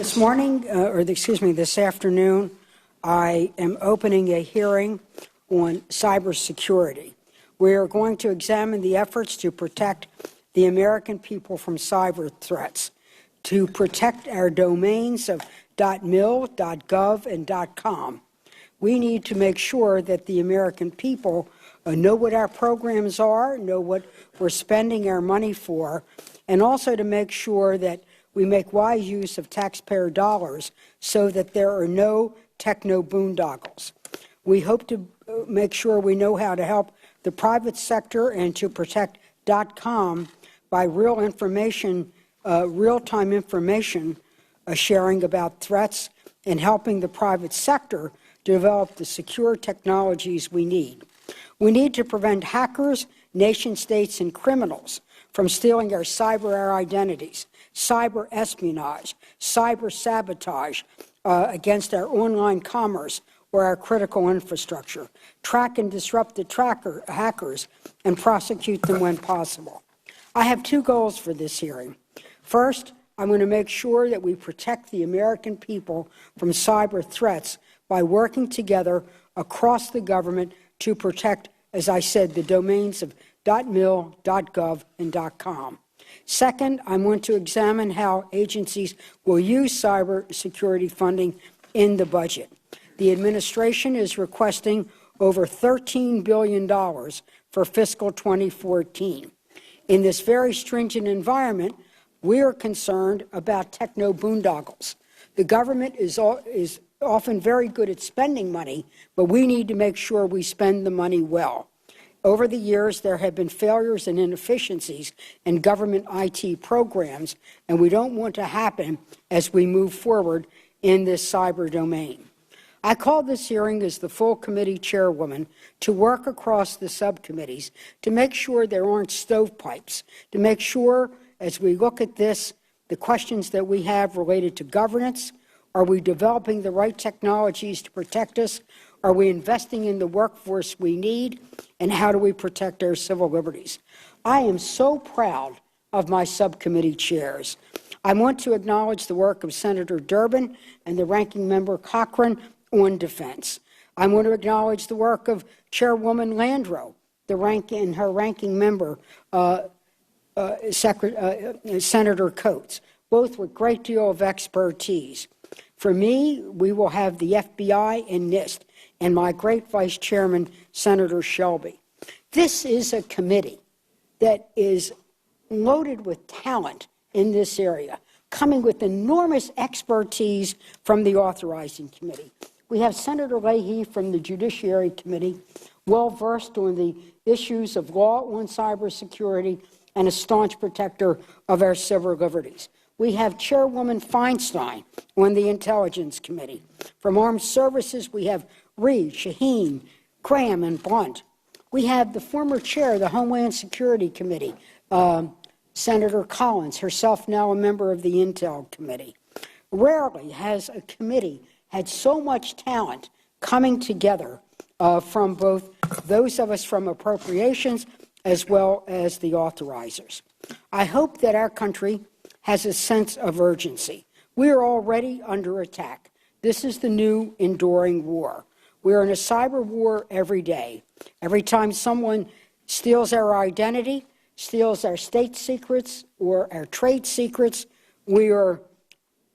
This afternoon, I am opening a hearing on cybersecurity. We are going to examine the efforts to protect the American people from cyber threats, to protect our domains of .mil, .gov, and .com. We need to make sure that the American people know what our programs are, know what we're spending our money for, and also to make sure that we make wise use of taxpayer dollars so that there are no techno boondoggles. We hope to make sure we know how to help the private sector and to protect .com by real-time information sharing about threats and helping the private sector develop the secure technologies we need. We need to prevent hackers, nation states, and criminals from stealing our identities, cyber espionage, cyber sabotage against our online commerce or our critical infrastructure, track and disrupt the hackers, and prosecute them when possible. I have two goals for this hearing. First, I'm going to make sure that we protect the American people from cyber threats by working together across the government to protect, as I said, the domains of .mil, .gov, and .com. Second, I want to examine how agencies will use cybersecurity funding in the budget. The administration is requesting over $13 billion for fiscal 2014. In this very stringent environment, we are concerned about techno boondoggles. The government is often very good at spending money, but we need to make sure we spend the money well. Over the years, there have been failures and inefficiencies in government IT programs, and we don't want to happen as we move forward in this cyber domain. I call this hearing as the full committee chairwoman to work across the subcommittees to make sure there aren't stovepipes, to make sure as we look at this, the questions that we have related to governance, are we developing the right technologies to protect us? Are we investing in the workforce we need? And how do we protect our civil liberties? I am so proud of my subcommittee chairs. I want to acknowledge the work of Senator Durbin and the ranking member Cochran on defense. I want to acknowledge the work of Chairwoman Landrieu, her ranking member, Senator Coates, both with a great deal of expertise. For me, we will have the FBI and NIST, and my great Vice Chairman, Senator Shelby. This is a committee that is loaded with talent in this area, coming with enormous expertise from the authorizing committee. We have Senator Leahy from the Judiciary Committee, well-versed on the issues of law on cybersecurity and a staunch protector of our civil liberties. We have Chairwoman Feinstein on the Intelligence Committee. From Armed Services, we have Reed, Shaheen, Graham, and Blunt. We have the former chair of the Homeland Security Committee, Senator Collins, herself now a member of the Intel Committee. Rarely has a committee had so much talent coming together from both those of us from Appropriations as well as the authorizers. I hope that our country has a sense of urgency. We are already under attack. This is the new enduring war. We are in a cyber war every day. Every time someone steals our identity, steals our state secrets or our trade secrets, we are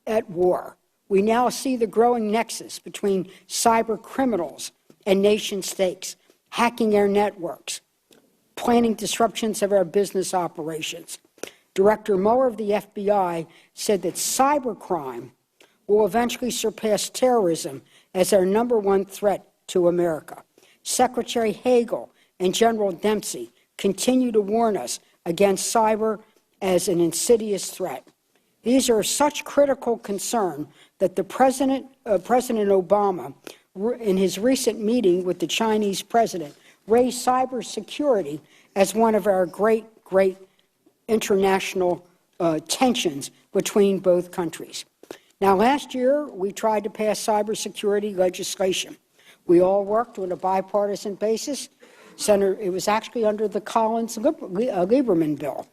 at war. We now see the growing nexus between cyber criminals and nation states, hacking our networks, planning disruptions of our business operations. Director Mueller of the FBI said that cybercrime will eventually surpass terrorism as our #1 threat to America. Secretary Hagel and General Dempsey continue to warn us against cyber as an insidious threat. These are such critical concern that the President Obama, in his recent meeting with the Chinese president, raised cybersecurity as one of our great international tensions between both countries. Now, last year, we tried to pass cybersecurity legislation. We all worked on a bipartisan basis. It was actually under the Collins-Lieberman bill.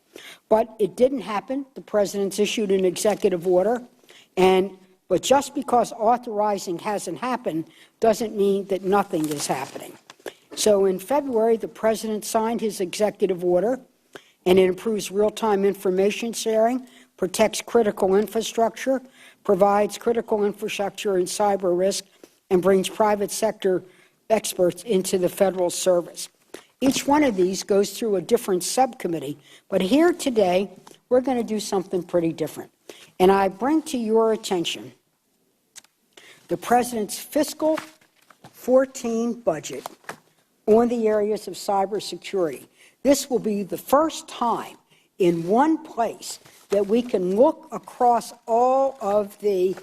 But it didn't happen. The president's issued an executive order, and But just because authorizing hasn't happened doesn't mean that nothing is happening. So in February, the President signed his executive order, and it improves real-time information sharing, protects critical infrastructure, provides critical infrastructure and cyber risk, and brings private sector experts into the federal service. Each one of these goes through a different subcommittee, but here today, we're going to do something pretty different. And I bring to your attention the President's fiscal 14 budget on the areas of cybersecurity. This will be the first time in one place that we can look across all of the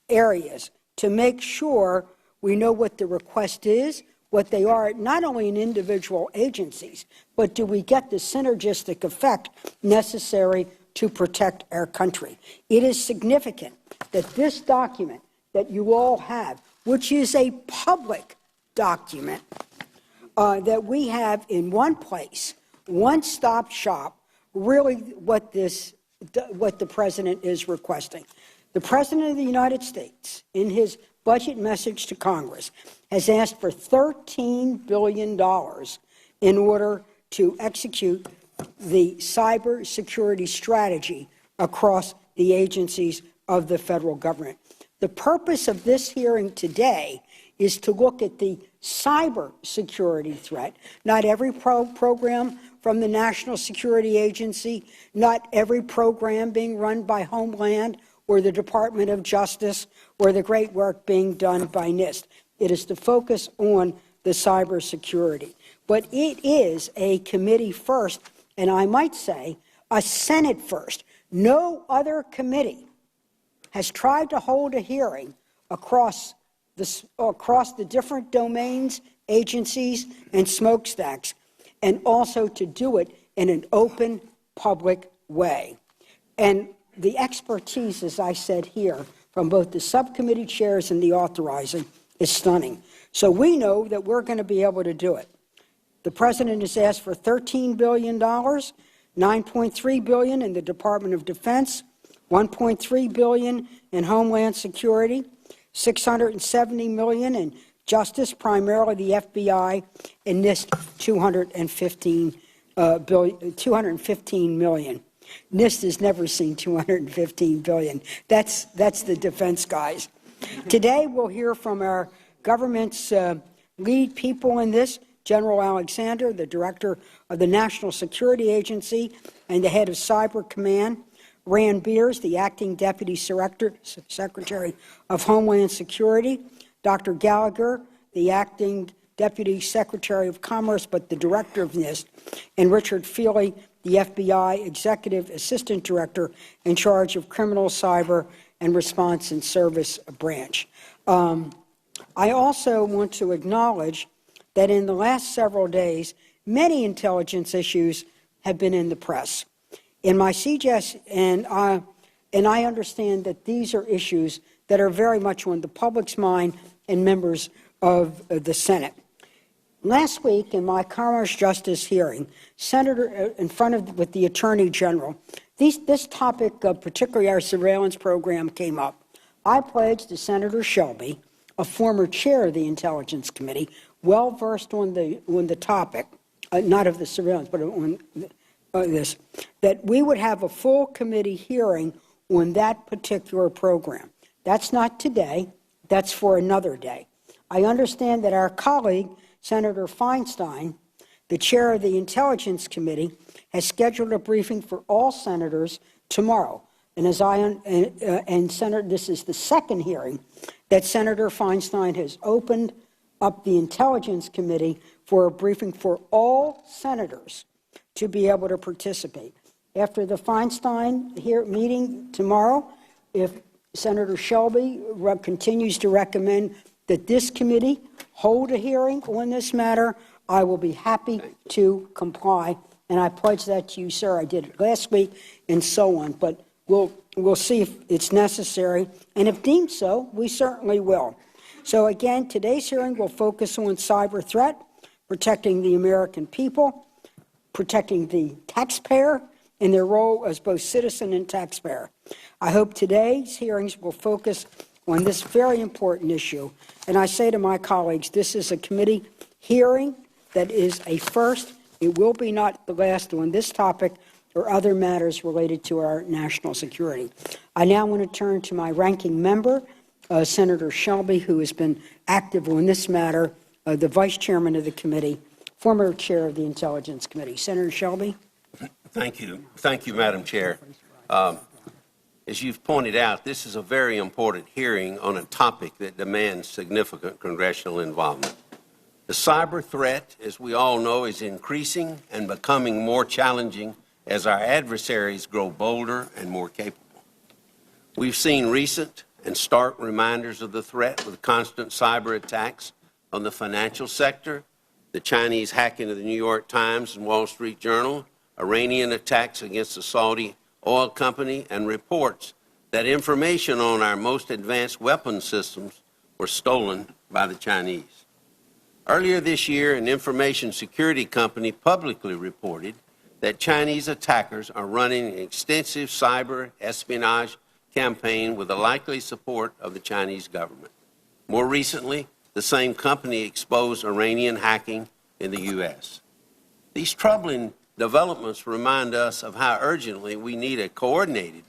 areas to make sure we know what the request is, what they are, not only in individual agencies, but do we get the synergistic effect necessary to protect our country. It is significant that this document that you all have, which is a public document, that we have in one place, one-stop shop, really what the President is requesting. The President of the United States, in his budget message to Congress, has asked for $13 billion in order to execute the cybersecurity strategy across the agencies of the federal government. The purpose of this hearing today is to look at the cybersecurity threat. Not every program from the National Security Agency, not every program being run by Homeland or the Department of Justice or the great work being done by NIST. It is to focus on the cybersecurity. But it is a committee first, and I might say a Senate first. No other committee has tried to hold a hearing across the different domains, agencies, and smokestacks, and also to do it in an open, public way. And the expertise, as I said here, from both the subcommittee chairs and the authorizing is stunning. So we know that we're going to be able to do it. The President has asked for $13 billion, $9.3 billion in the Department of Defense, $1.3 billion in Homeland Security, $670 million in Justice, primarily the FBI, and NIST $215 million. NIST has never seen $215 billion. That's the defense guys. Today we'll hear from our government's lead people in this, General Alexander, the Director of the National Security Agency and the head of Cyber Command, Rand Beers, the Acting Deputy Secretary of Homeland Security, Dr. Gallagher, the Acting Deputy Secretary of Commerce, but the Director of NIST, and Richard Feely, the FBI Executive Assistant Director in charge of Criminal, Cyber, and Response and Service Branch. I also want to acknowledge that in the last several days, many intelligence issues have been in the press. In my CJS, and I understand that these are issues that are very much on the public's mind and members of the Senate. Last week, in my Commerce Justice hearing, with the Attorney General, this topic, particularly our surveillance program, came up. I pledged to Senator Shelby, a former chair of the Intelligence Committee, well versed on the topic, not of the surveillance, but on this, that we would have a full committee hearing on that particular program. That's not today. That's for another day. I understand that our colleague, Senator Feinstein, the chair of the Intelligence Committee, has scheduled a briefing for all senators tomorrow. And Senator, this is the second hearing that Senator Feinstein has opened up the Intelligence Committee for a briefing for all senators to be able to participate. After the Feinstein meeting tomorrow, if Senator Shelby continues to recommend that this committee hold a hearing on this matter, I will be happy to comply. And I pledge that to you, sir. I did it last week and so on. But we'll see if it's necessary. And if deemed so, we certainly will. So again, today's hearing will focus on cyber threat, protecting the American people, protecting the taxpayer in their role as both citizen and taxpayer. I hope today's hearings will focus on this very important issue. And I say to my colleagues, this is a committee hearing that is a first. It will be not the last on this topic or other matters related to our national security. I now want to turn to my ranking member, Senator Shelby, who has been active on this matter, the vice chairman of the committee, former chair of the Intelligence Committee. Senator Shelby. Thank you. Thank you, Madam Chair. As you've pointed out, this is a very important hearing on a topic that demands significant congressional involvement. The cyber threat, as we all know, is increasing and becoming more challenging as our adversaries grow bolder and more capable. We've seen recent and stark reminders of the threat with constant cyber attacks on the financial sector, the Chinese hacking of the New York Times and Wall Street Journal, Iranian attacks against the Saudi oil company, and reports that information on our most advanced weapons systems were stolen by the Chinese. Earlier this year, an information security company publicly reported that Chinese attackers are running an extensive cyber espionage campaign with the likely support of the Chinese government. More recently, the same company exposed Iranian hacking in the U.S. These troubling developments remind us of how urgently we need a coordinated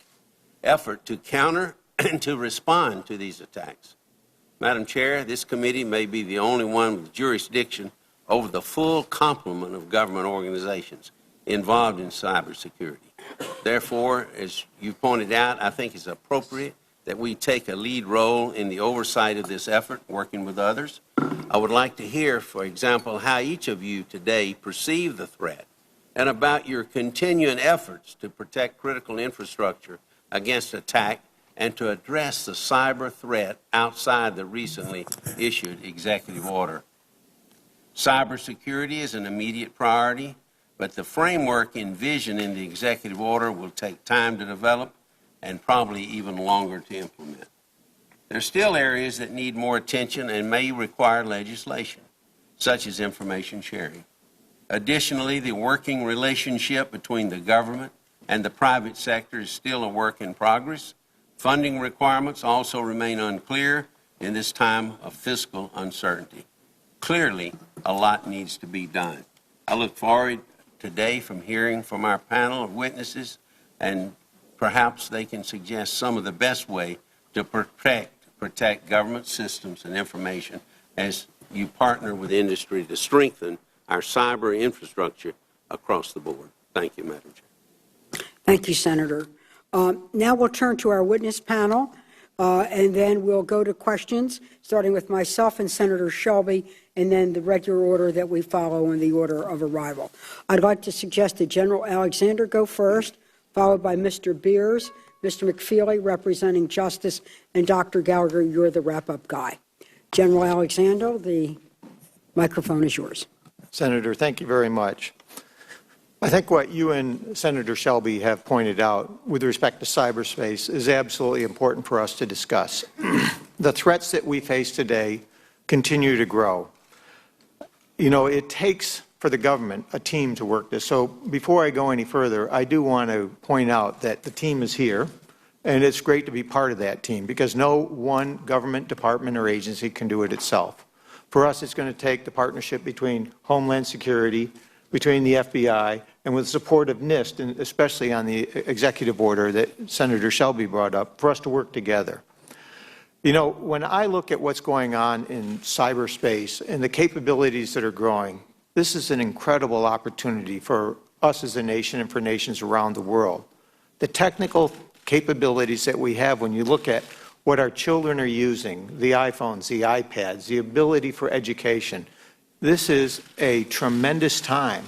effort to counter and to respond to these attacks. Madam Chair, this committee may be the only one with jurisdiction over the full complement of government organizations involved in cybersecurity. Therefore, as you pointed out, I think it's appropriate that we take a lead role in the oversight of this effort, working with others. I would like to hear, for example, how each of you today perceive the threat and about your continuing efforts to protect critical infrastructure against attack and to address the cyber threat outside the recently issued executive order. Cybersecurity is an immediate priority, but the framework envisioned in the executive order will take time to develop and probably even longer to implement. There are still areas that need more attention and may require legislation, such as information sharing. Additionally, the working relationship between the government and the private sector is still a work in progress. Funding requirements also remain unclear in this time of fiscal uncertainty. Clearly, a lot needs to be done. I look forward today from hearing from our panel of witnesses, and perhaps they can suggest some of the best way to protect government systems and information as you partner with industry to strengthen our cyber infrastructure across the board. Thank you, Madam Chair. Thank you, Senator. Now we'll turn to our witness panel, and then we'll go to questions, starting with myself and Senator Shelby, and then the regular order that we follow in the order of arrival. I'd like to suggest that General Alexander go first, followed by Mr. Beers, Mr. McFeely representing Justice, and Dr. Gallagher, you're the wrap-up guy. General Alexander, the microphone is yours. Senator, thank you very much. I think what you and Senator Shelby have pointed out with respect to cyberspace is absolutely important for us to discuss. The threats that we face today continue to grow. You know, it takes for the government a team to work this. So before I go any further, I do want to point out that the team is here, and it's great to be part of that team because no one government department or agency can do it itself. For us, it's going to take the partnership between Homeland Security, between the FBI, and with support of NIST, and especially on the executive order that Senator Shelby brought up, for us to work together. You know, when I look at what's going on in cyberspace and the capabilities that are growing, this is an incredible opportunity for us as a nation and for nations around the world. The technical capabilities that we have when you look at what our children are using, the iPhones, the iPads, the ability for education, this is a tremendous time.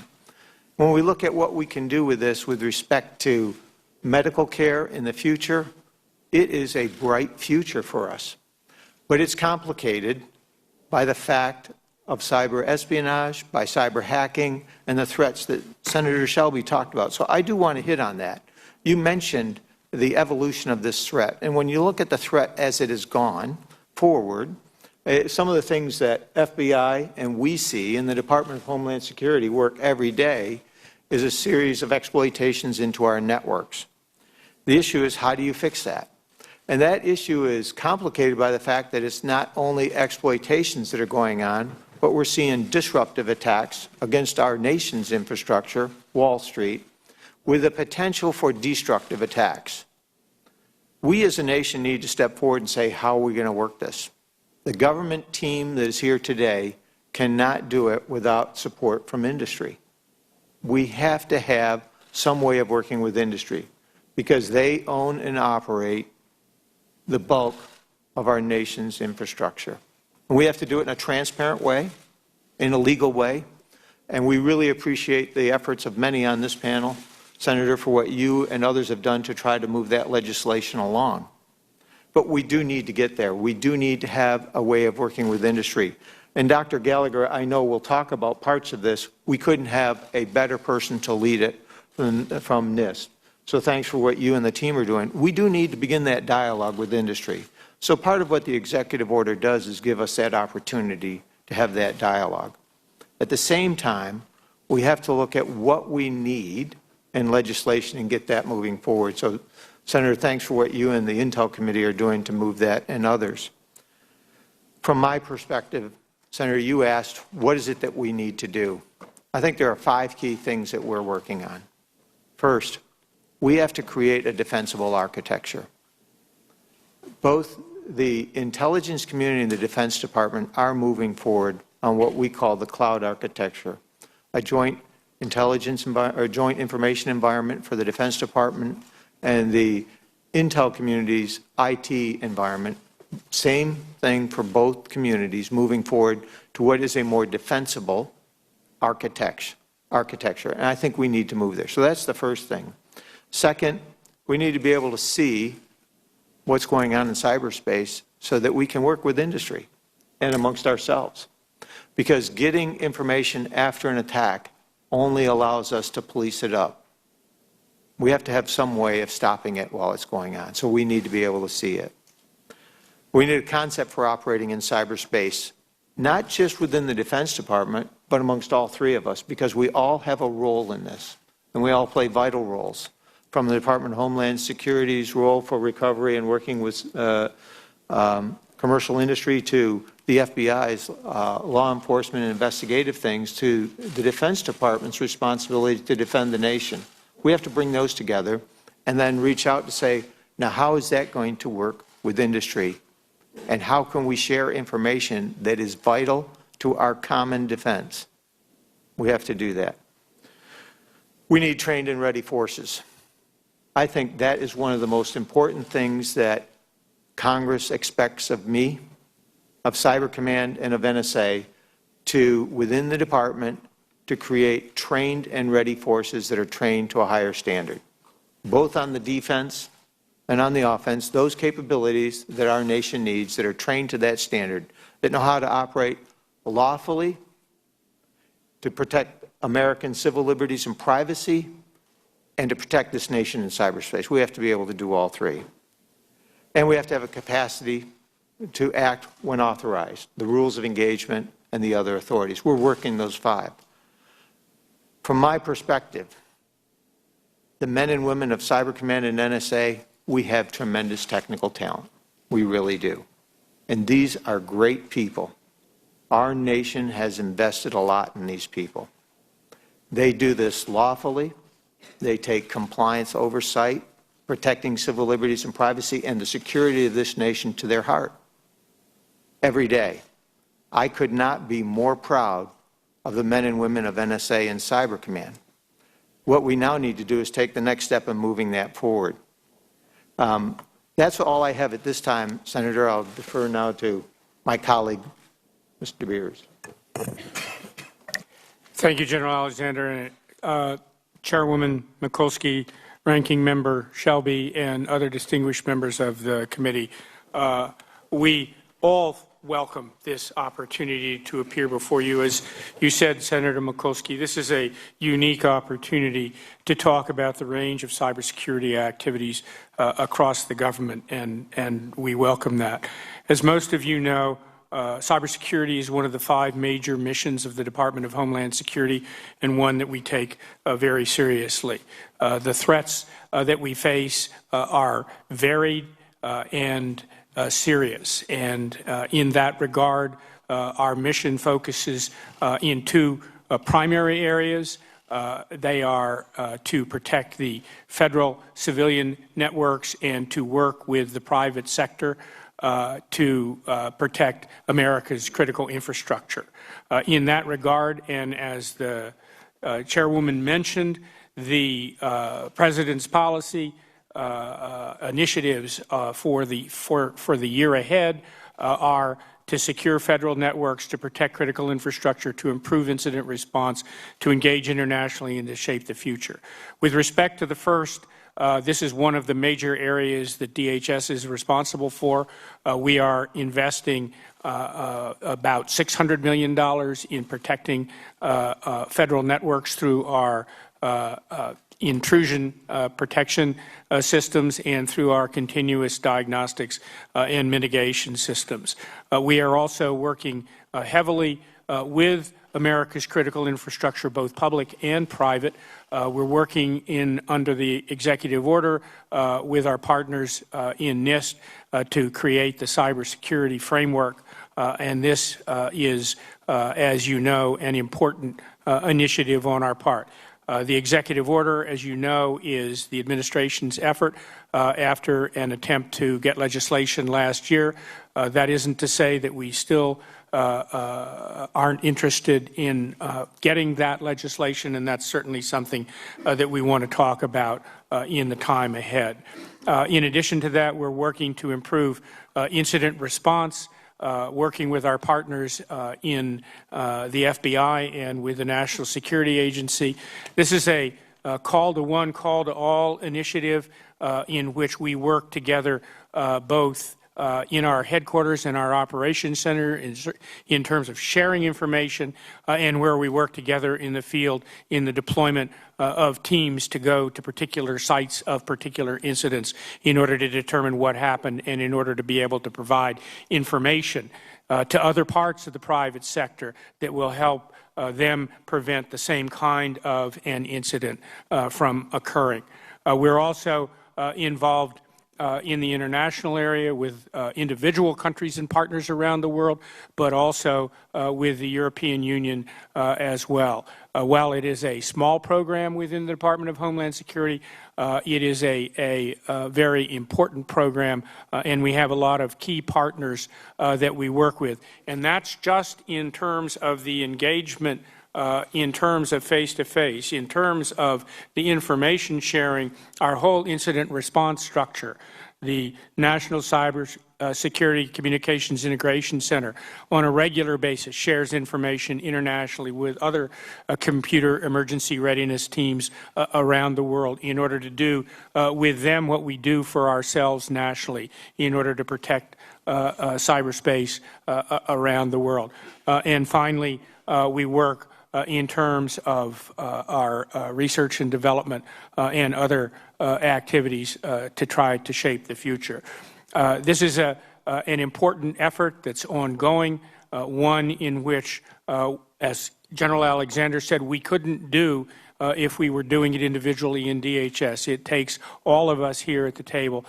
When we look at what we can do with this with respect to medical care in the future, it is a bright future for us. But it's complicated by the fact of cyber espionage, by cyber hacking, and the threats that Senator Shelby talked about. So I do want to hit on that. You mentioned the evolution of this threat. And when you look at the threat as it has gone forward, some of the things that FBI and we see in the Department of Homeland Security work every day is a series of exploitations into our networks. The issue is, how do you fix that? And that issue is complicated by the fact that it's not only exploitations that are going on, but we're seeing disruptive attacks against our nation's infrastructure, Wall Street, with the potential for destructive attacks. We as a nation need to step forward and say, how are we going to work this? The government team that is here today cannot do it without support from industry. We have to have some way of working with industry because they own and operate the bulk of our nation's infrastructure. And we have to do it in a transparent way, in a legal way, and we really appreciate the efforts of many on this panel, Senator, for what you and others have done to try to move that legislation along. But we do need to get there. We do need to have a way of working with industry. And Dr. Gallagher, I know we'll talk about parts of this. We couldn't have a better person to lead it from NIST. So thanks for what you and the team are doing. We do need to begin that dialogue with industry. So part of what the executive order does is give us that opportunity to have that dialogue. At the same time, we have to look at what we need in legislation and get that moving forward. So, Senator, thanks for what you and the Intel Committee are doing to move that and others. From my perspective, Senator, you asked, what is it that we need to do? I think there are 5 key things that we're working on. First, we have to create a defensible architecture. Both the intelligence community and the Defense Department are moving forward on what we call the cloud architecture, a joint information environment for the Defense Department and the Intel community's IT environment. Same thing for both communities, moving forward to what is a more defensible architecture. And I think we need to move there. So that's the first thing. Second, we need to be able to see what's going on in cyberspace so that we can work with industry and amongst ourselves. Because getting information after an attack only allows us to police it up. We have to have some way of stopping it while it's going on, so we need to be able to see it. We need a concept for operating in cyberspace, not just within the Defense Department, but amongst all 3 of us, because we all have a role in this, and we all play vital roles, from the Department of Homeland Security's role for recovery and working with commercial industry to the FBI's law enforcement and investigative things to the Defense Department's responsibility to defend the nation. We have to bring those together and then reach out to say, now how is that going to work with industry? And how can we share information that is vital to our common defense? We have to do that. We need trained and ready forces. I think that is one of the most important things that Congress expects of me, of Cyber Command, and of NSA to, within the department, to create trained and ready forces that are trained to a higher standard, both on the defense and on the offense, those capabilities that our nation needs that are trained to that standard, that know how to operate lawfully, to protect American civil liberties and privacy, and to protect this nation in cyberspace. We have to be able to do all 3. And we have to have a capacity to act when authorized, the rules of engagement and the other authorities. We're working those 5. From my perspective, the men and women of Cyber Command and NSA, we have tremendous technical talent. We really do. And these are great people. Our nation has invested a lot in these people. They do this lawfully. They take compliance oversight, protecting civil liberties and privacy and the security of this nation to their heart every day. I could not be more proud of the men and women of NSA and Cyber Command. What we now need to do is take the next step in moving that forward. That's all I have at this time, Senator. I'll defer now to my colleague, Mr. Beers. Thank you, General Alexander. Chairwoman Mikulski, Ranking Member Shelby, and other distinguished members of the committee. We all welcome this opportunity to appear before you. As you said, Senator Mikulski, this is a unique opportunity to talk about the range of cybersecurity activities across the government, and we welcome that. As most of you know, cybersecurity is one of the 5 major missions of the Department of Homeland Security, and one that we take very seriously. The threats that we face are varied, and serious. And in that regard, our mission focuses in two primary areas. They are to protect the federal civilian networks and to work with the private sector to protect America's critical infrastructure. In that regard, and as the chairwoman mentioned, the President's policy initiatives for the year ahead are to secure federal networks, to protect critical infrastructure, to improve incident response, to engage internationally, and to shape the future. With respect to the first, this is one of the major areas that DHS is responsible for. We are investing about $600 million in protecting federal networks through our intrusion protection systems and through our continuous diagnostics and mitigation systems. We are also working heavily with America's critical infrastructure, both public and private. We're working under the executive order with our partners in NIST to create the cybersecurity framework, and this is, as you know, an important initiative on our part. The executive order, as you know, is the administration's effort after an attempt to get legislation last year. That isn't to say that we still aren't interested in getting that legislation, and that's certainly something that we want to talk about in the time ahead. In addition to that, we're working to improve incident response, working with our partners in the FBI and with the National Security Agency. This is a call to one, call to all initiative in which we work together both in our headquarters and our operations center in terms of sharing information and where we work together in the field in the deployment of teams to go to particular sites of particular incidents in order to determine what happened and in order to be able to provide information to other parts of the private sector that will help them prevent the same kind of an incident from occurring. We're also involved in the international area with individual countries and partners around the world, but also with the European Union as well. While it is a small program within the Department of Homeland Security, it is a very important program, and we have a lot of key partners that we work with. And that's just in terms of the engagement in terms of face-to-face, in terms of the information sharing, our whole incident response structure, the National Cybersecurity Communications Integration Center on a regular basis shares information internationally with other computer emergency readiness teams around the world in order to do with them what we do for ourselves nationally in order to protect cyberspace around the world. And finally, we work in terms of our research and development and other activities to try to shape the future. This is an important effort that's ongoing, one in which, as General Alexander said, we couldn't do if we were doing it individually in DHS. It takes all of us here at the table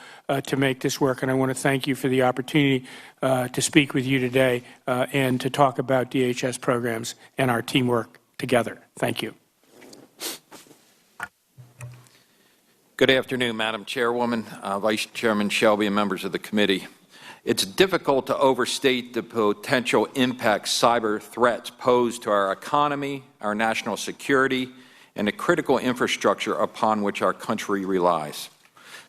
to make this work, and I want to thank you for the opportunity to speak with you today and to talk about DHS programs and our teamwork together. Thank you. Good afternoon, Madam Chairwoman, Vice Chairman Shelby, and members of the committee. It's difficult to overstate the potential impact cyber threats pose to our economy, our national security, and the critical infrastructure upon which our country relies.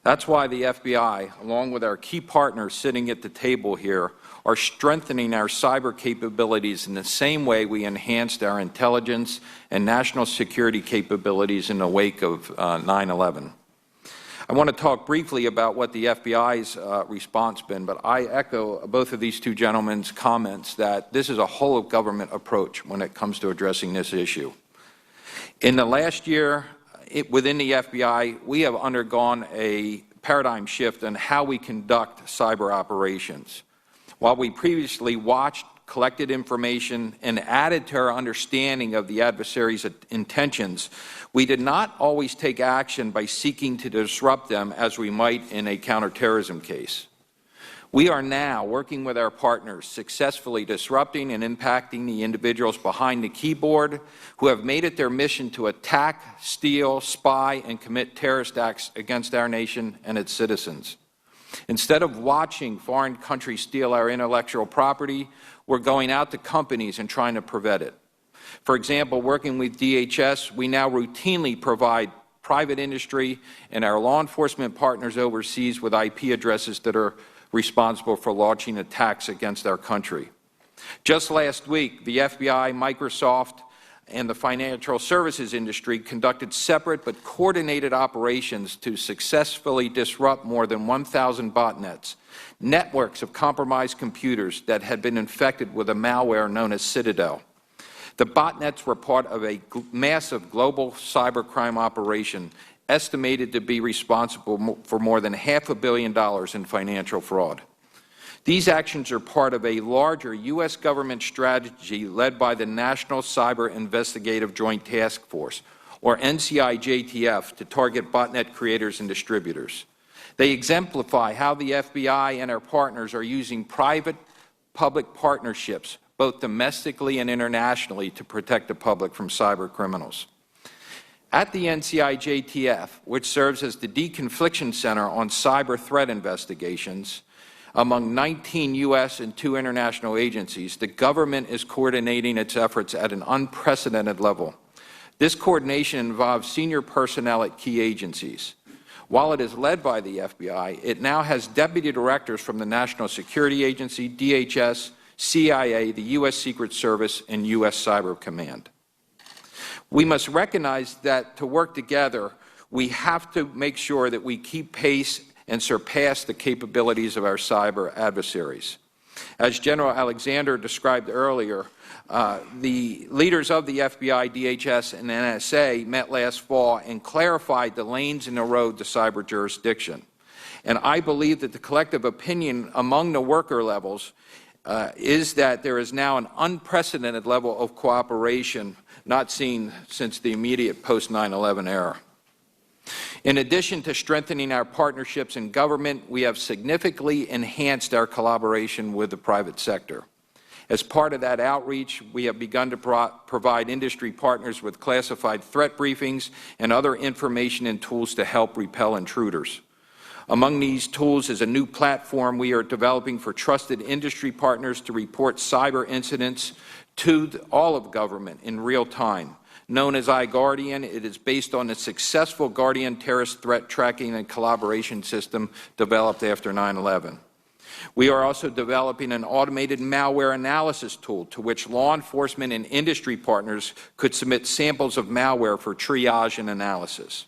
That's why the FBI, along with our key partners sitting at the table here, are strengthening our cyber capabilities in the same way we enhanced our intelligence and national security capabilities in the wake of 9/11. I want to talk briefly about what the FBI's response has been, but I echo both of these two gentlemen's comments that this is a whole-of-government approach when it comes to addressing this issue. In the last year, within the FBI, we have undergone a paradigm shift in how we conduct cyber operations. While we previously watched, collected information, and added to our understanding of the adversary's intentions, we did not always take action by seeking to disrupt them as we might in a counterterrorism case. We are now working with our partners, successfully disrupting and impacting the individuals behind the keyboard who have made it their mission to attack, steal, spy, and commit terrorist acts against our nation and its citizens. Instead of watching foreign countries steal our intellectual property, we're going out to companies and trying to prevent it. For example, working with DHS, we now routinely provide private industry and our law enforcement partners overseas with IP addresses that are responsible for launching attacks against our country. Just last week, the FBI, Microsoft, and the financial services industry conducted separate but coordinated operations to successfully disrupt more than 1,000 botnets, networks of compromised computers that had been infected with a malware known as Citadel. The botnets were part of a massive global cybercrime operation estimated to be responsible for more than $500 million in financial fraud. These actions are part of a larger U.S. government strategy led by the National Cyber Investigative Joint Task Force, or NCI-JTF, to target botnet creators and distributors. They exemplify how the FBI and our partners are using private-public partnerships, both domestically and internationally, to protect the public from cyber criminals. At the NCI-JTF, which serves as the deconfliction center on cyber threat investigations, among 19 U.S. and 2 international agencies, the government is coordinating its efforts at an unprecedented level. This coordination involves senior personnel at key agencies. While it is led by the FBI, it now has deputy directors from the National Security Agency, DHS, CIA, the U.S. Secret Service, and U.S. Cyber Command. We must recognize that to work together, we have to make sure that we keep pace and surpass the capabilities of our cyber adversaries. As General Alexander described earlier, the leaders of the FBI, DHS, and NSA met last fall and clarified the lanes in the road to cyber jurisdiction. And I believe that the collective opinion among the worker levels is that there is now an unprecedented level of cooperation not seen since the immediate post-9/11 era. In addition to strengthening our partnerships in government, we have significantly enhanced our collaboration with the private sector. As part of that outreach, we have begun to provide industry partners with classified threat briefings and other information and tools to help repel intruders. Among these tools is a new platform we are developing for trusted industry partners to report cyber incidents to all of government in real time. Known as iGuardian, it is based on the successful Guardian terrorist threat tracking and collaboration system developed after 9/11. We are also developing an automated malware analysis tool to which law enforcement and industry partners could submit samples of malware for triage and analysis.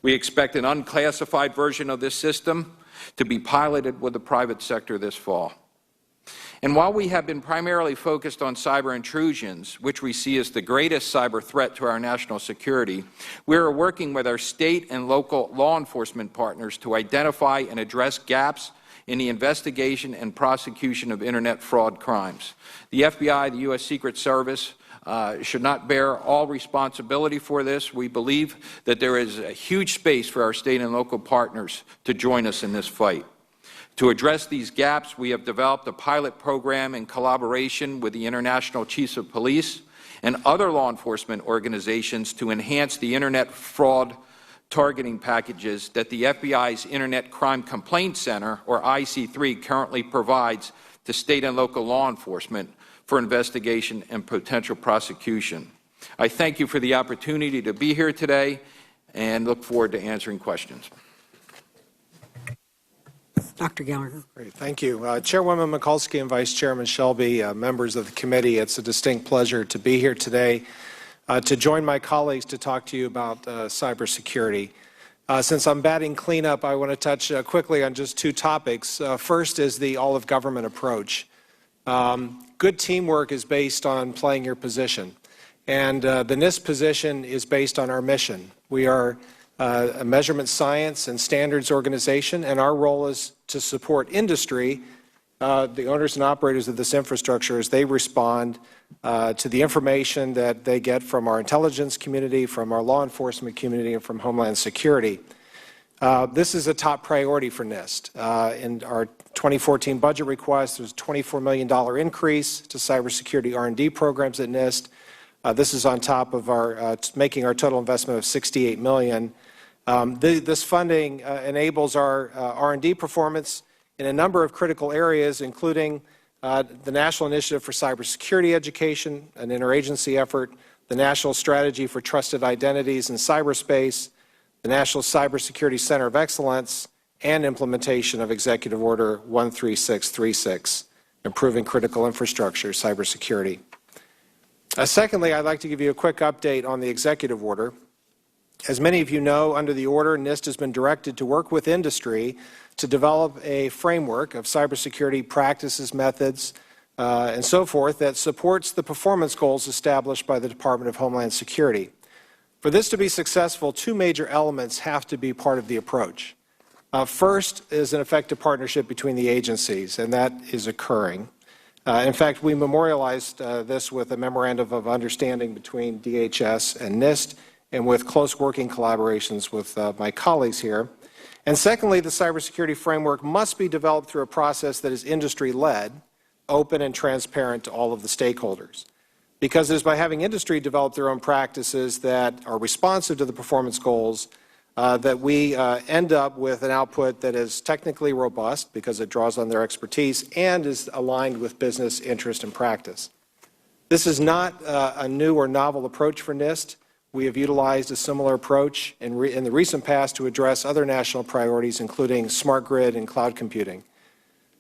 We expect an unclassified version of this system to be piloted with the private sector this fall. And while we have been primarily focused on cyber intrusions, which we see as the greatest cyber threat to our national security, we are working with our state and local law enforcement partners to identify and address gaps in the investigation and prosecution of Internet fraud crimes. The FBI, the U.S. Secret Service, should not bear all responsibility for this. We believe that there is a huge space for our state and local partners to join us in this fight. To address these gaps, we have developed a pilot program in collaboration with the International Chiefs of Police and other law enforcement organizations to enhance the Internet fraud targeting packages that the FBI's Internet Crime Complaint Center, or IC3, currently provides to state and local law enforcement for investigation and potential prosecution. I thank you for the opportunity to be here today and look forward to answering questions. Dr. Gallagher. Great, thank you. Chairwoman Mikulski and Vice Chairman Shelby, members of the committee, it's a distinct pleasure to be here today to join my colleagues to talk to you about cybersecurity. Since I'm batting cleanup, I want to touch quickly on just 2 topics. First is the all-of-government approach. Good teamwork is based on playing your position, and the NIST position is based on our mission. We are a measurement science and standards organization, and our role is to support industry, the owners and operators of this infrastructure, as they respond to the information that they get from our intelligence community, from our law enforcement community, and from Homeland Security. This is a top priority for NIST, and our 2014 budget request, there's a $24 million increase to cybersecurity R&D programs at NIST. This is on top of our making our total investment of $68 million. This funding enables our R&D performance in a number of critical areas, including the National Initiative for Cybersecurity Education, an interagency effort, the National Strategy for Trusted Identities in Cyberspace, the National Cybersecurity Center of Excellence, and implementation of Executive Order 13636, improving critical infrastructure cybersecurity. Secondly, I'd like to give you a quick update on the executive order. As many of you know, under the order, NIST has been directed to work with industry to develop a framework of cybersecurity practices, methods, and so forth that supports the performance goals established by the Department of Homeland Security. For this to be successful, two major elements have to be part of the approach. First is an effective partnership between the agencies, and that is occurring. In fact, we memorialized this with a memorandum of understanding between DHS and NIST, and with close working collaborations with my colleagues here. And secondly, the cybersecurity framework must be developed through a process that is industry-led, open and transparent to all of the stakeholders. Because it is by having industry develop their own practices that are responsive to the performance goals that we end up with an output that is technically robust because it draws on their expertise and is aligned with business interest and practice. This is not a new or novel approach for NIST. We have utilized a similar approach in the recent past to address other national priorities, including smart grid and cloud computing.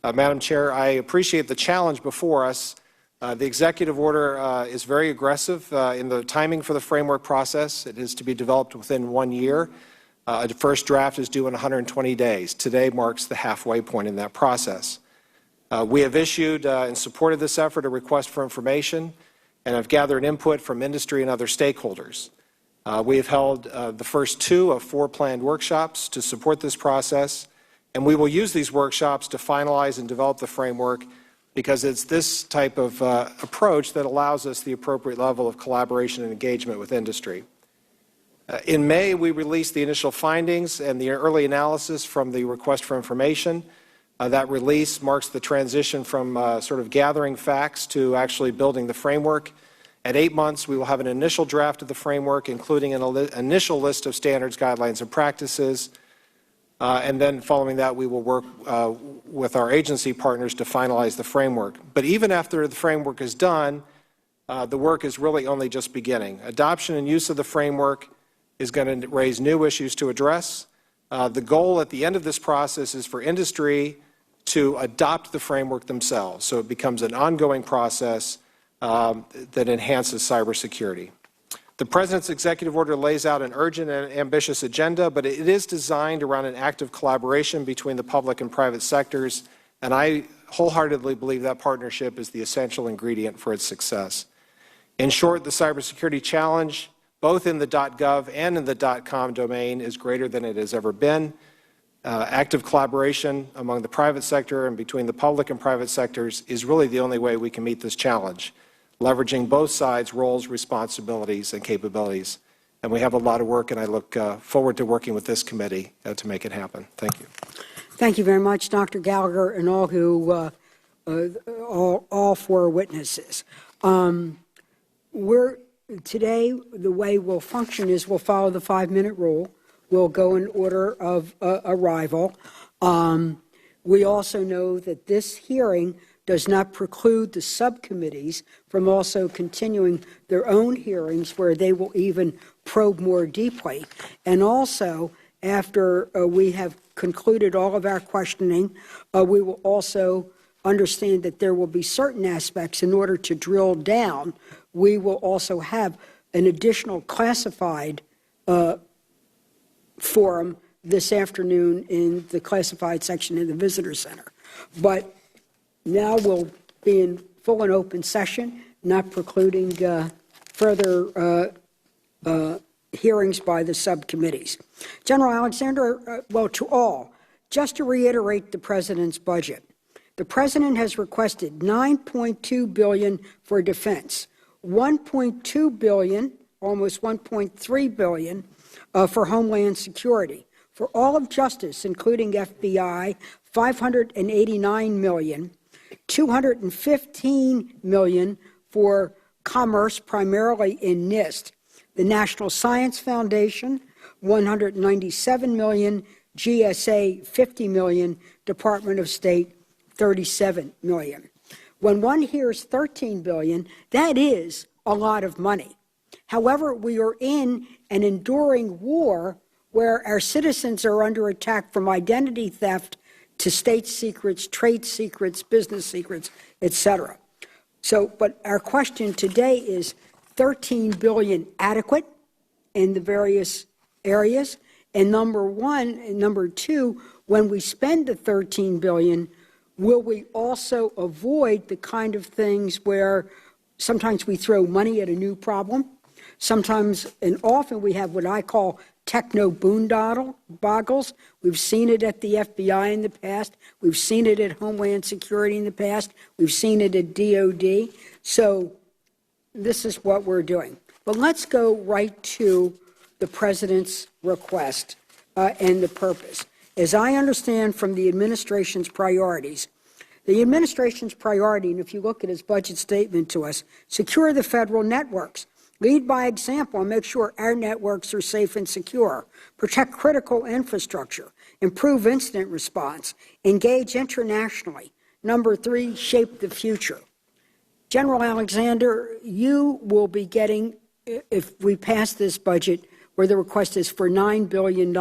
Madam Chair, I appreciate the challenge before us. The executive order is very aggressive in the timing for the framework process. It is to be developed within 1 year. The first draft is due in 120 days. Today marks the halfway point in that process. We have issued, in support of this effort, a request for information and have gathered input from industry and other stakeholders. We have held the first 2 of 4 planned workshops to support this process, and we will use these workshops to finalize and develop the framework because it's this type of approach that allows us the appropriate level of collaboration and engagement with industry. In May, we released the initial findings and the early analysis from the request for information. That release marks the transition from sort of gathering facts to actually building the framework. At 8 months, we will have an initial draft of the framework, including an initial list of standards, guidelines, and practices. And then following that, we will work with our agency partners to finalize the framework. But even after the framework is done, the work is really only just beginning. Adoption and use of the framework is going to raise new issues to address. The goal at the end of this process is for industry to adopt the framework themselves, so it becomes an ongoing process that enhances cybersecurity. The President's executive order lays out an urgent and ambitious agenda, but it is designed around an active collaboration between the public and private sectors, and I wholeheartedly believe that partnership is the essential ingredient for its success. In short, the cybersecurity challenge, both in the .gov and in the .com domain, is greater than it has ever been. Active collaboration among the private sector and between the public and private sectors is really the only way we can meet this challenge, leveraging both sides' roles, responsibilities, and capabilities. And we have a lot of work, and I look forward to working with this committee to make it happen. Thank you. Thank you very much, Dr. Gallagher, and all who, all 4 witnesses. Today, the way we'll function is we'll follow the 5-minute rule. We'll go in order of arrival. We also know that this hearing does not preclude the subcommittees from also continuing their own hearings where they will even probe more deeply. And also, after we have concluded all of our questioning, we will also understand that there will be certain aspects in order to drill down. We will also have an additional classified forum this afternoon in the classified section in the Visitor Center. But now we'll be in full and open session, not precluding further hearings by the subcommittees. General Alexander, well, to all, just to reiterate the President's budget, the President has requested $9.2 billion for defense, $1.2 billion, almost $1.3 billion for Homeland Security. For all of justice, including FBI, $589 million, $215 million for commerce, primarily in NIST, the National Science Foundation, $197 million, GSA, $50 million, Department of State, $37 million. When one hears $13 billion, that is a lot of money. However, we are in an enduring war where our citizens are under attack from identity theft to state secrets, trade secrets, business secrets, etc. But our question today is, $13 billion adequate in the various areas? And number one, and number two, when we spend the $13 billion, will we also avoid the kind of things where sometimes we throw money at a new problem? Sometimes and often we have what I call techno boondoggles. We've seen it at the FBI in the past. We've seen it at Homeland Security in the past. We've seen it at DOD. So this is what we're doing. But let's go right to the President's request and the purpose. As I understand from the administration's priorities, the administration's priority, and if you look at his budget statement to us, secure the federal networks, lead by example and make sure our networks are safe and secure, protect critical infrastructure, improve incident response, engage internationally. Number three, shape the future. General Alexander, you will be getting, if we pass this budget, where the request is for $9 billion.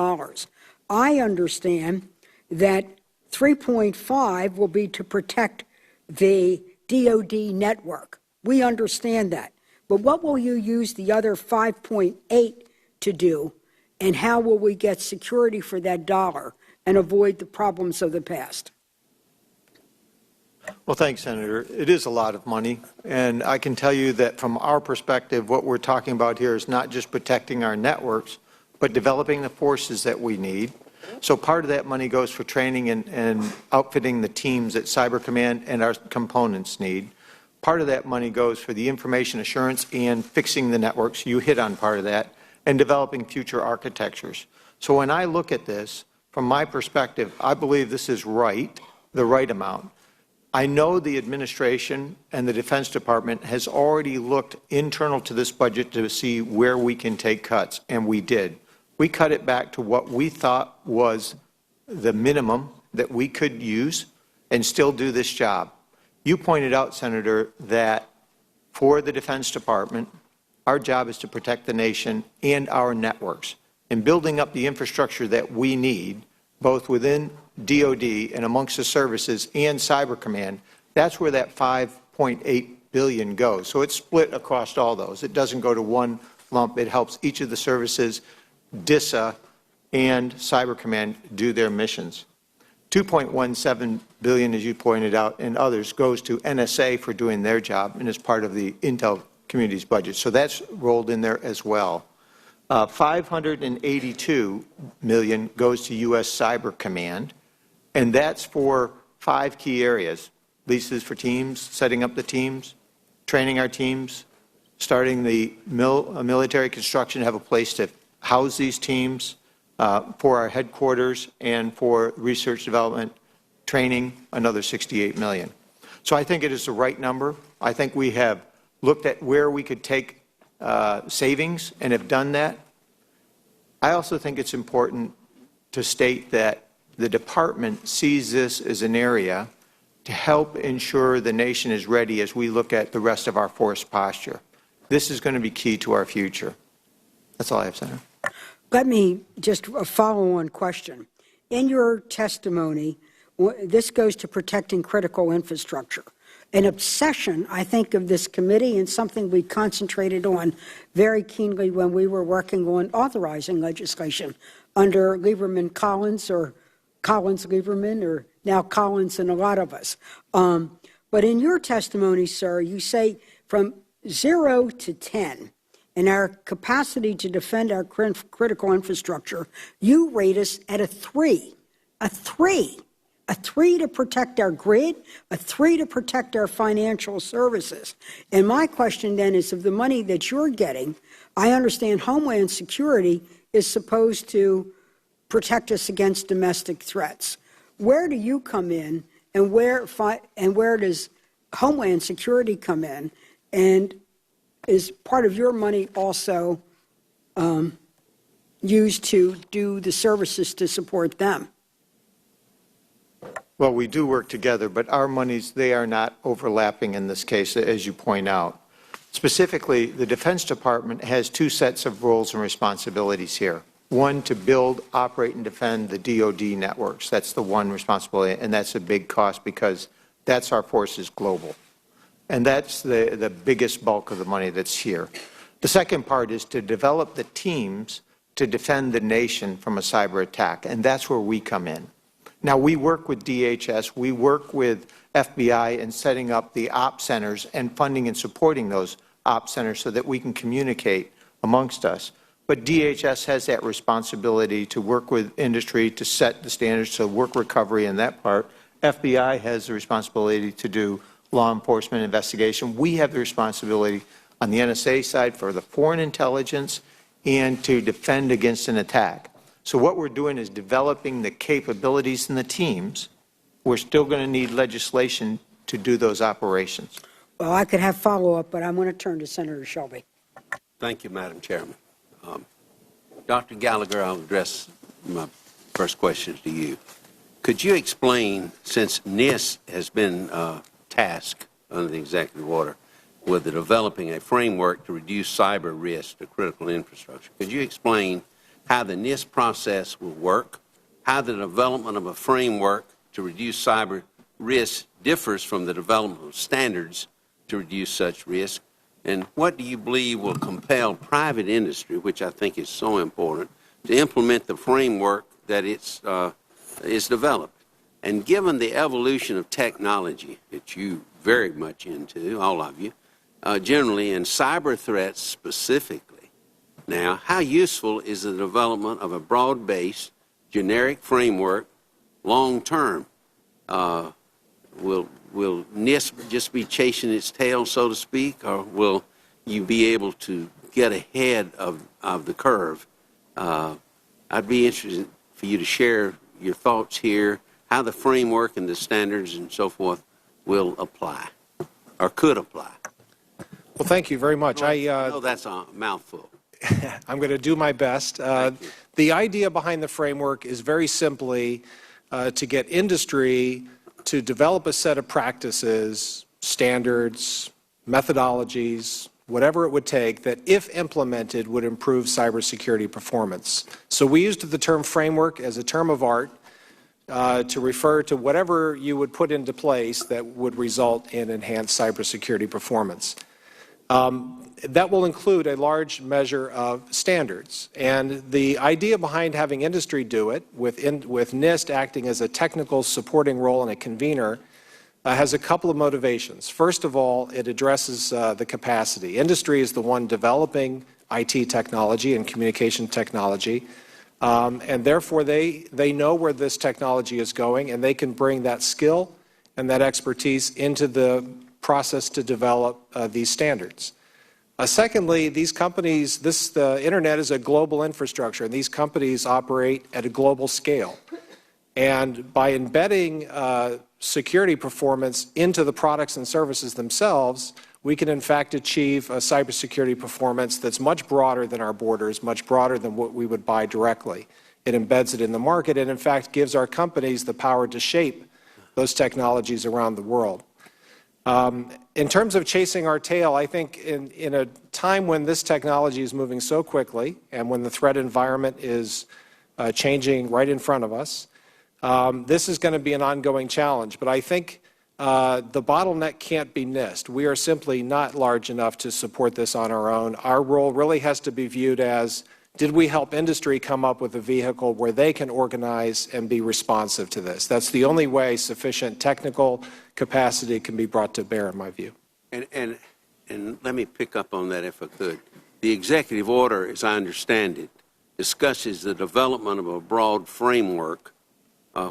I understand that 3.5 will be to protect the DOD network. We understand that. But what will you use the other 5.8 to do, and how will we get security for that dollar and avoid the problems of the past? Well, thanks, Senator. It is a lot of money, and I can tell you that from our perspective, what we're talking about here is not just protecting our networks, but developing the forces that we need. So part of that money goes for training and outfitting the teams that Cyber Command and our components need. Part of that money goes for the information assurance and fixing the networks. You hit on part of that, and developing future architectures. So when I look at this, from my perspective, I believe this is right, the right amount. I know the administration and the Defense Department has already looked internal to this budget to see where we can take cuts, and we did. We cut it back to what we thought was the minimum that we could use and still do this job. You pointed out, Senator, that for the Defense Department, our job is to protect the nation and our networks. And building up the infrastructure that we need, both within DOD and amongst the services and Cyber Command, that's where that $5.8 billion goes. So it's split across all those. It doesn't go to one lump. It helps each of the services, DISA and Cyber Command, do their missions. $2.17 billion, as you pointed out, and others, goes to NSA for doing their job and is part of the Intel community's budget. So that's rolled in there as well. $582 million goes to U.S. Cyber Command, and that's for 5 key areas: leases for teams, setting up the teams, training our teams, starting the military construction to have a place to house these teams, for our headquarters, and for research development, training, another $68 million. So I think it is the right number. I think we have looked at where we could take savings and have done that. I also think it's important to state that the department sees this as an area to help ensure the nation is ready as we look at the rest of our force posture. This is going to be key to our future. That's all I have, Senator. Let me just a follow-on question. In your testimony, this goes to protecting critical infrastructure. An obsession, I think, of this committee, and something we concentrated on very keenly when we were working on authorizing legislation under Lieberman-Collins, or Collins-Lieberman, or now Collins and a lot of us. But in your testimony, sir, you say from 0 to 10, in our capacity to defend our critical infrastructure, you rate us at a 3. A 3. A 3 to protect our grid, a 3 to protect our financial services. And my question then is, of the money that you're getting, I understand Homeland Security is supposed to protect us against domestic threats. where do you come in, and where does Homeland Security come in? And is part of your money also used to do the services to support them? Well, we do work together, but our monies, they are not overlapping in this case, as you point out. Specifically, the Defense Department has two sets of roles and responsibilities here. One, to build, operate, and defend the DoD networks. That's the one responsibility, and that's a big cost because that's our forces global. And that's the biggest bulk of the money that's here. The second part is to develop the teams to defend the nation from a cyber attack, and that's where we come in. Now, we work with DHS, we work with FBI in setting up the op centers and funding and supporting those op centers so that we can communicate amongst us. But DHS has that responsibility to work with industry to set the standards, to work recovery in that part. FBI has the responsibility to do law enforcement investigation. We have the responsibility on the NSA side for the foreign intelligence and to defend against an attack. So what we're doing is developing the capabilities in the teams. We're still going to need legislation to do those operations. Well, I could have follow-up, but I'm going to turn to Senator Shelby. Thank you, Madam Chairman. Dr. Gallagher, I'll address my first question to you. Could you explain, since NIST has been tasked under the executive order with developing a framework to reduce cyber risk to critical infrastructure, could you explain how the NIST process will work, how the development of a framework to reduce cyber risk differs from the development of standards to reduce such risk, and what do you believe will compel private industry, which I think is so important, to implement the framework that is developed? And given the evolution of technology that you very much into, all of you, generally, and cyber threats specifically, now, how useful is the development of a broad-based, generic framework long-term? Will NIST just be chasing its tail, so to speak, or will you be able to get ahead of the curve? I'd be interested for you to share your thoughts here, how the framework and the standards and so forth will apply, or could apply. Well, thank you very much. I know that's a mouthful. I'm going to do my best. The idea behind the framework is very simply to get industry to develop a set of practices, standards, methodologies, whatever it would take that, if implemented, would improve cybersecurity performance. So we used the term framework as a term of art to refer to whatever you would put into place that would result in enhanced cybersecurity performance. That will include a large measure of standards. And the idea behind having industry do it, with NIST acting as a technical supporting role and a convener, has a couple of motivations. First of all, it addresses the capacity. Industry is the one developing IT technology and communication technology, and therefore they know where this technology is going, and they can bring that skill and that expertise into the process to develop these standards. Secondly, these companies, the Internet is a global infrastructure, and these companies operate at a global scale. And by embedding security performance into the products and services themselves, we can in fact achieve a cybersecurity performance that's much broader than our borders, much broader than what we would buy directly. It embeds it in the market and in fact gives our companies the power to shape those technologies around the world. In terms of chasing our tail, I think in a time when this technology is moving so quickly and when the threat environment is changing right in front of us, this is going to be an ongoing challenge. But I think the bottleneck can't be NIST. We are simply not large enough to support this on our own. Our role really has to be viewed as, did we help industry come up with a vehicle where they can organize and be responsive to this? That's the only way sufficient technical capacity can be brought to bear, in my view. And let me pick up on that if I could. The executive order, as I understand it, discusses the development of a broad framework,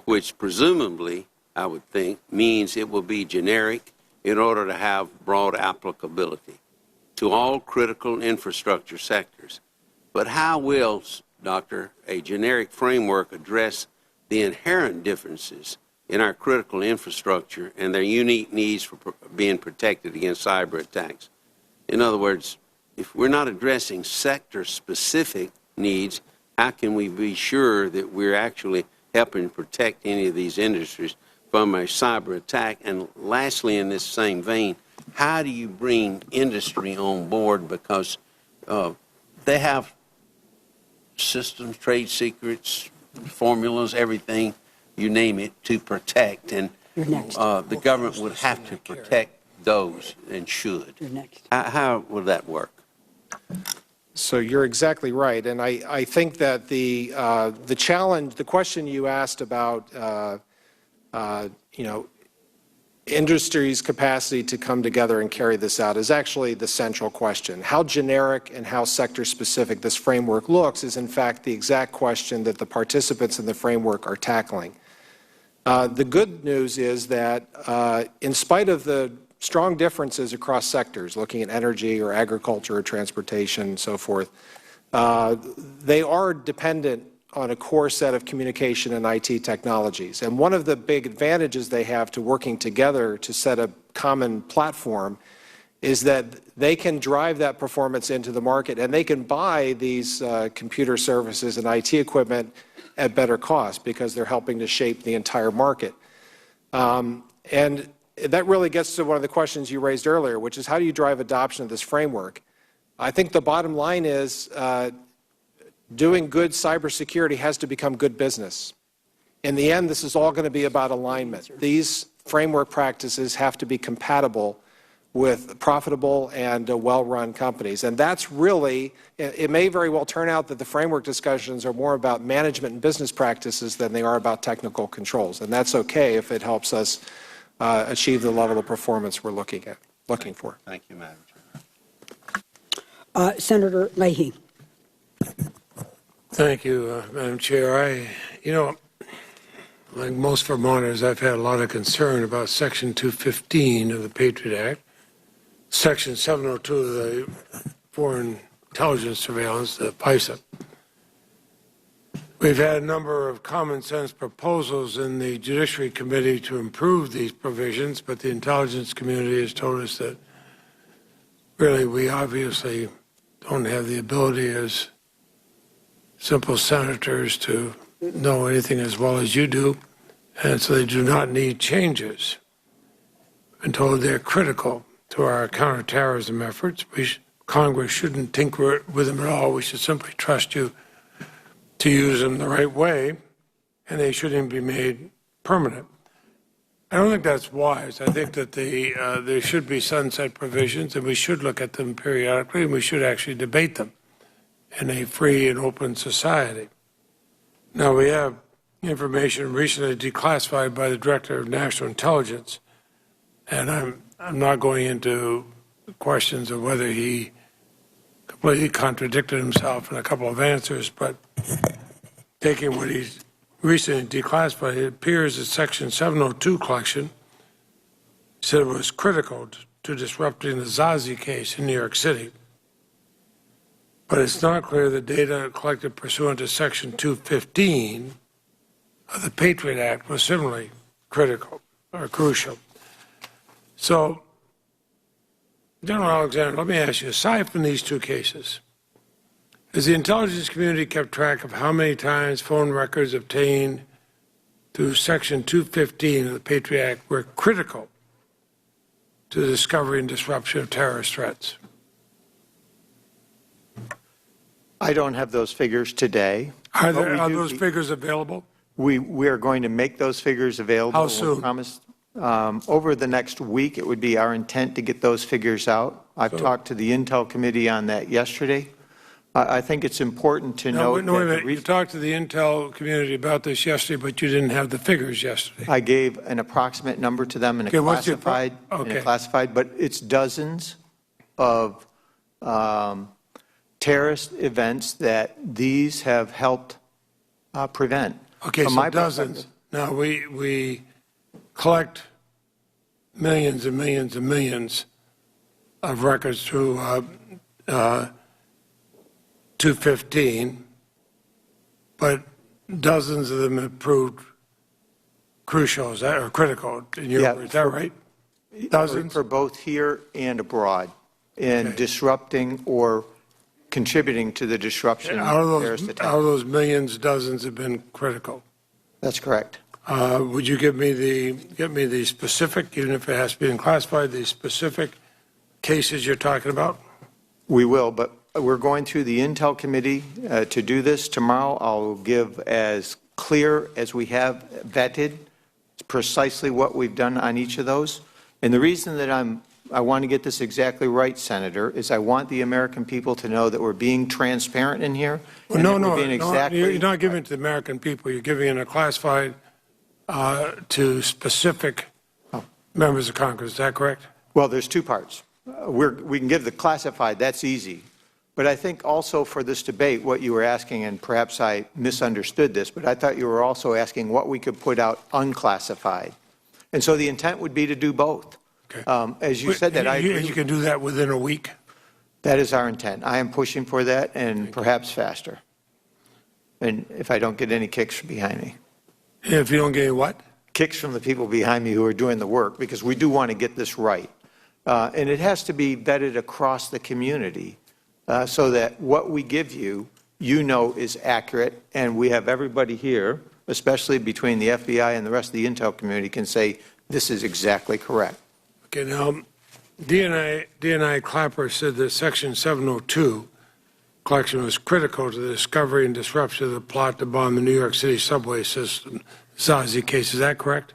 which presumably, I would think, means it will be generic in order to have broad applicability to all critical infrastructure sectors. But how will, Doctor, a generic framework address the inherent differences in our critical infrastructure and their unique needs for being protected against cyber attacks. In other words, if we're not addressing sector-specific needs, how can we be sure that we're actually helping protect any of these industries from a cyber attack? And lastly, in this same vein, how do you bring industry on board? Because they have systems, trade secrets, formulas, everything, you name it, to protect. And the government would have to protect those and should. How would that work? So you're exactly right, and I think that the challenge, the question you asked about, industry's capacity to come together and carry this out is actually the central question. How generic and how sector-specific this framework looks is, in fact, the exact question that the participants in the framework are tackling. The good news is that, in spite of the strong differences across sectors, looking at energy or agriculture or transportation and so forth, they are dependent on a core set of communication and IT technologies. And one of the big advantages they have to working together to set a common platform is that they can drive that performance into the market, and they can buy these computer services and IT equipment at better cost because they're helping to shape the entire market. And that really gets to one of the questions you raised earlier, which is how do you drive adoption of this framework? I think the bottom line is doing good cybersecurity has to become good business. In the end, this is all going to be about alignment. These framework practices have to be compatible with profitable and well-run companies. And that's really, it may very well turn out that the framework discussions are more about management and business practices than they are about technical controls. And that's okay if it helps us achieve the level of performance we're looking for. Thank you, Madam Chair. Senator Leahy. Thank you, Madam Chair. Like most Vermonters, I've had a lot of concern about Section 215 of the Patriot Act, Section 702 of the Foreign Intelligence Surveillance, the FISA. We've had a number of common sense proposals in the Judiciary Committee to improve these provisions, but the intelligence community has told us that really we obviously don't have the ability as simple senators to know anything as well as you do, and so they do not need changes. Been told they're critical to our counterterrorism efforts. Congress shouldn't tinker with them at all. We should simply trust you to use them the right way, and they shouldn't be made permanent. I don't think that's wise. I think that there should be sunset provisions, and we should look at them periodically, and we should actually debate them in a free and open society. Now, we have information recently declassified by the Director of National Intelligence, and I'm not going into questions of whether he completely contradicted himself in a couple of answers, but taking what he's recently declassified, it appears that Section 702 collection said it was critical to disrupting the Zazi case in New York City. But it's not clear that data collected pursuant to Section 215 of the Patriot Act was similarly critical or crucial. So, General Alexander, let me ask you, aside from these two cases, has the intelligence community kept track of how many times phone records obtained through Section 215 of the Patriot Act were critical to the discovery and disruption of terrorist threats? I don't have those figures today. Are those figures available? We are going to make those figures available. How soon? We promised, over the next week, it would be our intent to get those figures out. I've talked to the Intel Committee on that yesterday. I think it's important to note wait a minute. You talked to the Intel community about this yesterday, but you didn't have the figures yesterday. I gave an approximate number to them in a classified, but it's dozens of terrorist events that these have helped prevent. Okay, so dozens. Now, we collect millions and millions and millions of records through 215, but dozens of them have proved crucial, is that, or critical in your Yeah, words, is that right? Dozens? For both here and abroad, in Okay. disrupting or contributing to the disruption Out of of terrorist those, attacks. out of those millions, dozens have been critical. That's correct. Would you give me the specific, even if it has to be classified, the specific cases you're talking about? We will, but we're going through the Intel Committee to do this. Tomorrow, I'll give as clear as we have vetted precisely what we've done on each of those. And the reason that I want to get this exactly right, Senator, is I want the American people to know that we're being transparent in here. Well, and no, that we're no, being no, exactly you're not giving it to the American people. You're giving it a classified to specific members of Congress. Is that correct? Well, there's two parts. We can give the classified, that's easy. But I think also for this debate, what you were asking, and perhaps I misunderstood this, but I thought you were also asking what we could put out unclassified. And so the intent would be to do both. Okay. As you said that, I agree. You can do that within a week? That is our intent. I am pushing for that and perhaps faster. And if I don't get any kicks from behind me. If you don't get any what? Kicks from the people behind me who are doing the work, because we do want to get this right. And it has to be vetted across the community so that what we give you, you know, is accurate. And we have everybody here, especially between the FBI and the rest of the Intel community, can say this is exactly correct. Okay, now, DNI Clapper said that Section 702 collection was critical to the discovery and disruption of the plot to bomb the New York City subway system, Zazi case. Is that correct?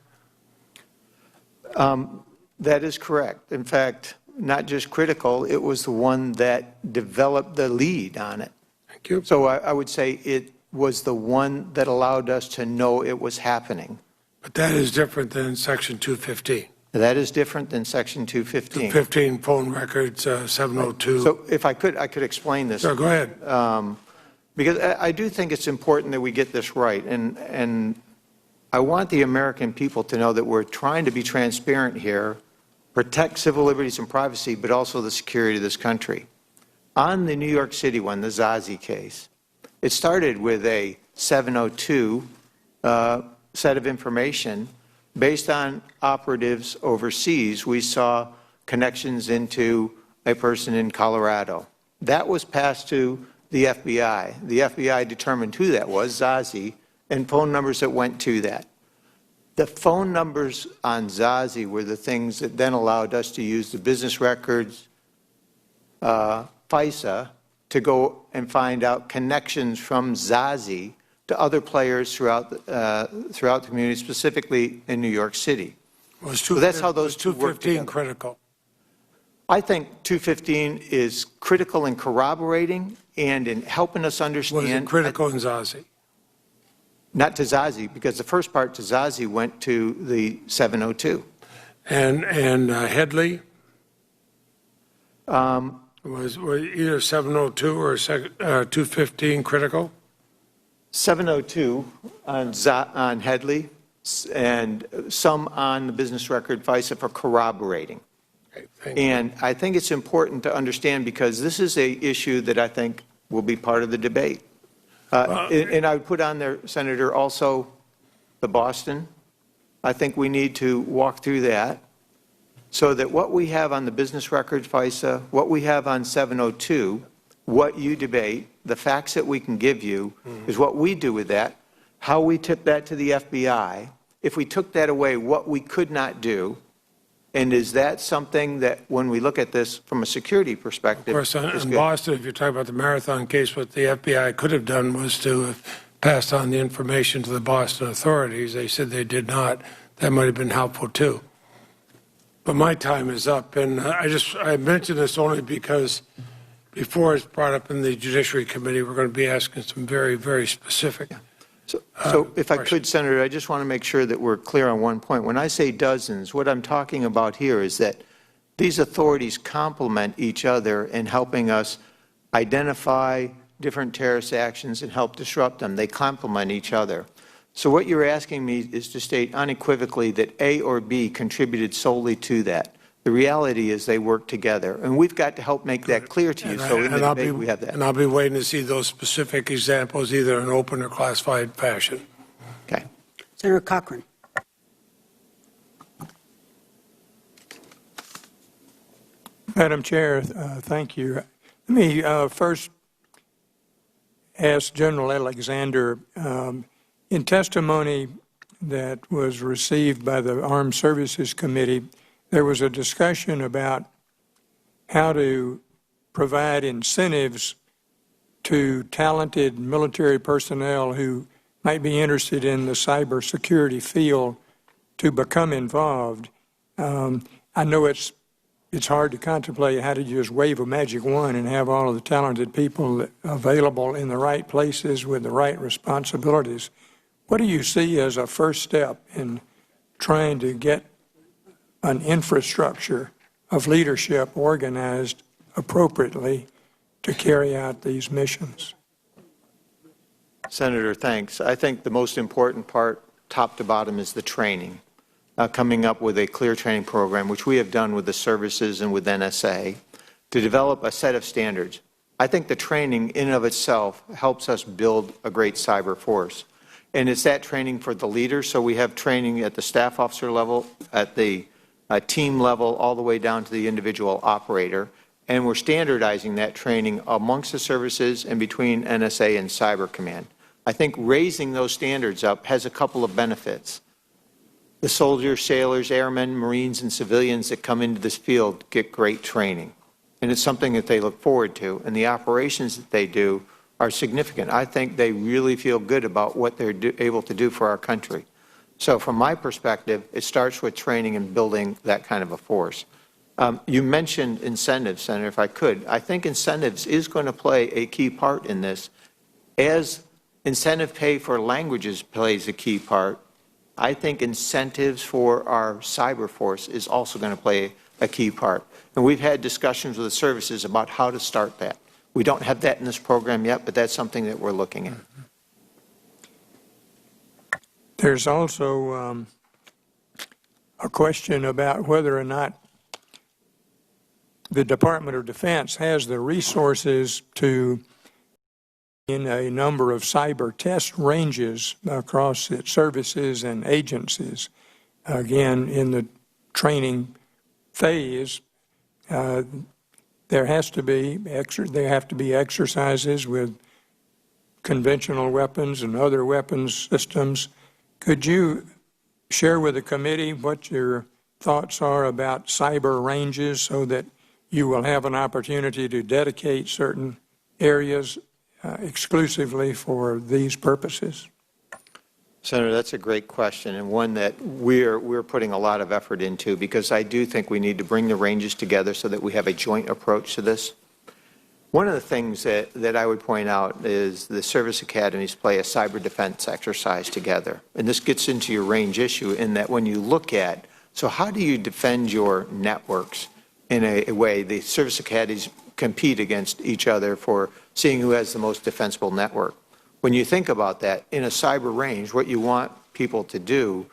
That is correct. In fact, not just critical, it was the one that developed the lead on it. Thank you. So I would say it was the one that allowed us to know it was happening. But that is different than Section 215. That is different than Section 215. 215 phone records, 702. So if I could explain this. Sure, go ahead. Because I do think it's important that we get this right. And I want the American people to know that we're trying to be transparent here, protect civil liberties and privacy, but also the security of this country. On the New York City one, the Zazi case, it started with a 702 set of information. Based on operatives overseas, we saw connections into a person in Colorado. That was passed to the FBI. The FBI determined who that was, Zazi, and phone numbers that went to that. The phone numbers on Zazi were the things that then allowed us to use the business records, FISA, to go and find out connections from Zazi to other players throughout the community, specifically in New York City. So that's how those two work 215 together. critical. I think 215 is critical in corroborating and in helping us understand. Was it critical in Zazi? Not to Zazi, because the first part to Zazi went to the 702. And Headley? Was either 702 or 215 critical? 702 on Headley and some on the business record FISA for corroborating. Okay, thank you. And I think it's important to understand because this is a issue that I think will be part of the debate. And I would put on there, Senator, also the Boston. I think we need to walk through that so that what we have on the business record FISA, what we have on 702, what you debate, the facts that we can give you is what we do with that, how we tip that to the FBI. If we took that away, what we could not do, and is that something that when we look at this from a security perspective, Of course, is in good? Boston, if you're talking about the Marathon case, what the FBI could have done was to have passed on the information to the Boston authorities. They said they did not. That might have been helpful too. But my time is up, and I mention this only because before it's brought up in the Judiciary Committee, we're going to be asking some very, very specific. So if I could, Senator, I just want to make sure that we're clear on one point. When I say dozens, what I'm talking about here is that these authorities complement each other in helping us identify different terrorist actions and help disrupt them. They complement each other. So what you're asking me is to state unequivocally that A or B contributed solely to that. The reality is they work together, and we've got to help make that clear to you, so in the debate we have that. And I'll be waiting to see those specific examples, either in open or classified fashion. Okay. Senator Cochran. Madam Chair, thank you. Let me first ask General Alexander, in testimony that was received by the Armed Services Committee, there was a discussion about how to provide incentives to talented military personnel who might be interested in the cybersecurity field to become involved. I know it's hard to contemplate how to just wave a magic wand and have all of the talented people available in the right places with the right responsibilities. What do you see as a first step in trying to get an infrastructure of leadership organized appropriately to carry out these missions? Senator, thanks. I think the most important part, top to bottom, is the training. Coming up with a clear training program, which we have done with the services and with NSA, to develop a set of standards. I think the training in and of itself helps us build a great cyber force. And it's that training for the leaders, so we have training at the staff officer level, at the team level, all the way down to the individual operator. And we're standardizing that training amongst the services and between NSA and Cyber Command. I think raising those standards up has a couple of benefits. The soldiers, sailors, airmen, Marines, and civilians that come into this field get great training. And it's something that they look forward to. And the operations that they do are significant. I think they really feel good about what they're able to do for our country. So from my perspective, it starts with training and building that kind of a force. You mentioned incentives, Senator, if I could. I think incentives is going to play a key part in this. As incentive pay for languages plays a key part, I think incentives for our cyber force is also going to play a key part. And we've had discussions with the services about how to start that. We don't have that in this program yet, but that's something that we're looking at. There's also a question about whether or not the Department of Defense has the resources to in a number of cyber test ranges across its services and agencies. Again, in the training phase, there have to be exercises with conventional weapons and other weapons systems. Could you share with the committee what your thoughts are about cyber ranges so that you will have an opportunity to dedicate certain areas exclusively for these purposes? Senator, that's a great question, and one that we're putting a lot of effort into, because I do think we need to bring the ranges together so that we have a joint approach to this. One of the things that I would point out is the service academies play a cyber defense exercise together. And this gets into your range issue in that when you look at, so how do you defend your networks in a way? The service academies compete against each other for seeing who has the most defensible network. When you think about that, in a cyber range, what you want people to do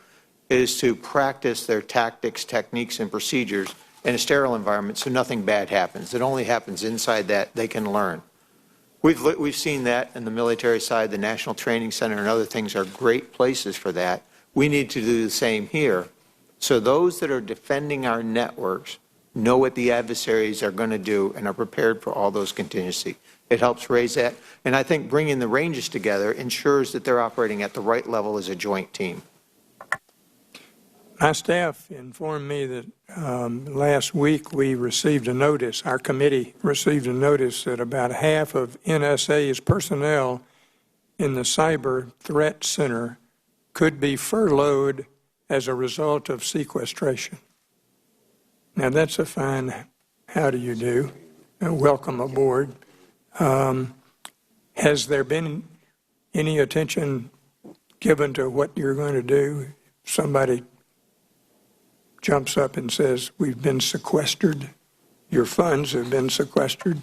is to practice their tactics, techniques, and procedures in a sterile environment so nothing bad happens. It only happens inside that they can learn. We've seen that in the military side. The National Training Center and other things are great places for that. We need to do the same here. So those that are defending our networks know what the adversaries are going to do and are prepared for all those contingency. It helps raise that. And I think bringing the ranges together ensures that they're operating at the right level as a joint team. My staff informed me that last week we received a notice, our committee received a notice that about half of NSA's personnel in the Cyber Threat Center could be furloughed as a result of sequestration. Now that's a fine how do you do, welcome aboard. Has there been any attention given to what you're going to do? Somebody jumps up and says, we've been sequestered, your funds have been sequestered.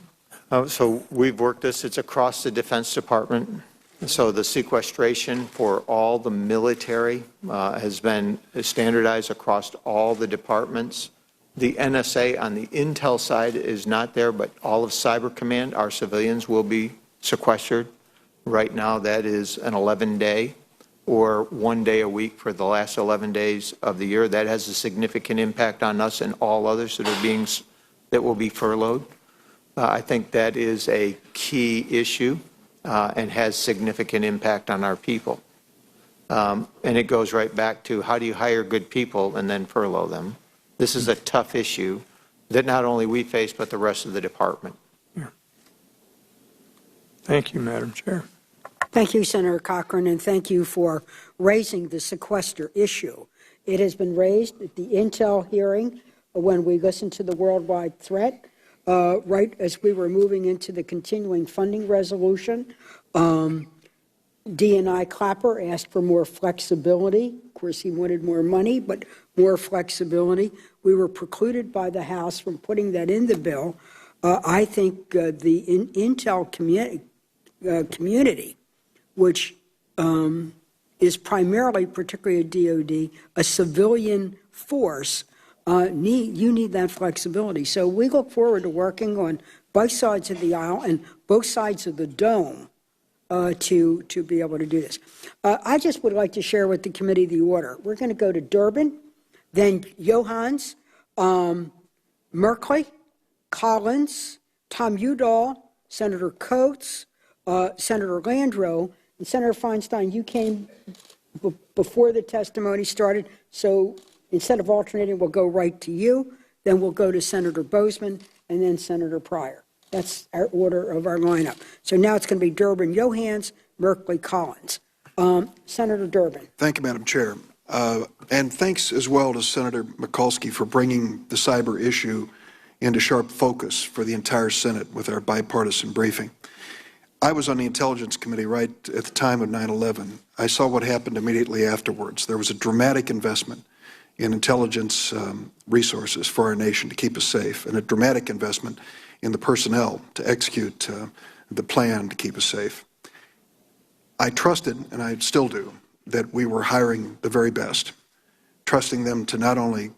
So we've worked this, it's across the Defense Department. So the sequestration for all the military has been standardized across all the departments. The NSA on the intel side is not there, but all of Cyber Command, our civilians, will be sequestered. Right now, that is an 11-day or 1 day a week for the last 11 days of the year. That has a significant impact on us and all others that will be furloughed. I think that is a key issue and has significant impact on our people. And it goes right back to how do you hire good people and then furlough them? This is a tough issue that not only we face, but the rest of the department. Thank you, Madam Chair. Thank you, Senator Cochran, and thank you for raising the sequester issue. It has been raised at the Intel hearing when we listened to the worldwide threat, right as we were moving into the continuing funding resolution. D&I Clapper asked for more flexibility. Of course, he wanted more money, but more flexibility. We were precluded by the House from putting that in the bill. I think the Intel community, which is primarily, particularly a DOD, a civilian force, you need that flexibility. So we look forward to working on both sides of the aisle and both sides of the dome to be able to do this. I just would like to share with the committee the order. We're going to go to Durbin, then Johans, Merkley, Collins, Tom Udall, Senator Coates, Senator Landrieu, and Senator Feinstein. You came before the testimony started, so instead of alternating, we'll go right to you, then we'll go to Senator Bozeman, and then Senator Pryor. That's our order of our lineup. So now it's going to be Durbin, Johans, Merkley, Collins. Senator Durbin. Thank you, Madam Chair. And thanks as well to Senator Mikulski for bringing the cyber issue into sharp focus for the entire Senate with our bipartisan briefing. I was on the Intelligence Committee right at the time of 9/11. I saw what happened immediately afterwards. There was a dramatic investment in intelligence resources for our nation to keep us safe, and a dramatic investment in the personnel to execute the plan to keep us safe. I trusted, and I still do, that we were hiring the very best, trusting them to not only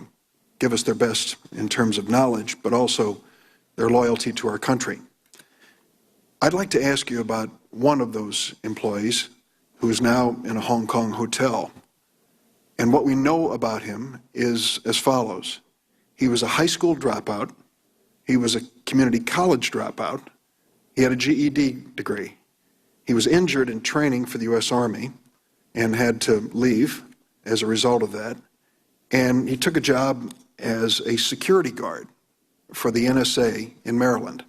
give us their best in terms of knowledge, but also their loyalty to our country. I'd like to ask you about one of those employees who is now in a Hong Kong hotel. And what we know about him is as follows. He was a high school dropout. He was a community college dropout. He had a GED degree. He was injured in training for the U.S. Army and had to leave as a result of that. And he took a job as a security guard for the NSA in Maryland.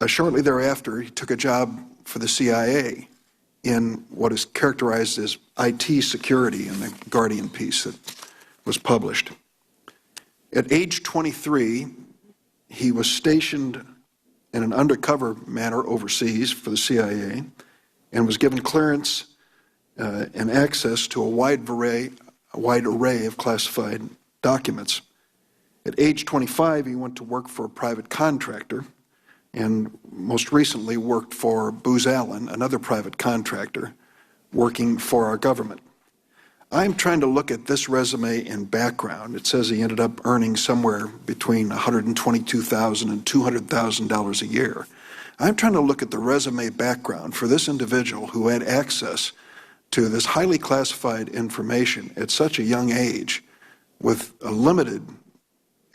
Shortly thereafter, he took a job for the CIA in what is characterized as IT security in the Guardian piece that was published. At age 23, he was stationed in an undercover manner overseas for the CIA and was given clearance and access to a wide array of classified documents. At age 25, he went to work for a private contractor and most recently worked for Booz Allen, another private contractor, working for our government. I'm trying to look at this resume and background. It says he ended up earning somewhere between $122,000 and $200,000 a year. I'm trying to look at the resume background for this individual who had access to this highly classified information at such a young age with a limited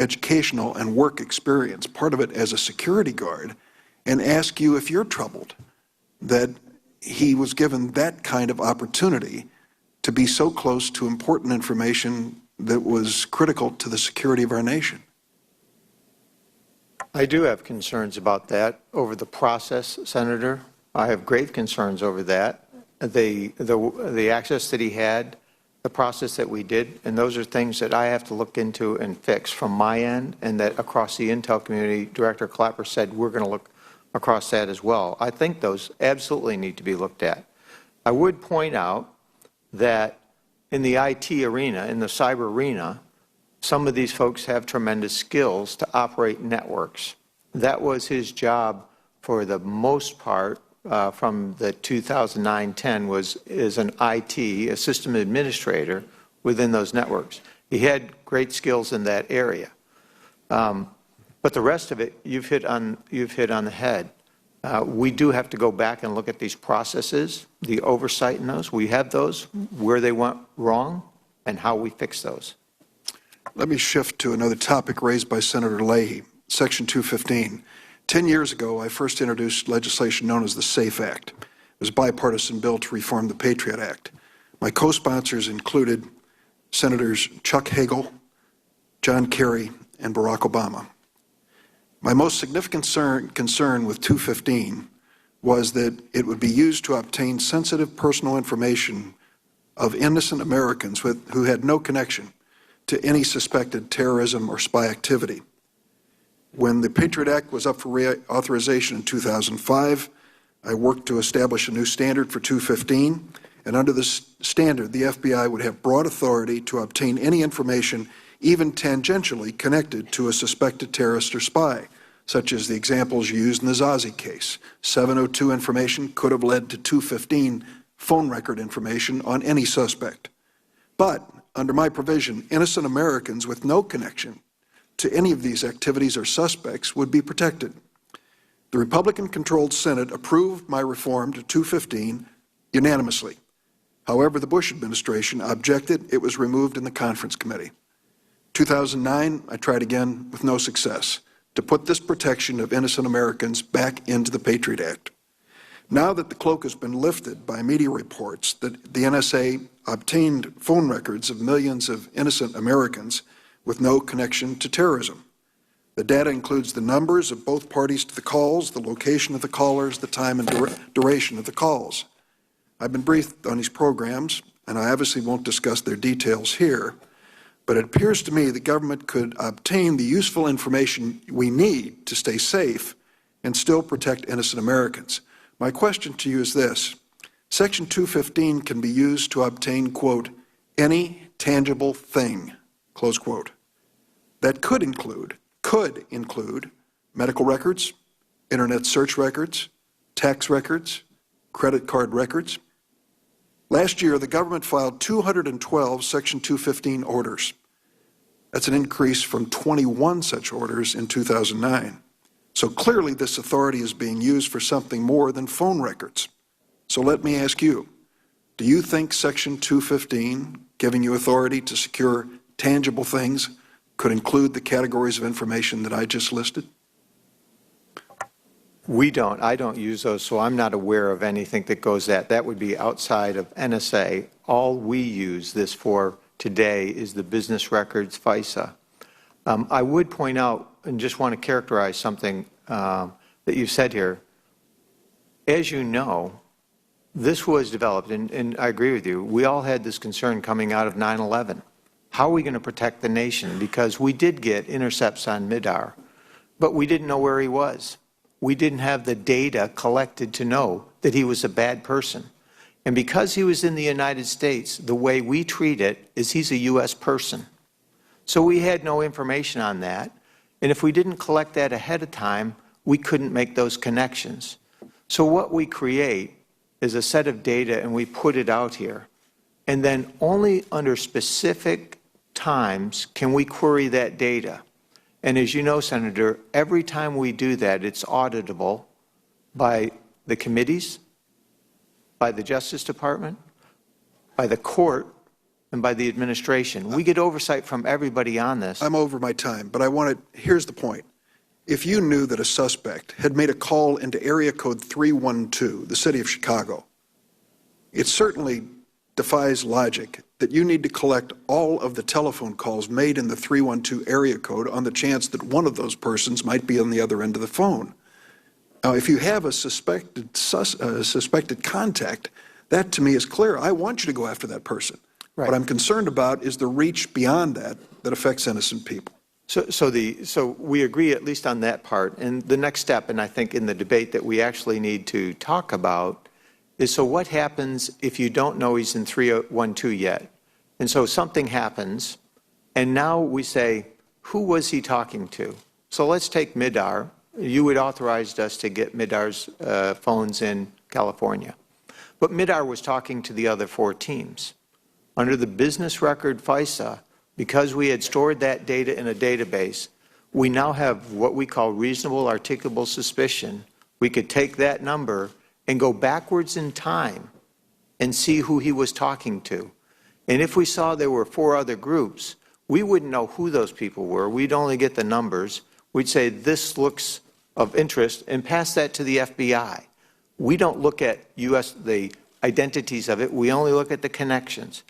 educational and work experience, part of it as a security guard, and ask you if you're troubled that he was given that kind of opportunity to be so close to important information that was critical to the security of our nation. I do have concerns about that over the process, Senator. I have great concerns over that. The access that he had, the process that we did, and those are things that I have to look into and fix from my end, and that across the Intel community, Director Clapper said we're going to look across that as well. I think those absolutely need to be looked at. I would point out that in the IT arena, in the cyber arena, some of these folks have tremendous skills to operate networks. That was his job for the most part from the 2009-10 was as an IT, a system administrator within those networks. He had great skills in that area. But the rest of it, you've hit on the head. We do have to go back and look at these processes, the oversight in those. We have those, where they went wrong, and how we fix those. Let me shift to another topic raised by Senator Leahy, Section 215. 10 years ago, I first introduced legislation known as the SAFE Act. It was a bipartisan bill to reform the Patriot Act. My co-sponsors included Senators Chuck Hagel, John Kerry, and Barack Obama. My most significant concern with 215 was that it would be used to obtain sensitive personal information of innocent Americans who had no connection to any suspected terrorism or spy activity. When the Patriot Act was up for reauthorization in 2005, I worked to establish a new standard for 215, and under this standard, the FBI would have broad authority to obtain any information, even tangentially connected to a suspected terrorist or spy, such as the examples used in the Zazi case. 702 information could have led to 215 phone record information on any suspect. But under my provision, innocent Americans with no connection to any of these activities or suspects would be protected. The Republican-controlled Senate approved my reform to 215 unanimously. However, the Bush administration objected. It was removed in the conference committee. 2009, I tried again with no success to put this protection of innocent Americans back into the Patriot Act. Now that the cloak has been lifted by media reports that the NSA obtained phone records of millions of innocent Americans with no connection to terrorism. The data includes the numbers of both parties to the calls, the location of the callers, the time and duration of the calls. I've been briefed on these programs, and I obviously won't discuss their details here, but it appears to me the government could obtain the useful information we need to stay safe and still protect innocent Americans. My question to you is this. Section 215 can be used to obtain, quote, any tangible thing, close quote. That could include medical records, internet search records, tax records, credit card records. Last year, the government filed 212 Section 215 orders. That's an increase from 21 such orders in 2009. So clearly this authority is being used for something more than phone records. So let me ask you, do you think Section 215, giving you authority to secure tangible things, could include the categories of information that I just listed? We don't. I don't use those, so I'm not aware of anything that goes that. That would be outside of NSA. All we use this for today is the business records, FISA. I would point out, and just want to characterize something that you said here. As you know, this was developed, and I agree with you, we all had this concern coming out of 9/11. How are we going to protect the nation? Because we did get intercepts on Midar, but we didn't know where he was. We didn't have the data collected to know that he was a bad person. And because he was in the United States, the way we treat it is he's a U.S. person. So we had no information on that. And if we didn't collect that ahead of time, we couldn't make those connections. So what we create is a set of data, and we put it out here. And then only under specific times can we query that data. And as you know, Senator, every time we do that, it's auditable by the committees, by the Justice Department, by the court, and by the administration. We get oversight from everybody on this. I'm over my time, but here's the point. If you knew that a suspect had made a call into area code 312, the city of Chicago, it certainly defies logic that you need to collect all of the telephone calls made in the 312 area code on the chance that one of those persons might be on the other end of the phone. Now, if you have a suspected contact, that to me is clear. I want you to go after that person. Right. What I'm concerned about is the reach beyond that affects innocent people. So we agree at least on that part. And the next step, and I think in the debate that we actually need to talk about, is so what happens if you don't know he's in 312 yet? And so something happens, and now we say, who was he talking to? So let's take Midar. You had authorized us to get Midar's phones in California. But Midar was talking to the other 4 teams. Under the business record FISA, because we had stored that data in a database, we now have what we call reasonable articulable suspicion. We could take that number and go backwards in time and see who he was talking to. And if we saw there were 4 other groups, we wouldn't know who those people were. We'd only get the numbers. We'd say, this looks of interest, and pass that to the FBI. We don't look at the identities of it. We only look at the connections.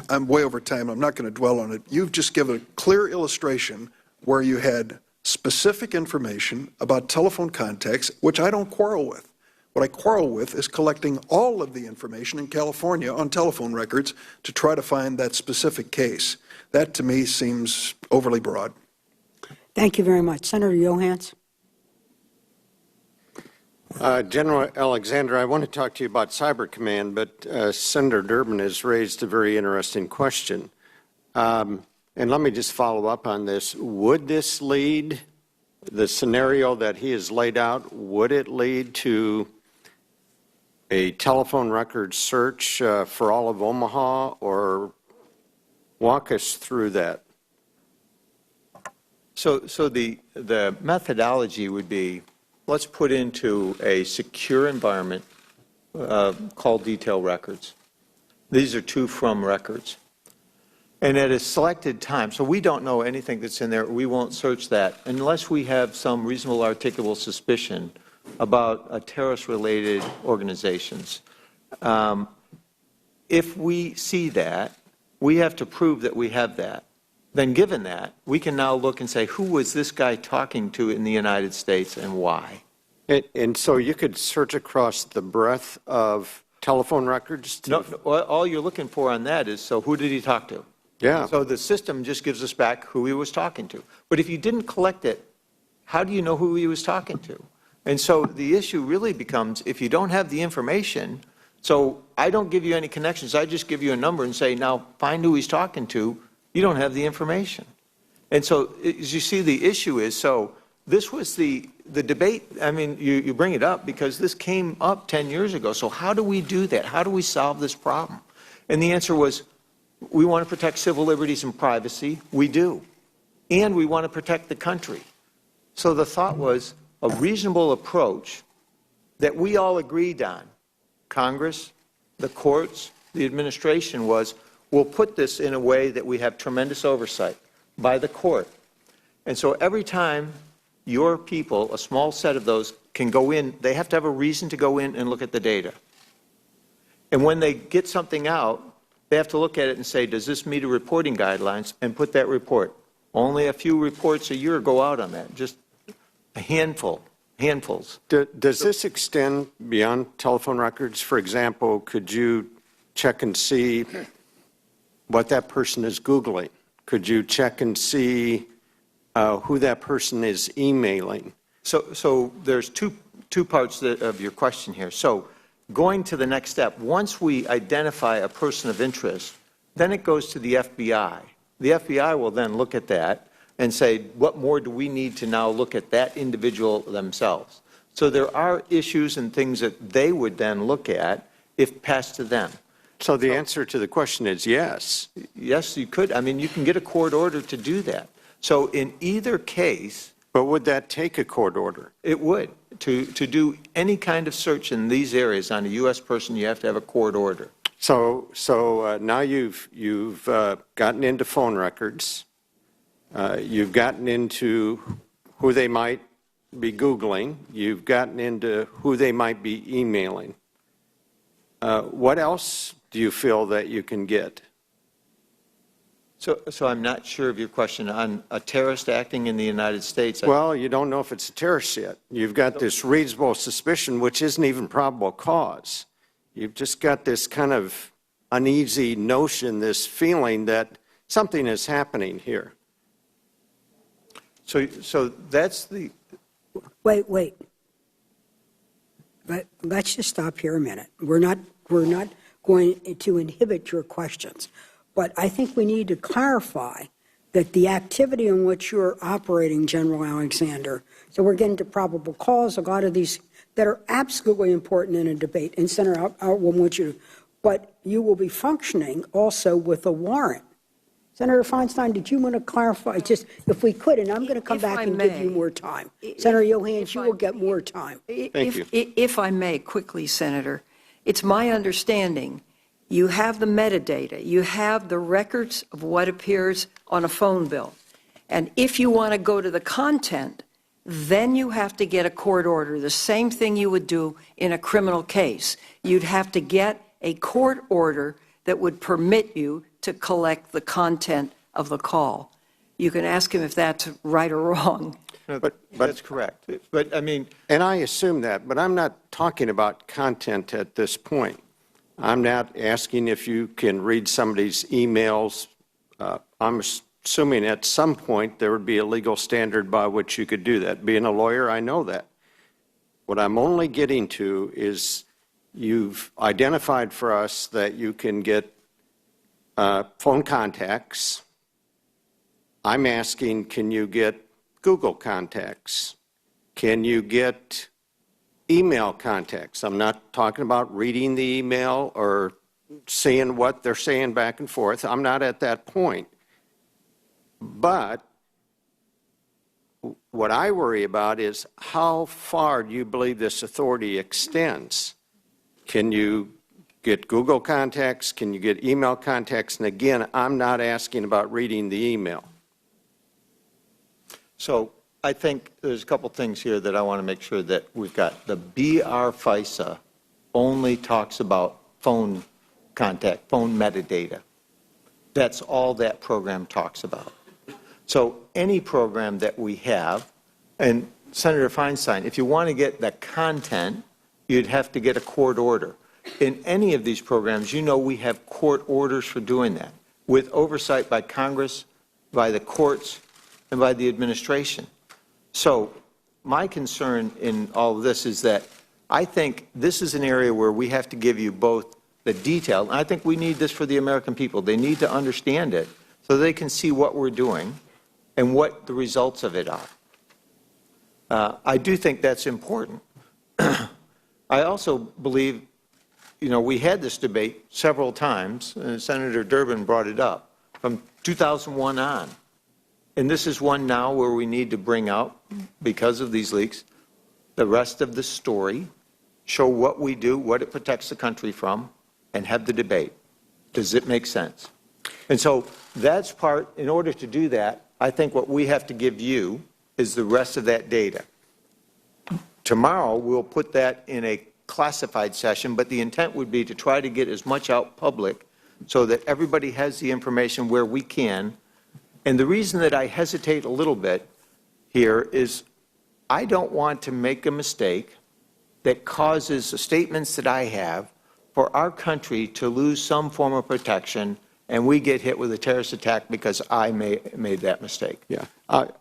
I'm way over time. I'm not going to dwell on it. You've just given a clear illustration where you had specific information about telephone contacts, which I don't quarrel with. What I quarrel with is collecting all of the information in California on telephone records to try to find that specific case. That, to me, seems overly broad. Thank you very much. Senator Johans. General Alexander, I want to talk to you about Cyber Command, but Senator Durbin has raised a very interesting question. And let me just follow up on this. Would this lead, the scenario that he has laid out, would it lead to a telephone record search for all of Omaha, or walk us through that? So the methodology would be, let's put into a secure environment called detail records. These are to from records. And at a selected time, so we don't know anything that's in there, we won't search that unless we have some reasonable articulable suspicion about terrorist-related organizations. If we see that, we have to prove that we have that. Then given that, we can now look and say, who was this guy talking to in the United States and why? And so you could search across the breadth of telephone records? No, all you're looking for on that is, so who did he talk to? Yeah. So the system just gives us back who he was talking to. But if you didn't collect it, how do you know who he was talking to? And so the issue really becomes, if you don't have the information, so I don't give you any connections, I just give you a number and say, now find who he's talking to, you don't have the information. And so as you see, the issue is, so this was the debate, I mean, you bring it up because this came up 10 years ago. So how do we do that? How do we solve this problem? And the answer was, we want to protect civil liberties and privacy. We do. And we want to protect the country. So the thought was a reasonable approach that we all agreed on. Congress, the courts, the administration was, we'll put this in a way that we have tremendous oversight by the court. And so every time your people, a small set of those, can go in, they have to have a reason to go in and look at the data. And when they get something out, they have to look at it and say, does this meet a reporting guidelines, and put that report. Only a few reports a year go out on that, just a handfuls. Does this extend beyond telephone records? For example, could you check and see what that person is Googling? Could you check and see who that person is emailing? So there's two parts of your question here. So going to the next step, once we identify a person of interest, then it goes to the FBI. The FBI will then look at that and say, what more do we need to now look at that individual themselves? So there are issues and things that they would then look at if passed to them. So the answer to the question is yes. Yes, you could. I mean, you can get a court order to do that. So in either case... But would that take a court order? It would. To do any kind of search in these areas on a U.S. person, you have to have a court order. So now you've gotten into phone records. You've gotten into who they might be Googling. You've gotten into who they might be emailing. What else do you feel that you can get? So I'm not sure of your question. On a terrorist acting in the United States... Well, you don't know if it's a terrorist yet. You've got this reasonable suspicion, which isn't even probable cause. You've just got this kind of uneasy notion, this feeling that something is happening here. So that's the... Wait. Let's just stop here a minute. We're not going to inhibit your questions. But I think we need to clarify that the activity in which you're operating, General Alexander, so we're getting to probable cause, a lot of these that are absolutely important in a debate. And Senator, I want you to, but you will be functioning also with a warrant. Senator Feinstein, did you want to clarify, just if we could, and I'm going to come If back I and give you may. more time. If- Senator Johanns, if you I- will get more time. Thank you. If I may, quickly, Senator, it's my understanding you have the metadata, you have the records of what appears on a phone bill. And if you want to go to the content, then you have to get a court order, the same thing you would do in a criminal case. You'd have to get a court order that would permit you to collect the content of the call. You can ask him if that's right or wrong. But that's correct. But, I mean, And I assume that, but I'm not talking about content at this point. I'm not asking if you can read somebody's emails. I'm assuming at some point there would be a legal standard by which you could do that. Being a lawyer, I know that. What I'm only getting to is you've identified for us that you can get phone contacts. I'm asking, can you get Google contacts? Can you get email contacts? I'm not talking about reading the email or seeing what they're saying back and forth. I'm not at that point. But what I worry about is how far do you believe this authority extends? Can you get Google contacts? Can you get email contacts? And again, I'm not asking about reading the email. so I think there's a couple things here that I want to make sure that we've got. The BR FISA only talks about phone contact, phone metadata. That's all that program talks about. So any program that we have, and Senator Feinstein, if you want to get the content, you'd have to get a court order. In any of these programs, you know we have court orders for doing that, with oversight by Congress, by the courts, and by the administration. So my concern in all of this is that I think this is an area where we have to give you both the detail, and I think we need this for the American people. They need to understand it so they can see what we're doing and what the results of it are. I do think that's important. I also believe, we had this debate several times, and Senator Durbin brought it up, from 2001 on. And this is one now where we need to bring out, because of these leaks, the rest of the story, show what we do, what it protects the country from, and have the debate. Does it make sense? And so that's part, in order to do that, I think what we have to give you is the rest of that data. Tomorrow, we'll put that in a classified session, but the intent would be to try to get as much out public so that everybody has the information where we can. And the reason that I hesitate a little bit here is I don't want to make a mistake that causes the statements that I have for our country to lose some form of protection and we get hit with a terrorist attack because I made that mistake. Yeah,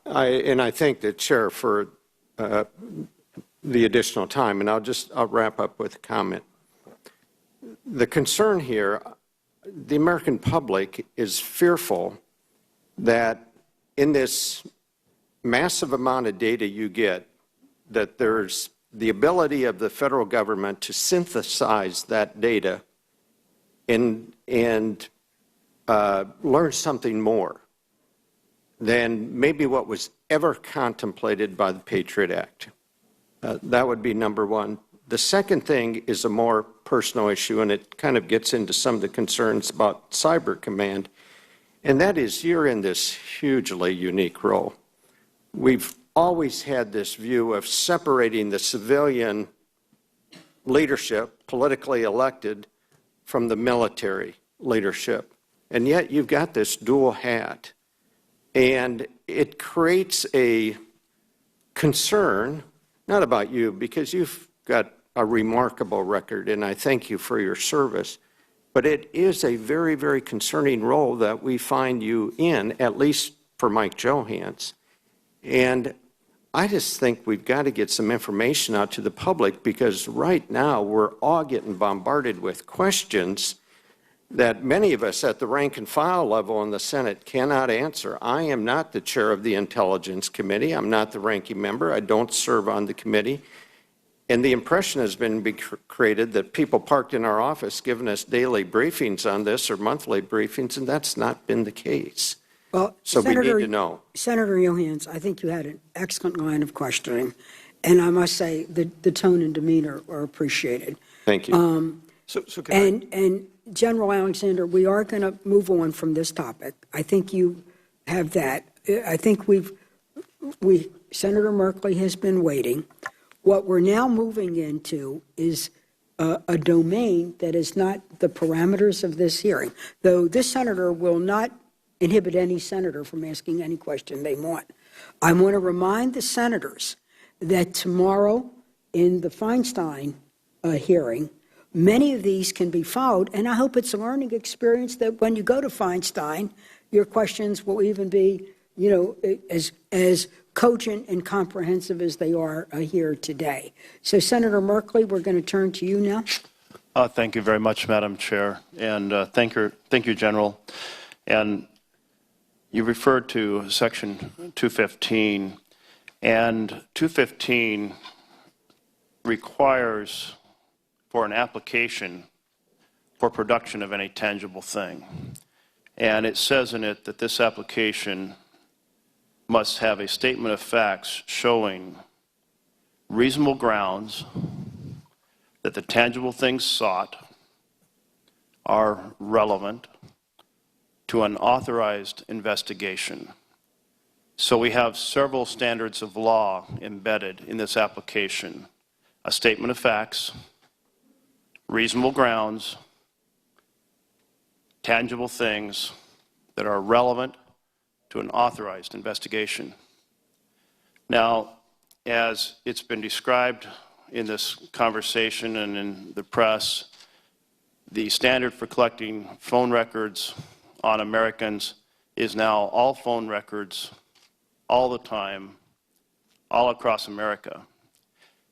and I thank the chair for the additional time, and I'll wrap up with a comment. The concern here, the American public is fearful that in this massive amount of data you get, that there's the ability of the federal government to synthesize that data and learn something more than maybe what was ever contemplated by the Patriot Act. That would be number one. The second thing is a more personal issue, and it kind of gets into some of the concerns about Cyber Command, and that is you're in this hugely unique role. We've always had this view of separating the civilian leadership, politically elected, from the military leadership. And yet you've got this dual hat. And it creates a concern, not about you, because you've got a remarkable record, and I thank you for your service, but it is a very, very concerning role that we find you in, at least for Mike Johanns. And I just think we've got to get some information out to the public, because right now we're all getting bombarded with questions that many of us at the rank and file level in the Senate cannot answer. I am not the chair of the Intelligence Committee. I'm not the ranking member. I don't serve on the committee. And the impression has been created that people parked in our office giving us daily briefings on this or monthly briefings, and that's not been the case. Well, So we Senator, need to know. Senator Johans, I think you had an excellent line of questioning, and I must say the tone and demeanor are appreciated. Thank you. So can And General Alexander, we are going to move on from this topic. I think you have that. I think Senator Merkley has been waiting. What we're now moving into is a domain that is not the parameters of this hearing, though this senator will not inhibit any senator from asking any question they want. I want to remind the senators that tomorrow in the Feinstein hearing, many of these can be followed, and I hope it's a learning experience that when you go to Feinstein, your questions will even be, as cogent and comprehensive as they are here today. So, Senator Merkley, we're going to turn to you now. Thank you very much, Madam Chair, and thank you, General. And you referred to Section 215, and 215 requires for an application for production of any tangible thing. And it says in it that this application must have a statement of facts showing reasonable grounds that the tangible things sought are relevant to an authorized investigation. So we have several standards of law embedded in this application: a statement of facts, reasonable grounds, tangible things that are relevant to an authorized investigation. Now, as it's been described in this conversation and in the press, the standard for collecting phone records on Americans is now all phone records, all the time, all across America.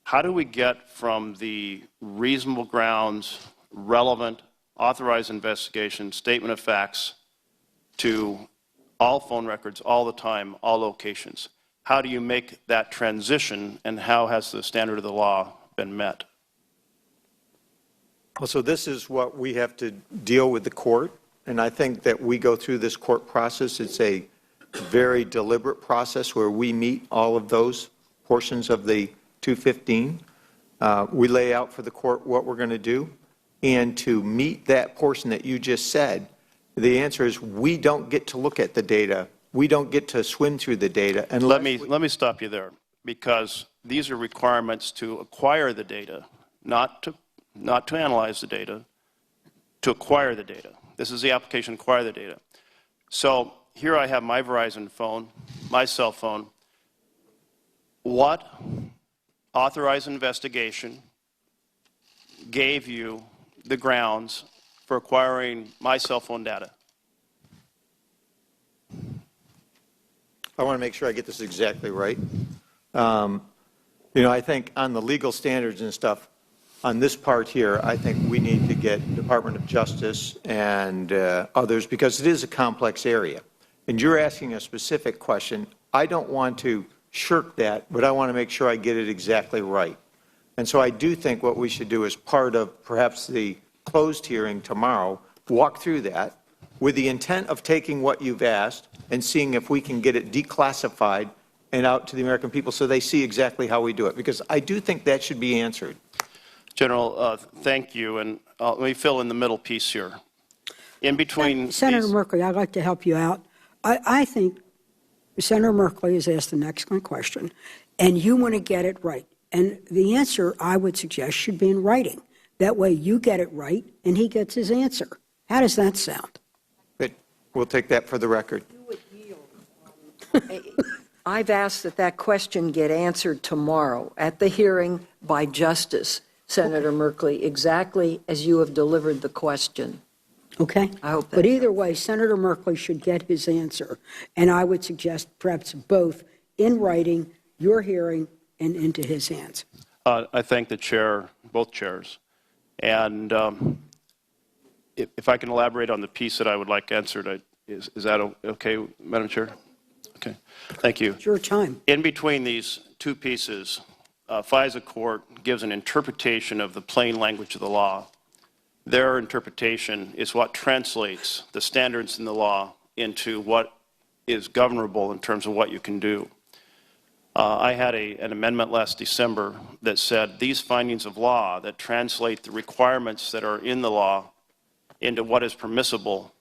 How do we get from the reasonable grounds, relevant, authorized investigation, statement of facts, to all phone records, all the time, all locations? How do you make that transition, and how has the standard of the law been met? Well, so this is what we have to deal with the court, and I think that we go through this court process. It's a very deliberate process where we meet all of those portions of the 215. We lay out for the court what we're going to do, and to meet that portion that you just said, the answer is we don't get to look at the data. We don't get to swim through the data. And let me stop you there, because these are requirements to acquire the data, not to analyze the data, to acquire the data. This is the application, acquire the data. So here I have my Verizon phone, my cell phone. What authorized investigation gave you the grounds for acquiring my cell phone data? I want to make sure I get this exactly right. I think on the legal standards and stuff, on this part here, I think we need to get Department of Justice and others, because it is a complex area. And you're asking a specific question. I don't want to shirk that, but I want to make sure I get it exactly right. And so I do think what we should do as part of perhaps the closed hearing tomorrow, walk through that with the intent of taking what you've asked and seeing if we can get it declassified and out to the American people so they see exactly how we do it, because I do think that should be answered. General, thank you, and let me fill in the middle piece here. In between Senator Merkley, I'd like to help you out. I think Senator Merkley has asked an excellent question, and you want to get it right. And the answer, I would suggest, should be in writing. That way you get it right, and he gets his answer. How does that sound? But we'll take that for the record. I've asked that question get answered tomorrow at the hearing by Justice, Senator Merkley, exactly as you have delivered the question. Okay? I hope that. But either way, Senator Merkley should get his answer. And I would suggest perhaps both in writing, your hearing, and into his hands. I thank the chair, both chairs. And if I can elaborate on the piece that I would like answered, is that okay, Madam Chair? Okay. Thank you. It's your time. In between these two pieces, FISA court gives an interpretation of the plain language of the law. Their interpretation is what translates the standards in the law into what is governable in terms of what you can do. I had an amendment last December that said these findings of law that translate the requirements that are in the law into what is permissible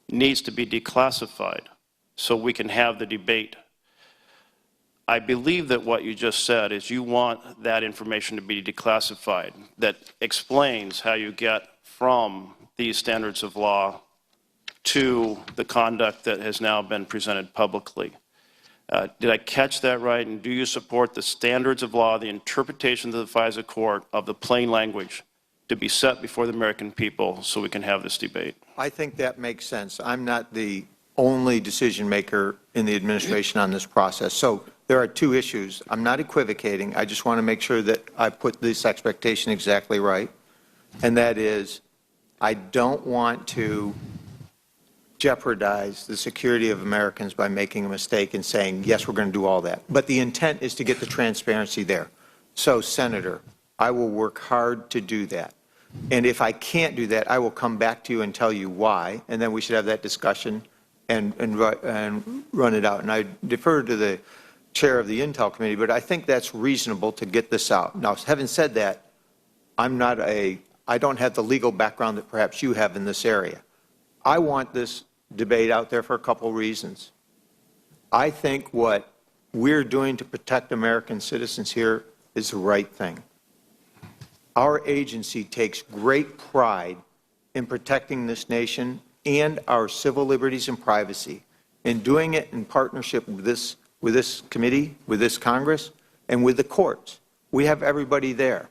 needs to be declassified so we can have the debate. I believe that what you just said is you want that information to be declassified that explains how you get from these standards of law to the conduct that has now been presented publicly. Did I catch that right? And do you support the standards of law, the interpretation of the FISA court of the plain language to be set before the American people so we can have this debate? I think that makes sense. I'm not the only decision maker in the administration on this process. So there are two issues. I'm not equivocating. I just want to make sure that I put this expectation exactly right. And that is, I don't want to jeopardize the security of Americans by making a mistake and saying, yes, we're going to do all that. But the intent is to get the transparency there. So, Senator, I will work hard to do that. And if I can't do that, I will come back to you and tell you why, and then we should have that discussion and run it out. And I defer to the chair of the Intel Committee, but I think that's reasonable to get this out. Now, having said that, I don't have the legal background that perhaps you have in this area. I want this debate out there for a couple of reasons. I think what we're doing to protect American citizens here is the right thing. Our agency takes great pride in protecting this nation and our civil liberties and privacy, and doing it in partnership with this committee, with this Congress, and with the courts. We have everybody there.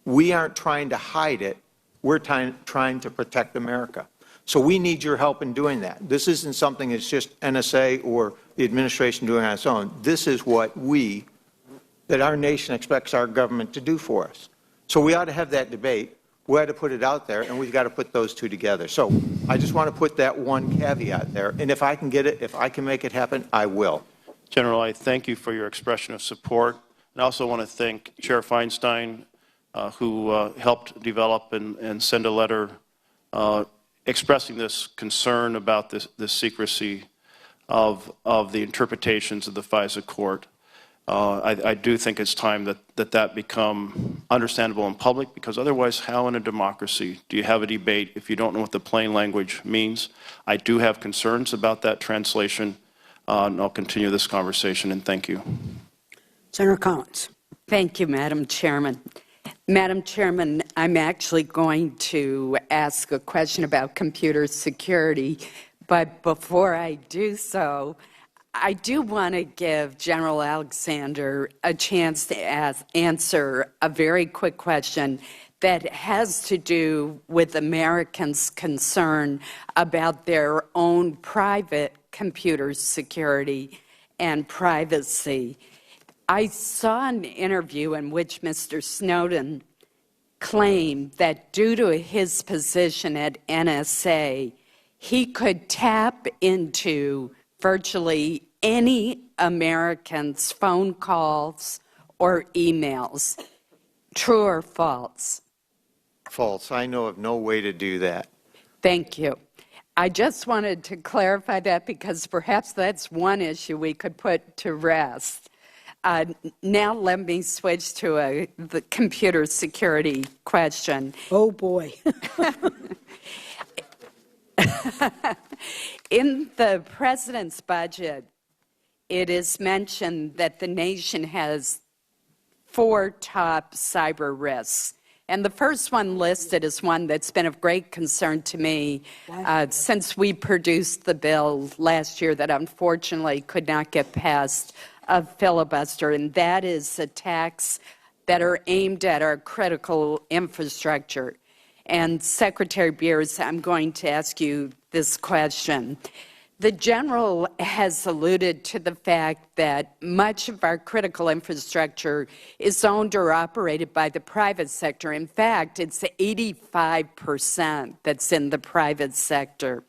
We aren't trying to hide it. We're trying to protect America. So we need your help in doing that. This isn't something that's just NSA or the administration doing on its own. This is what that our nation expects our government to do for us. So we ought to have that debate. We ought to put it out there, and we've got to put those two together. So I just want to put that one caveat there. And if I can get it, if I can make it happen, I will. General, I thank you for your expression of support. And I also want to thank Chair Feinstein, who helped develop and send a letter expressing this concern about the secrecy of the interpretations of the FISA court. I do think it's time that become understandable in public, because otherwise, how in a democracy do you have a debate if you don't know what the plain language means? I do have concerns about that translation, and I'll continue this conversation, and thank you. Senator Collins. Thank you, Madam Chairman. Madam Chairman, I'm actually going to ask a question about computer security, but before I do so, I do want to give General Alexander a chance to answer a very quick question that has to do with Americans' concern about their own private computer security and privacy. I saw an interview in which Mr. Snowden claimed that due to his position at NSA, he could tap into virtually any American's phone calls or emails. True or false? False. I know of no way to do that. Thank you. I just wanted to clarify that because perhaps that's one issue we could put to rest. Now let me switch to the computer security question. Oh, boy. In the president's budget, it is mentioned that the nation has 4 top cyber risks. And the first one listed is one that's been of great concern to me since we produced the bill last year that unfortunately could not get past a filibuster, and that is attacks that are aimed at our critical infrastructure. And Secretary Beers, I'm going to ask you this question. The General has alluded to the fact that much of our critical infrastructure is owned or operated by the private sector. In fact, it's 85% that's in the private sector.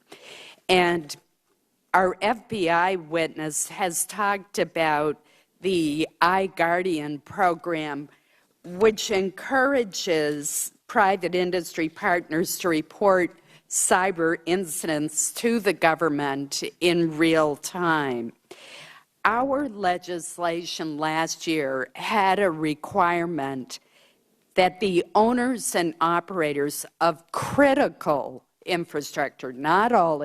And our FBI witness has talked about the iGuardian program, which encourages private industry partners to report cyber incidents to the government in real time. Our legislation last year had a requirement that the owners and operators of critical infrastructure, not all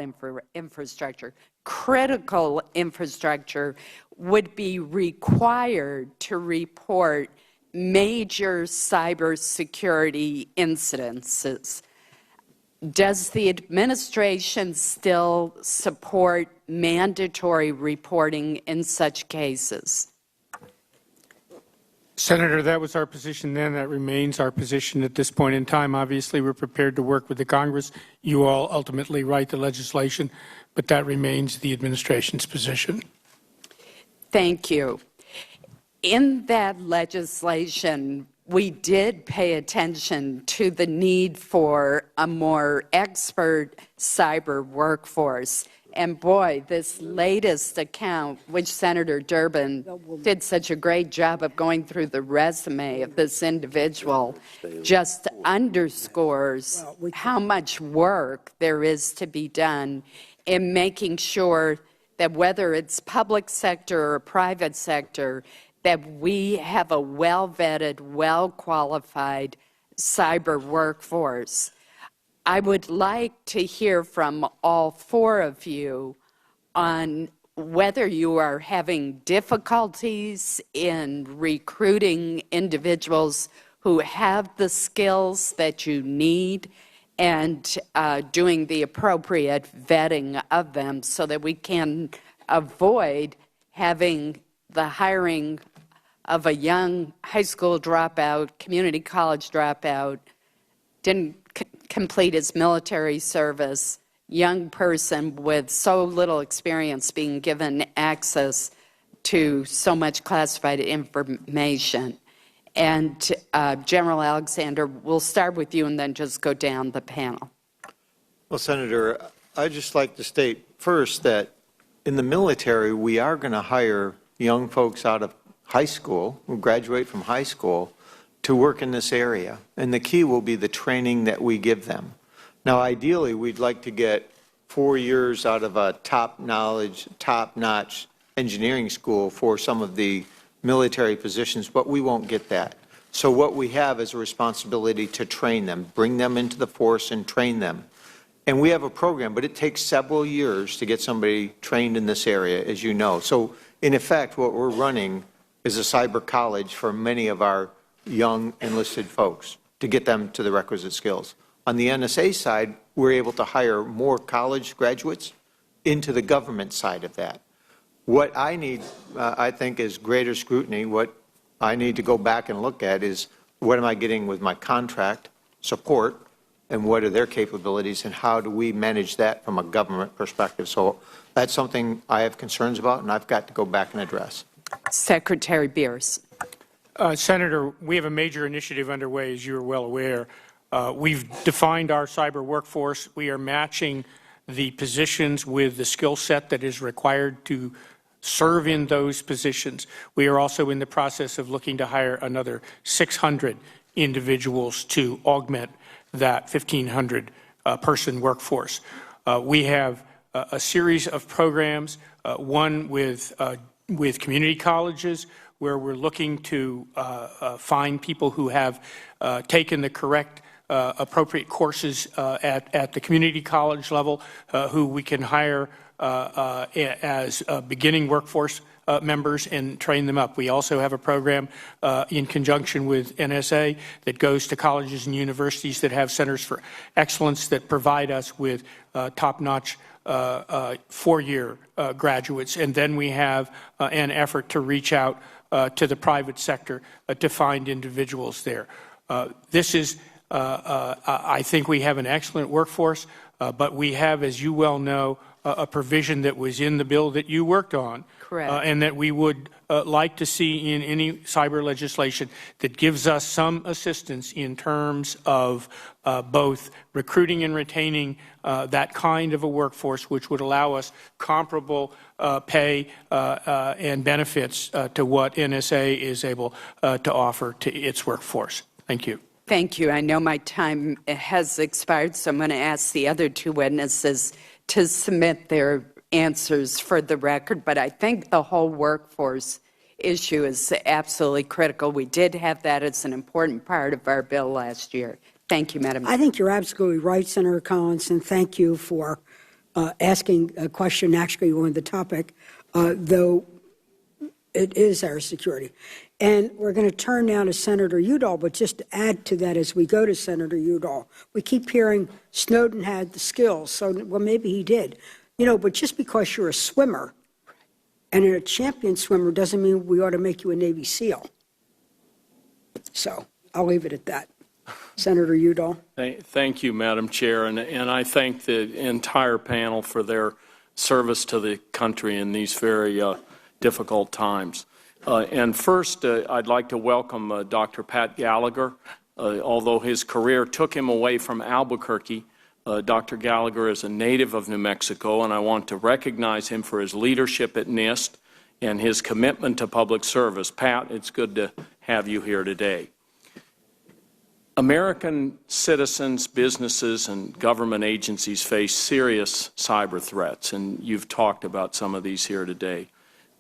infrastructure, critical infrastructure, would be required to report major cybersecurity incidences. Does the administration still support mandatory reporting in such cases? Senator, that was our position then. That remains our position at this point in time. Obviously, we're prepared to work with the Congress. You all ultimately write the legislation, but that remains the administration's position. Thank you. In that legislation, we did pay attention to the need for a more expert cyber workforce. And boy, this latest account, which Senator Durbin did such a great job of going through the resume of this individual, just underscores how much work there is to be done in making sure that whether it's public sector or private sector, that we have a well-vetted, well-qualified cyber workforce. I would like to hear from all four of you on whether you are having difficulties in recruiting individuals who have the skills that you need and doing the appropriate vetting of them so that we can avoid having the hiring of a young high school dropout, community college dropout, didn't complete his military service, young person with so little experience being given access to so much classified information. And General Alexander, we'll start with you and then just go down the panel. Well, Senator, I'd just like to state first that in the military, we are going to hire young folks out of high school, who graduate from high school, to work in this area. And the key will be the training that we give them. Now, ideally, we'd like to get 4 years out of a top-notch engineering school for some of the military positions, but we won't get that. So what we have is a responsibility to train them, bring them into the force and train them. And we have a program, but it takes several years to get somebody trained in this area, as you know. So in effect, what we're running is a cyber college for many of our young enlisted folks to get them to the requisite skills. On the NSA side, we're able to hire more college graduates into the government side of that. What I need, I think, is greater scrutiny. What I need to go back and look at is what am I getting with my contract support and what are their capabilities and how do we manage that from a government perspective. So that's something I have concerns about and I've got to go back and address. Secretary Beers. Senator, we have a major initiative underway, as you're well aware. We've defined our cyber workforce. We are matching the positions with the skill set that is required to serve in those positions. We are also in the process of looking to hire another 600 individuals to augment that 1,500 person workforce. We have a series of programs, one with community colleges, where we're looking to find people who have taken the correct appropriate courses at the community college level, who we can hire as beginning workforce members and train them up. We also have a program in conjunction with NSA that goes to colleges and universities that have centers for excellence that provide us with top-notch four-year graduates. And then we have an effort to reach out to the private sector to find individuals there. This is I think we have an excellent workforce, but we have, as you well know, a provision that was in the bill that you worked on. Correct. And that we would like to see in any cyber legislation that gives us some assistance in terms of both recruiting and retaining that kind of a workforce, which would allow us comparable pay and benefits to what NSA is able to offer to its workforce. Thank you. Thank you. I know my time has expired, so I'm going to ask the other two witnesses to submit their answers for the record, but I think the whole workforce issue is absolutely critical. We did have that as an important part of our bill last year. Thank you, Madam Chair. I think you're absolutely right, Senator Collins, and thank you for asking a question actually on the topic, though it is our security. And we're going to turn now to Senator Udall, but just to add to that as we go to Senator Udall, we keep hearing Snowden had the skills, so, well, maybe he did. You know, but just because you're a swimmer and you're a champion swimmer doesn't mean we ought to make you a Navy SEAL. So I'll leave it at that. Senator Udall. Thank you, Madam Chair, and I thank the entire panel for their service to the country in these very difficult times. And first, I'd like to welcome Dr. Pat Gallagher. Although his career took him away from Albuquerque, Dr. Gallagher is a native of New Mexico, and I want to recognize him for his leadership at NIST and his commitment to public service. Pat, it's good to have you here today. American citizens, businesses, and government agencies face serious cyber threats, and you've talked about some of these here today.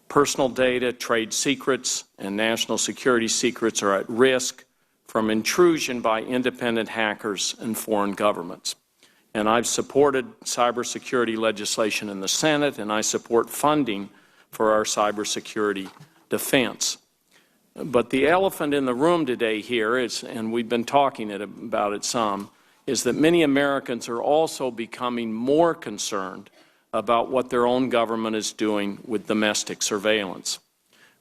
Personal data, trade secrets, and national security secrets are at risk from intrusion by independent hackers and foreign governments. And I've supported cybersecurity legislation in the Senate, and I support funding for our cybersecurity defense. But the elephant in the room today here is, and we've been talking about it some, is that many Americans are also becoming more concerned about what their own government is doing with domestic surveillance.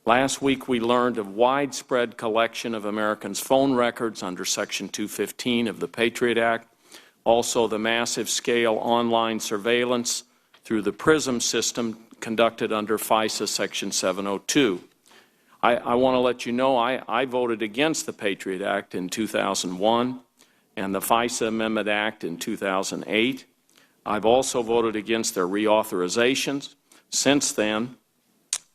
Last week we learned of widespread collection of Americans' phone records under Section 215 of the Patriot Act, also the massive scale online surveillance through the PRISM system conducted under FISA Section 702. I want to let you know I voted against the Patriot Act in 2001 and the FISA Amendment Act in 2008. I've also voted against their reauthorizations. Since then,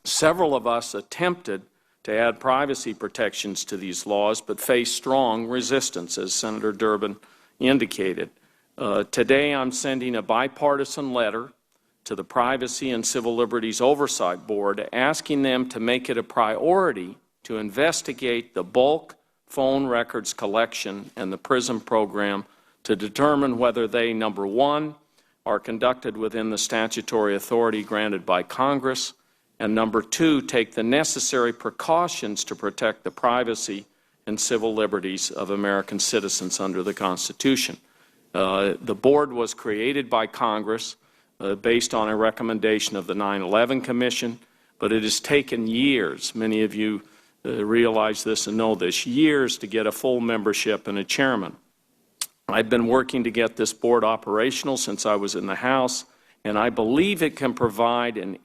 several of us attempted to add privacy protections to these laws, but faced strong resistance, as Senator Durbin indicated. Today, I'm sending a bipartisan letter to the Privacy and Civil Liberties Oversight Board, asking them to make it a priority to investigate the bulk phone records collection and the PRISM program to determine whether they, number one, are conducted within the statutory authority granted by Congress, and number two, take the necessary precautions to protect the privacy and civil liberties of American citizens under the Constitution. The board was created by Congress based on a recommendation of the 9/11 Commission, but it has taken years, many of you realize this and know this, years to get a full membership and a chairman. I've been working to get this board operational since I was in the House, and I believe it can provide an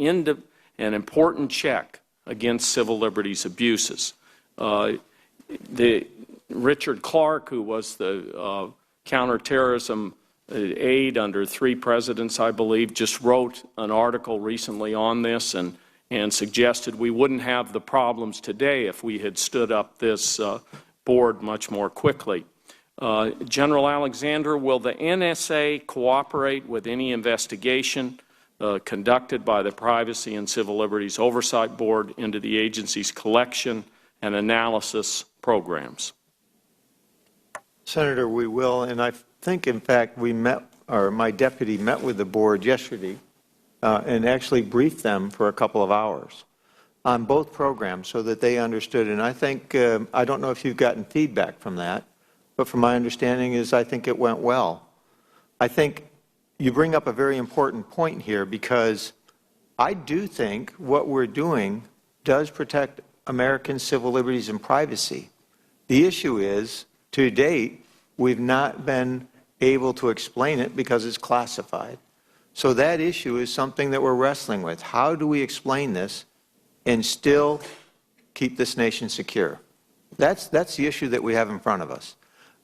important check against civil liberties abuses. Richard Clark, who was the counterterrorism aide under 3 presidents, I believe, just wrote an article recently on this and suggested we wouldn't have the problems today if we had stood up this board much more quickly. General Alexander, will the NSA cooperate with any investigation conducted by the Privacy and Civil Liberties Oversight Board into the agency's collection and analysis programs? Senator, we will, and I think, in fact, we met, or my deputy met with the board yesterday and actually briefed them for a couple of hours on both programs so that they understood. And I think, I don't know if you've gotten feedback from that, but from my understanding is I think it went well. I think you bring up a very important point here because I do think what we're doing does protect American civil liberties and privacy. The issue is, to date, we've not been able to explain it because it's classified. So that issue is something that we're wrestling with. How do we explain this and still keep this nation secure? That's the issue that we have in front of us.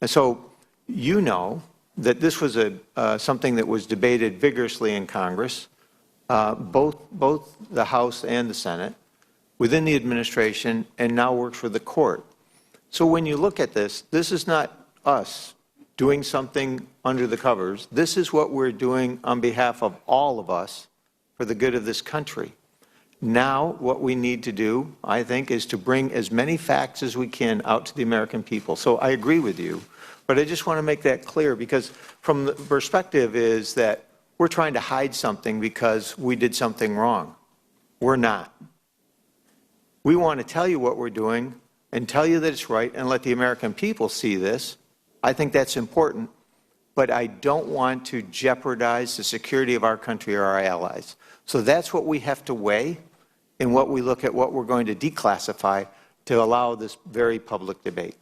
And so you know that this was something that was debated vigorously in Congress, both the House and the Senate, within the administration, and now works for the court. So when you look at this, this is not us doing something under the covers. This is what we're doing on behalf of all of us for the good of this country. Now, what we need to do, I think, is to bring as many facts as we can out to the American people. So I agree with you, but I just want to make that clear, because from the perspective is that we're trying to hide something because we did something wrong. We're not. We want to tell you what we're doing and tell you that it's right and let the American people see this. I think that's important, but I don't want to jeopardize the security of our country or our allies. So that's what we have to weigh in what we look at what we're going to declassify to allow this very public debate.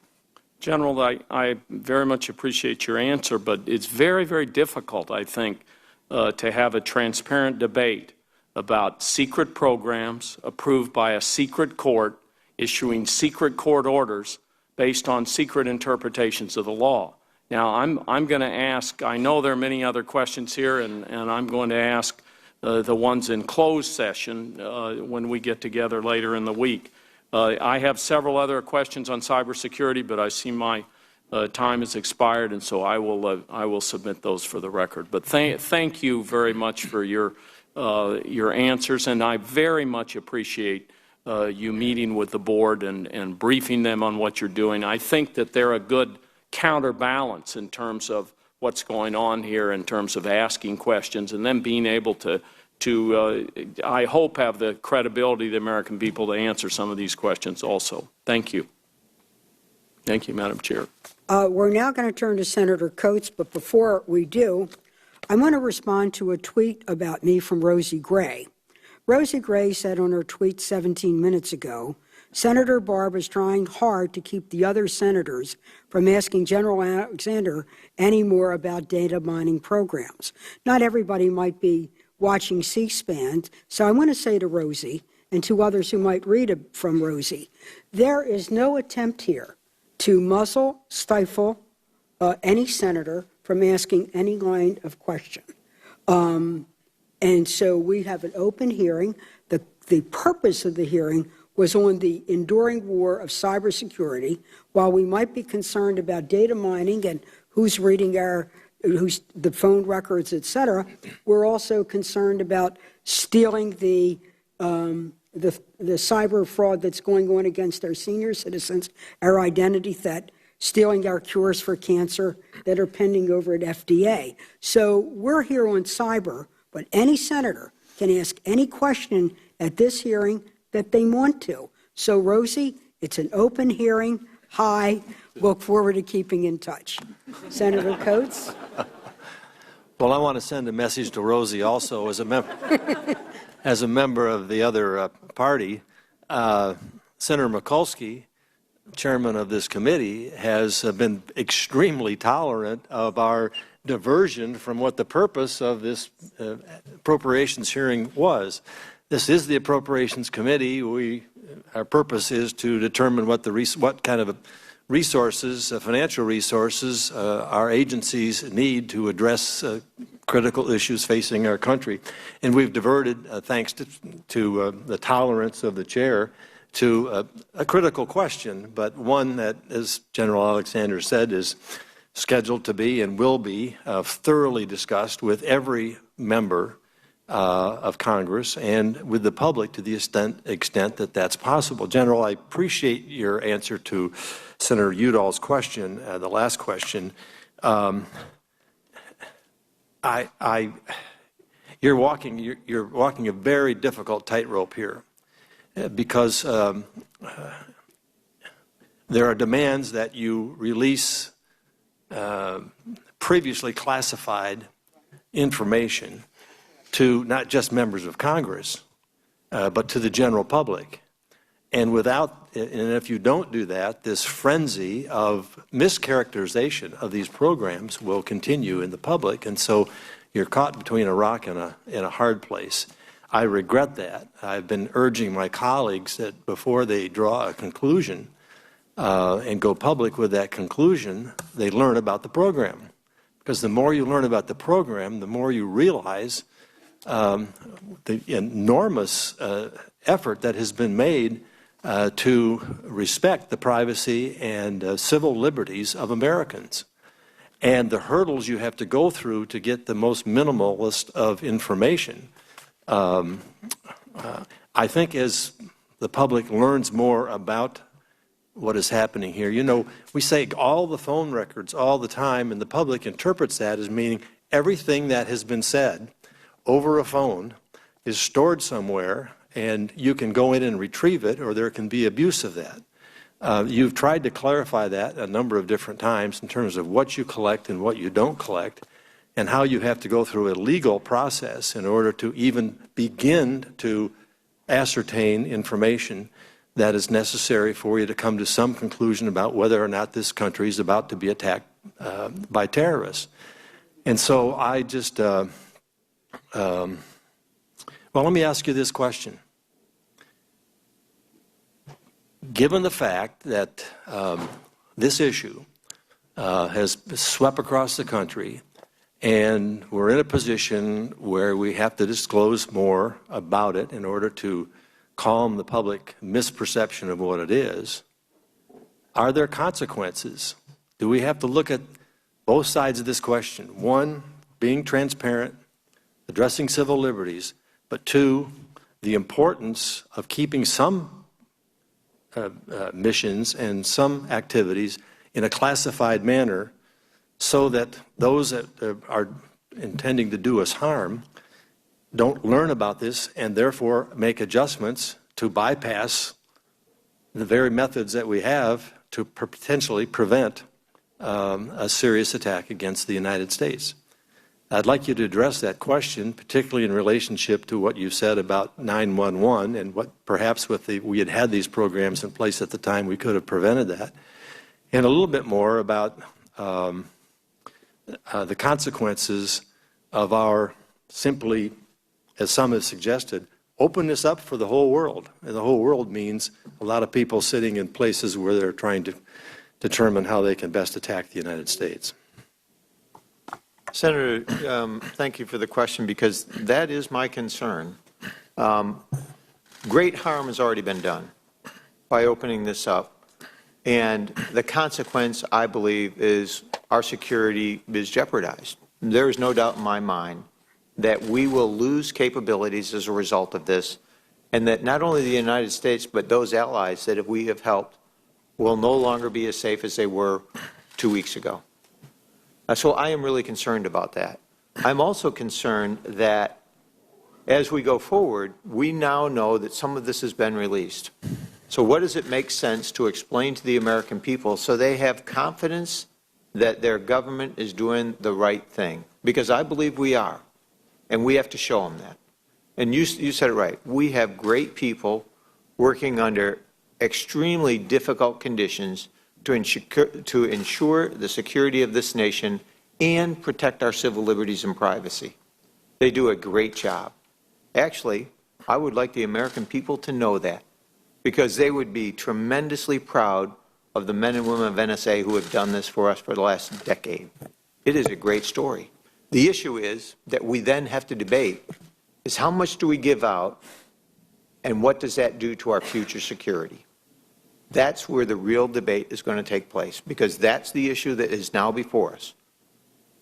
General, I very much appreciate your answer, but it's very, very difficult, I think, to have a transparent debate about secret programs approved by a secret court issuing secret court orders based on secret interpretations of the law. Now, I'm going to ask, I know there are many other questions here, and I'm going to ask the ones in closed session when we get together later in the week. I have several other questions on cybersecurity, but I see my time has expired, and so I will submit those for the record. But thank you very much for your answers, and I very much appreciate you meeting with the board and briefing them on what you're doing. I think that they're a good counterbalance in terms of what's going on here, in terms of asking questions and then being able to I hope, have the credibility of the American people to answer some of these questions also. Thank you. Thank you, Madam Chair. We're now going to turn to Senator Coates, but before we do, I want to respond to a tweet about me from Rosie Gray. Rosie Gray said on her tweet 17 minutes ago, Senator Barb is trying hard to keep the other senators from asking General Alexander any more about data mining programs. Not everybody might be watching C-SPAN, so I want to say to Rosie and to others who might read it from Rosie, there is no attempt here to muzzle, stifle any senator from asking any kind of question. And so we have an open hearing. The purpose of the hearing was on the enduring war of cybersecurity. While we might be concerned about data mining and who's reading the phone records, et cetera, we're also concerned about stealing the cyber fraud that's going on against our senior citizens, our identity theft, stealing our cures for cancer that are pending over at FDA. So we're here on cyber, but any senator can ask any question at this hearing that they want to. So, Rosie, it's an open hearing. Hi. Look forward to keeping in touch. Senator Coates? Well, I want to send a message to Rosie also as a member of the other party. Senator Mikulski, chairman of this committee, has been extremely tolerant of our diversion from what the purpose of this appropriations hearing was. This is the Appropriations Committee. Our purpose is to determine what kind of resources, financial resources, our agencies need to address critical issues facing our country. And we've diverted, thanks to the tolerance of the chair, to a critical question, but one that, as General Alexander said, is scheduled to be and will be thoroughly discussed with every member of Congress and with the public to the extent that that's possible. General, I appreciate your answer to Senator Udall's question, the last question. You're walking a very difficult tightrope here because there are demands that you release previously classified information to not just members of Congress, but to the general public. And if you don't do that, this frenzy of mischaracterization of these programs will continue in the public, and so you're caught between a rock and a hard place. I regret that. I've been urging my colleagues that before they draw a conclusion and go public with that conclusion, they learn about the program. Because the more you learn about the program, the more you realize the enormous effort that has been made to respect the privacy and civil liberties of Americans, and the hurdles you have to go through to get the most minimalist of information. I think as the public learns more about what is happening here, you know, we say all the phone records all the time, and the public interprets that as meaning everything that has been said over a phone is stored somewhere, and you can go in and retrieve it, or there can be abuse of that. You've tried to clarify that a number of different times in terms of what you collect and what you don't collect, and how you have to go through a legal process in order to even begin to ascertain information that is necessary for you to come to some conclusion about whether or not this country is about to be attacked by terrorists. And so I just, well, let me ask you this question. Given the fact that this issue has swept across the country, and we're in a position where we have to disclose more about it in order to calm the public misperception of what it is, are there consequences? Do we have to look at both sides of this question? One, being transparent, addressing civil liberties, but two, the importance of keeping some missions and some activities in a classified manner so that those that are intending to do us harm don't learn about this and therefore make adjustments to bypass the very methods that we have to potentially prevent a serious attack against the United States. I'd like you to address that question, particularly in relationship to what you said about 911 and what perhaps we had had these programs in place at the time, we could have prevented that, and a little bit more about the consequences of our simply, as some have suggested, open this up for the whole world. And the whole world means a lot of people sitting in places where they're trying to determine how they can best attack the United States. Senator, thank you for the question, because that is my concern. Great harm has already been done by opening this up. And the consequence, I believe, is our security is jeopardized. There is no doubt in my mind that we will lose capabilities as a result of this, and that not only the United States, but those allies that we have helped will no longer be as safe as they were 2 weeks ago. So I am really concerned about that. I'm also concerned that as we go forward, we now know that some of this has been released. So what does it make sense to explain to the American people so they have confidence that their government is doing the right thing? Because I believe we are, and we have to show them that. And you said it right. We have great people working under extremely difficult conditions to ensure the security of this nation and protect our civil liberties and privacy. They do a great job. Actually, I would like the American people to know that, because they would be tremendously proud of the men and women of NSA who have done this for us for the last decade. It is a great story. The issue is that we then have to debate is how much do we give out, and what does that do to our future security? That's where the real debate is going to take place, because that's the issue that is now before us.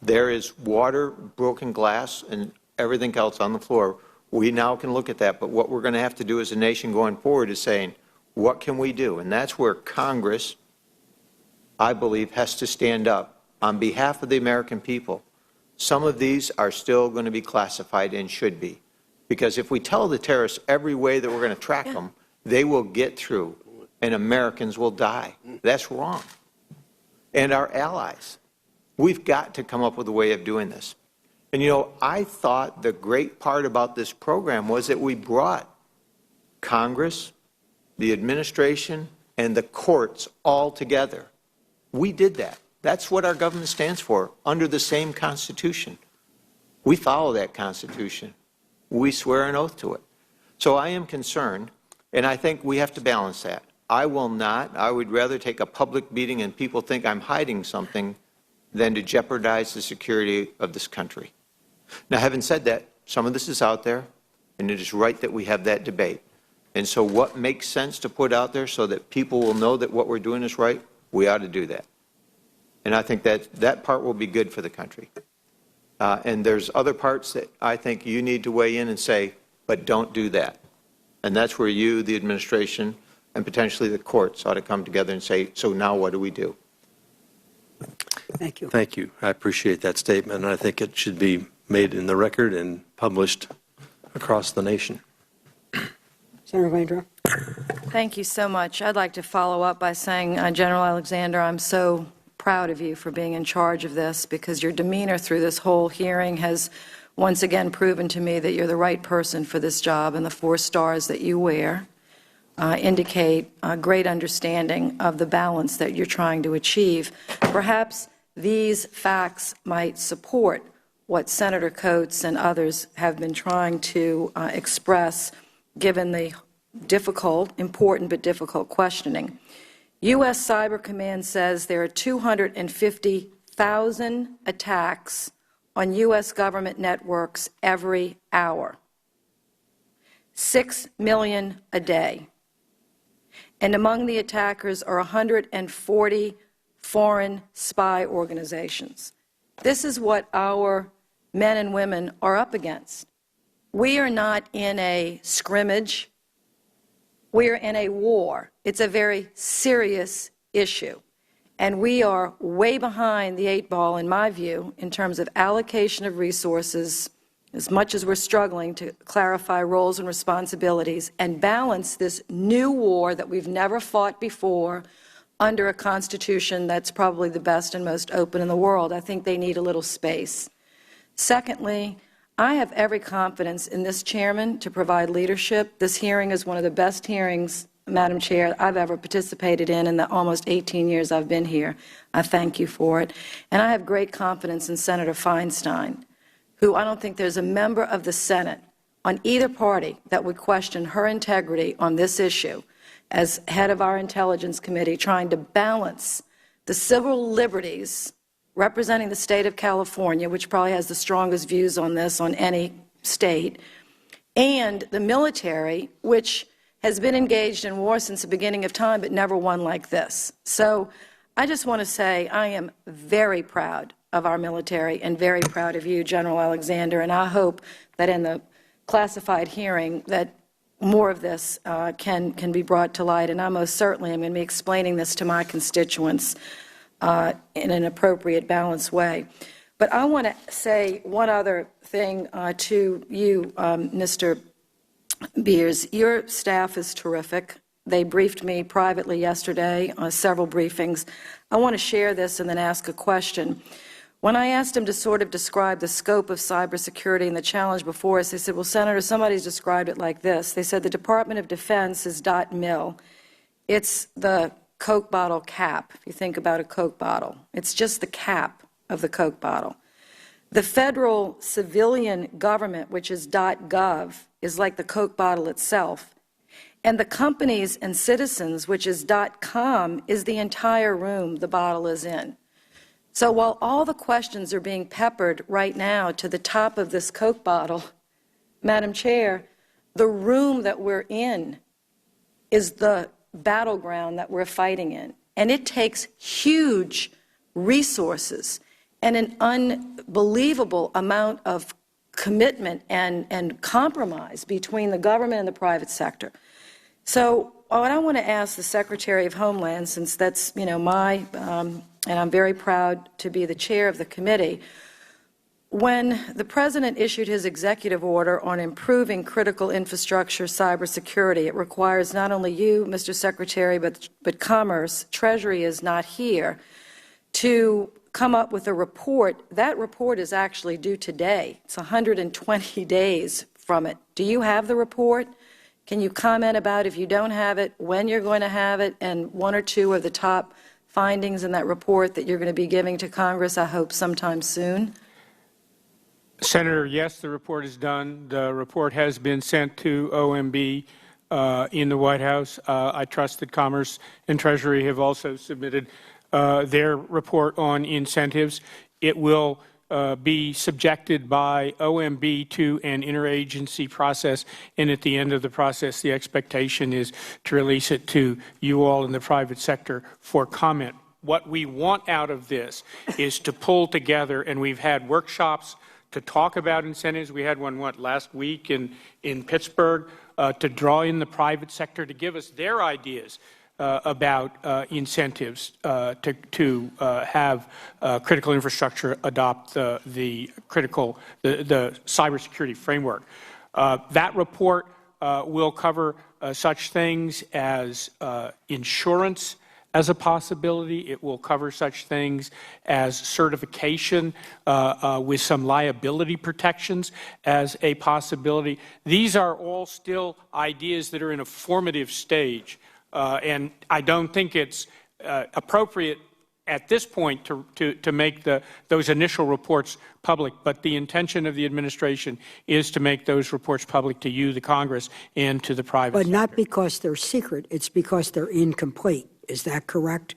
There is water, broken glass, and everything else on the floor. We now can look at that, but what we're going to have to do as a nation going forward is saying, what can we do? And that's where Congress, I believe, has to stand up on behalf of the American people. Some of these are still going to be classified and should be, because if we tell the terrorists every way that we're going to track them, they will get through and Americans will die. That's wrong. And our allies, we've got to come up with a way of doing this. And you know, I thought the great part about this program was that we brought Congress, the administration, and the courts all together. We did that. That's what our government stands for, under the same Constitution. We follow that Constitution. We swear an oath to it. So I am concerned, and I think we have to balance that. I will not. I would rather take a public meeting and people think I'm hiding something than to jeopardize the security of this country. Now, having said that, some of this is out there, and it is right that we have that debate. And so what makes sense to put out there so that people will know that what we're doing is right, we ought to do that. And I think that that part will be good for the country. And there's other parts that I think you need to weigh in and say, but don't do that. And that's where you, the administration, and potentially the courts ought to come together and say, so now what do we do? Thank you. Thank you. I appreciate that statement, and I think it should be made in the record and published across the nation. Senator Landrieu. Thank you so much. I'd like to follow up by saying, General Alexander, I'm so proud of you for being in charge of this, because your demeanor through this whole hearing has once again proven to me that you're the right person for this job, and the 4 stars that you wear indicate a great understanding of the balance that you're trying to achieve. Perhaps these facts might support what Senator Coates and others have been trying to express, given the difficult, important but difficult questioning. U.S. Cyber Command says there are 250,000 attacks on U.S. government networks every hour, 6 million a day. And among the attackers are 140 foreign spy organizations. This is what our men and women are up against. We are not in a scrimmage. We are in a war. It's a very serious issue. And we are way behind the 8 ball, in my view, in terms of allocation of resources, as much as we're struggling to clarify roles and responsibilities and balance this new war that we've never fought before under a Constitution that's probably the best and most open in the world. I think they need a little space. Secondly, I have every confidence in this chairman to provide leadership. This hearing is one of the best hearings, Madam Chair, I've ever participated in the almost 18 years I've been here. I thank you for it. And I have great confidence in Senator Feinstein, who I don't think there's a member of the Senate on either party that would question her integrity on this issue as head of our Intelligence Committee, trying to balance the civil liberties representing the state of California, which probably has the strongest views on this on any state, and the military, which has been engaged in war since the beginning of time but never one like this. So I just want to say I am very proud of our military and very proud of you, General Alexander, and I hope that in the classified hearing that more of this can be brought to light, and I most certainly am going to be explaining this to my constituents in an appropriate, balanced way. But I want to say one other thing to you, Mr. Beers. Your staff is terrific. They briefed me privately yesterday on several briefings. I want to share this and then ask a question. When I asked them to sort of describe the scope of cybersecurity and the challenge before us, they said, well, Senator, somebody's described it like this. They said the Department of Defense is .mil. It's the Coke bottle cap, if you think about a Coke bottle. It's just the cap of the Coke bottle. The federal civilian government, which is .gov, is like the Coke bottle itself. And the companies and citizens, which is .com, is the entire room the bottle is in. So while all the questions are being peppered right now to the top of this Coke bottle, Madam Chair, the room that we're in is the battleground that we're fighting in. And it takes huge resources and an unbelievable amount of commitment and compromise between the government and the private sector. So what I want to ask the Secretary of Homeland, since that's, and I'm very proud to be the chair of the committee, when the President issued his executive order on improving critical infrastructure cybersecurity, it requires not only you, Mr. Secretary, but Commerce, Treasury is not here, to come up with a report. That report is actually due today. It's 120 days from it. Do you have the report? Can you comment about, if you don't have it, when you're going to have it, and one or two of the top findings in that report that you're going to be giving to Congress, I hope sometime soon? Senator, yes, the report is done. The report has been sent to OMB in the White House. I trust that Commerce and Treasury have also submitted their report on incentives. It will be subjected by OMB to an interagency process, and at the end of the process, the expectation is to release it to you all in the private sector for comment. What we want out of this is to pull together, and we've had workshops to talk about incentives. We had one, last week in Pittsburgh, to draw in the private sector to give us their ideas about incentives to have critical infrastructure adopt the cybersecurity framework. That report will cover such things as insurance as a possibility. It will cover such things as certification with some liability protections as a possibility. These are all still ideas that are in a formative stage, and I don't think it's appropriate at this point to make those initial reports public, but the intention of the administration is to make those reports public to you, the Congress, and to the private sector. But not because they're secret, it's because they're incomplete. Is that correct?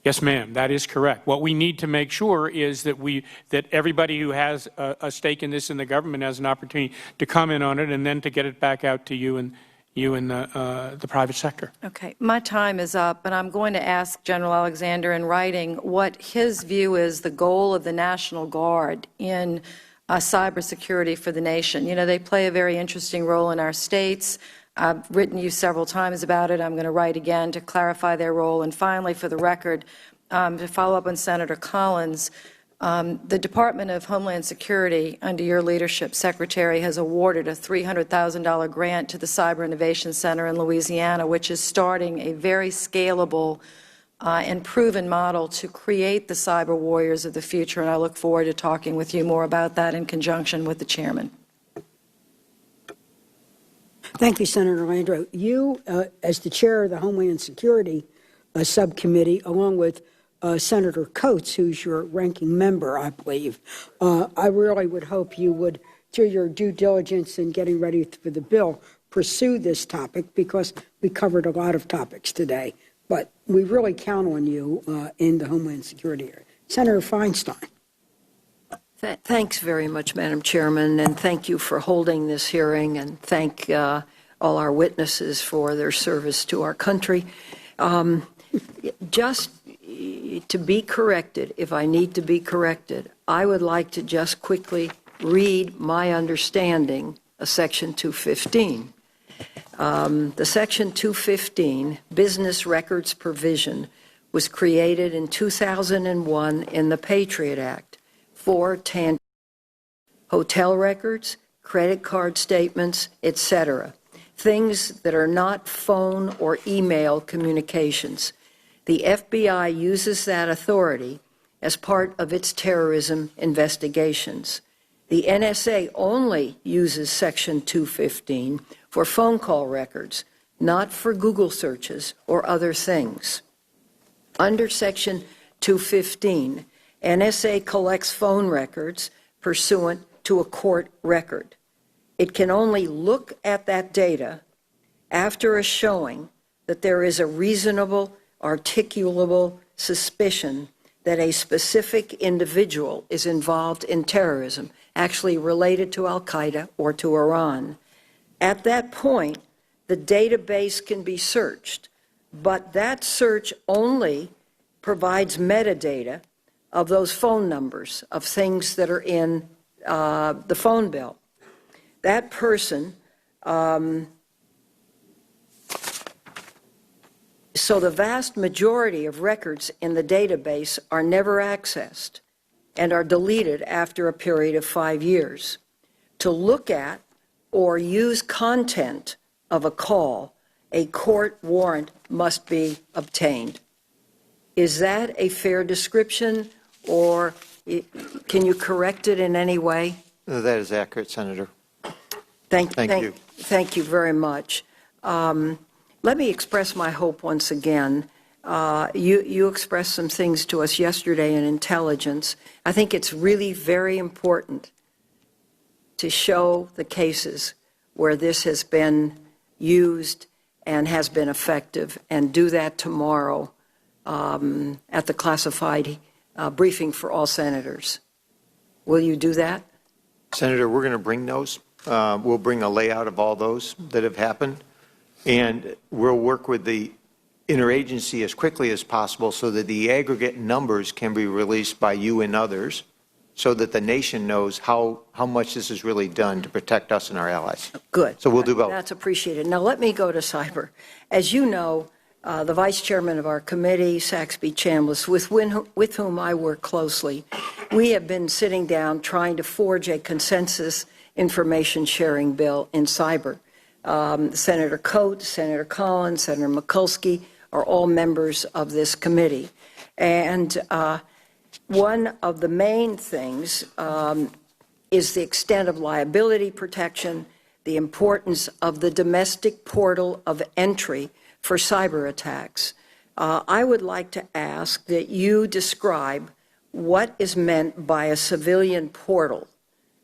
Yes, ma'am, that is correct. What we need to make sure is that everybody who has a stake in this in the government has an opportunity to comment on it and then to get it back out to you and the private sector. Okay, my time is up, and I'm going to ask General Alexander in writing what his view is the goal of the National Guard in cybersecurity for the nation. You know, they play a very interesting role in our states. I've written you several times about it. I'm going to write again to clarify their role. And finally, for the record, to follow up on Senator Collins, the Department of Homeland Security, under your leadership, Secretary, has awarded a $300,000 grant to the Cyber Innovation Center in Louisiana, which is starting a very scalable and proven model to create the cyber warriors of the future. And I look forward to talking with you more about that in conjunction with the chairman. Thank you, Senator Landrieu. You, as the chair of the Homeland Security Subcommittee, along with Senator Coates, who's your ranking member, I believe, I really would hope you would, through your due diligence in getting ready for the bill, pursue this topic, because we covered a lot of topics today. But we really count on you in the Homeland Security area. Senator Feinstein. Thanks very much, Madam Chairman, and thank you for holding this hearing, and thank all our witnesses for their service to our country. Just to be corrected, if I need to be corrected, I would like to just quickly read my understanding of Section 215. The Section 215 business records provision was created in 2001 in the Patriot Act for hotel records, credit card statements, etc., things that are not phone or email communications. The FBI uses that authority as part of its terrorism investigations. The NSA only uses Section 215 for phone call records, not for Google searches or other things. Under Section 215, NSA collects phone records pursuant to a court record. It can only look at that data after a showing that there is a reasonable, articulable suspicion that a specific individual is involved in terrorism, actually related to al-Qaeda or to Iran. At that point, the database can be searched, but that search only provides metadata of those phone numbers, of things that are in the phone bill. That person, so the vast majority of records in the database are never accessed and are deleted after a period of 5 years. To look at or use content of a call, a court warrant must be obtained. Is that a fair description, or can you correct it in any way? That is accurate, Senator. Thank you. Thank you very much. Let me express my hope once again. You expressed some things to us yesterday in intelligence. I think it's really very important to show the cases where this has been used and has been effective, and do that tomorrow at the classified briefing for all senators. Will you do that? Senator, we're going to bring those. We'll bring a layout of all those that have happened, and we'll work with the interagency as quickly as possible so that the aggregate numbers can be released by you and others so that the nation knows how much this is really done to protect us and our allies. Good. So we'll do both. That's appreciated. Now let me go to cyber. As you know, the vice chairman of our committee, Saxby Chambliss, with whom I work closely, we have been sitting down trying to forge a consensus information sharing bill in cyber. Senator Coates, Senator Collins, Senator Mikulski are all members of this committee. And one of the main things is the extent of liability protection, the importance of the domestic portal of entry for cyber attacks. I would like to ask that you describe what is meant by a civilian portal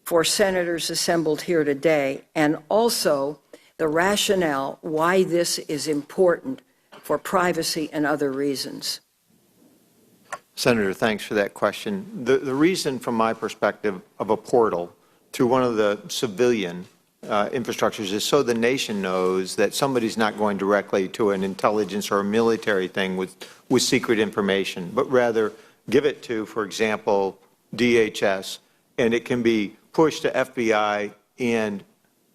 for senators assembled here today, and also the rationale why this is important for privacy and other reasons. Senator, thanks for that question. The reason, from my perspective, of a portal through one of the civilian infrastructures is so the nation knows that somebody's not going directly to an intelligence or a military thing with secret information, but rather give it to, for example, DHS, and it can be pushed to FBI and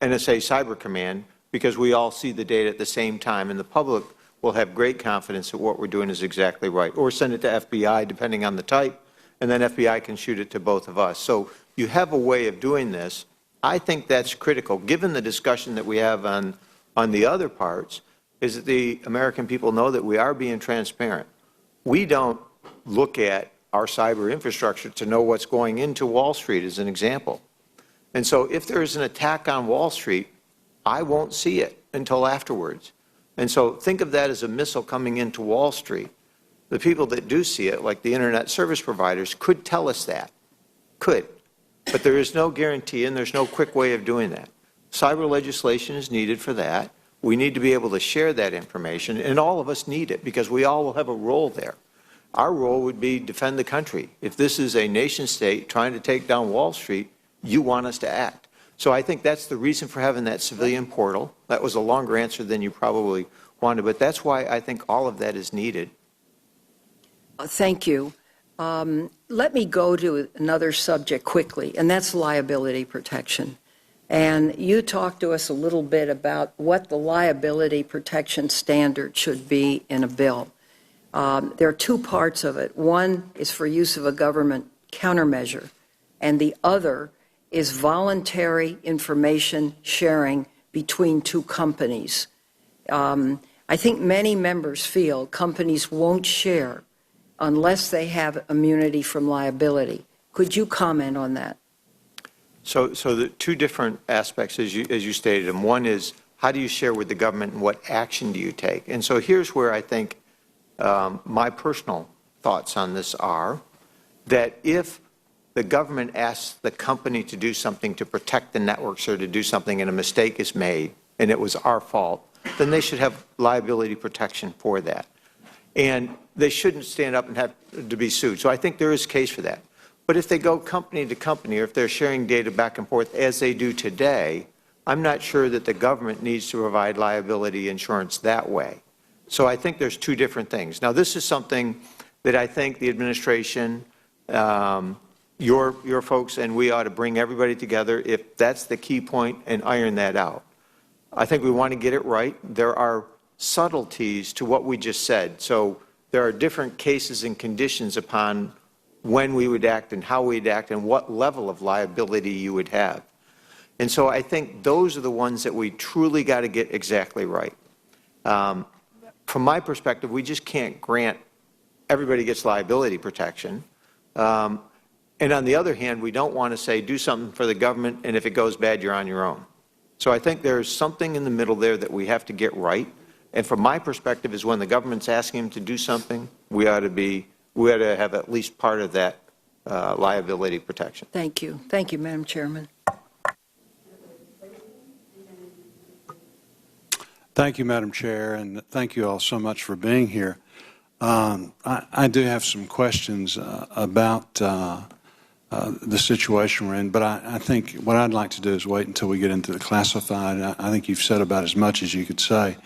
NSA Cyber Command because we all see the data at the same time, and the public will have great confidence that what we're doing is exactly right. Or send it to FBI, depending on the type, and then FBI can shoot it to both of us. So you have a way of doing this. I think that's critical, given the discussion that we have on the other parts, is that the American people know that we are being transparent. We don't look at our cyber infrastructure to know what's going into Wall Street, as an example. And so if there is an attack on Wall Street, I won't see it until afterwards. And so think of that as a missile coming into Wall Street. The people that do see it, like the internet service providers, could tell us that. Could. But there is no guarantee, and there's no quick way of doing that. Cyber legislation is needed for that. We need to be able to share that information, and all of us need it because we all will have a role there. Our role would be defend the country. If this is a nation state trying to take down Wall Street, you want us to act. So I think that's the reason for having that civilian portal. That was a longer answer than you probably wanted, but that's why I think all of that is needed. Thank you. Let me go to another subject quickly, and that's liability protection. And you talked to us a little bit about what the liability protection standard should be in a bill. There are two parts of it. One is for use of a government countermeasure, and the other is voluntary information sharing between two companies. I think many members feel companies won't share unless they have immunity from liability. Could you comment on that? So the two different aspects, as you stated, and one is how do you share with the government and what action do you take? And so here's where I think my personal thoughts on this are that if the government asks the company to do something to protect the networks or to do something and a mistake is made and it was our fault, then they should have liability protection for that. And they shouldn't stand up and have to be sued. So I think there is a case for that. But if they go company to company or if they're sharing data back and forth as they do today, I'm not sure that the government needs to provide liability insurance that way. So I think there's two different things. Now, this is something that I think the administration, your folks, and we ought to bring everybody together if that's the key point and iron that out. I think we want to get it right. There are subtleties to what we just said. So there are different cases and conditions upon when we would act and how we'd act and what level of liability you would have. And so I think those are the ones that we truly got to get exactly right. From my perspective, we just can't grant everybody gets liability protection. And on the other hand, we don't want to say do something for the government and if it goes bad, you're on your own. So I think there's something in the middle there that we have to get right. And from my perspective is when the government's asking him to do something, we ought to have at least part of that liability protection. Thank you. Thank you, Madam Chairman. Thank you, Madam Chair, and thank you all so much for being here. I do have some questions about the situation we're in, but I think what I'd like to do is wait until we get into the classified. I think you've said about as much as you could say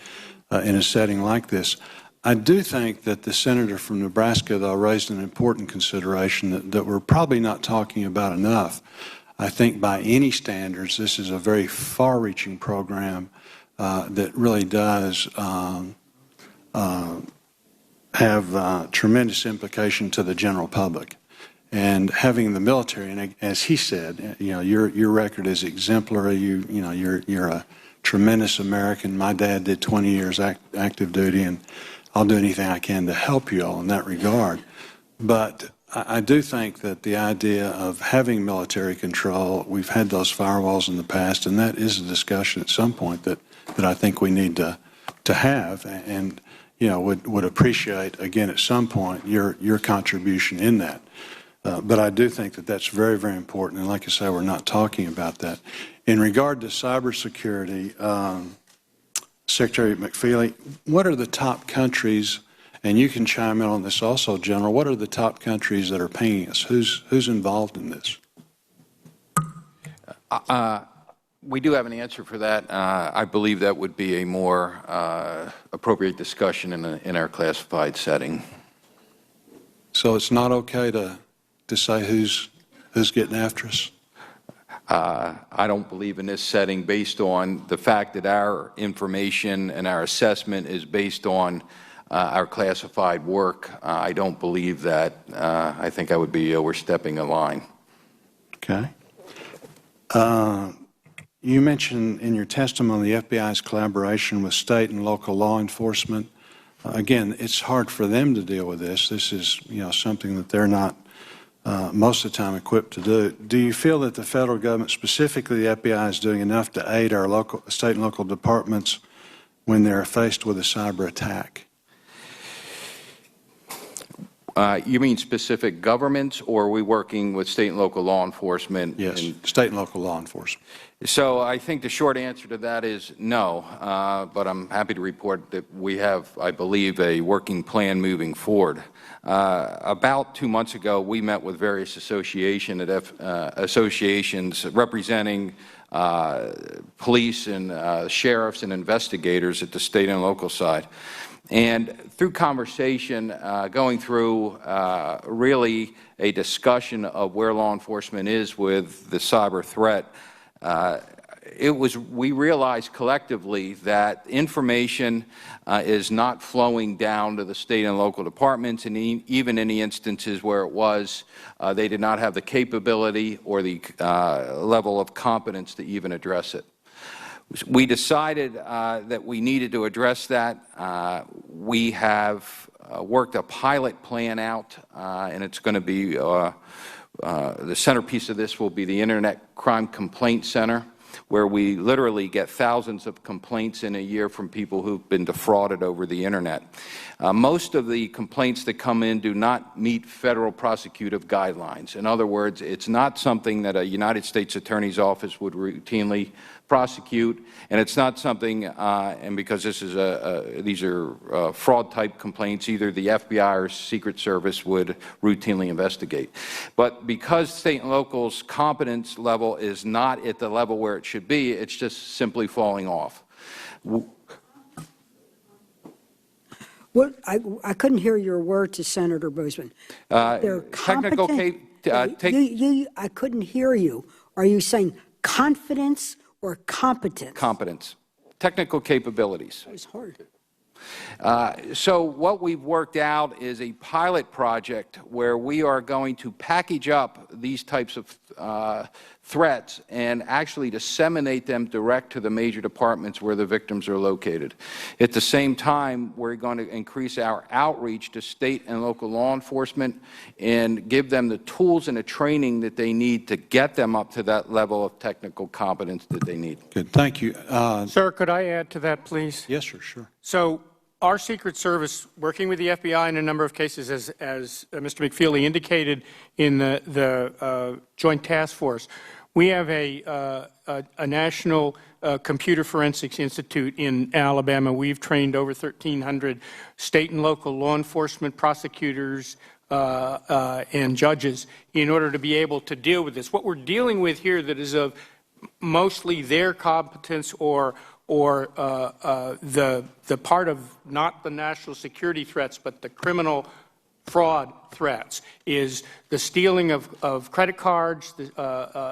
in a setting like this. I do think that the senator from Nebraska, though, raised an important consideration that we're probably not talking about enough. I think by any standards, this is a very far-reaching program that really does have tremendous implication to the general public. And having the military, and as he said, your record is exemplary. You're a tremendous American. My dad did 20 years active duty, and I'll do anything I can to help you all in that regard. But I do think that the idea of having military control, we've had those firewalls in the past, and that is a discussion at some point that I think we need to have, and would appreciate again at some point your contribution in that. But I do think that that's very, very important, and like I say, we're not talking about that. In regard to cybersecurity, Secretary McFeely, what are the top countries, and you can chime in on this also, General, what are the top countries that are paying us? Who's involved in this? We do have an answer for that. I believe that would be a more appropriate discussion in our classified setting. So it's not okay to say who's getting after us? I don't believe in this setting, based on the fact that our information and our assessment is based on our classified work. I don't believe that. I think I would be overstepping a line. Okay. You mentioned in your testimony the FBI's collaboration with state and local law enforcement. Again, it's hard for them to deal with this. This is something that they're not most of the time equipped to do. Do you feel that the federal government, specifically the FBI, is doing enough to aid our local, state and local departments when they're faced with a cyber attack? You mean specific governments, or are we working with state and local law enforcement? Yes, state and local law enforcement. So I think the short answer to that is no, but I'm happy to report that we have, I believe, a working plan moving forward. About 2 months ago, we met with various associations representing police and sheriffs and investigators at the state and local side. And through conversation, going through really a discussion of where law enforcement is with the cyber threat, we realized collectively that information is not flowing down to the state and local departments, and even in the instances where it was, they did not have the capability or the level of competence to even address it. We decided that we needed to address that. We have worked a pilot plan out, and it's going to be the centerpiece of this will be the Internet Crime Complaint Center, where we literally get thousands of complaints in a year from people who've been defrauded over the Internet. Most of the complaints that come in do not meet federal prosecutive guidelines. In other words, it's not something that a United States Attorney's Office would routinely prosecute, and it's not something, and because this is these are fraud-type complaints, either the FBI or Secret Service would routinely investigate. But because state and local's competence level is not at the level where it should be, it's just simply falling off. What, I couldn't hear your word to Senator Boozman. They're competent. I couldn't hear you. Are you saying confidence or competence? Competence. Technical capabilities. That was hard. So what we've worked out is a pilot project where we are going to package up these types of threats and actually disseminate them direct to the major departments where the victims are located. At the same time, we're going to increase our outreach to state and local law enforcement and give them the tools and the training that they need to get them up to that level of technical competence that they need. Good, thank you. Sir, could I add to that, please? Yes, sir, sure. So our Secret Service, working with the FBI in a number of cases, as Mr. McFeely indicated in the Joint Task Force, we have a national computer forensics institute in Alabama. We've trained over 1,300 state and local law enforcement prosecutors and judges in order to be able to deal with this. What we're dealing with here that is of mostly their competence or the part of not the national security threats, but the criminal fraud threats is the stealing of credit cards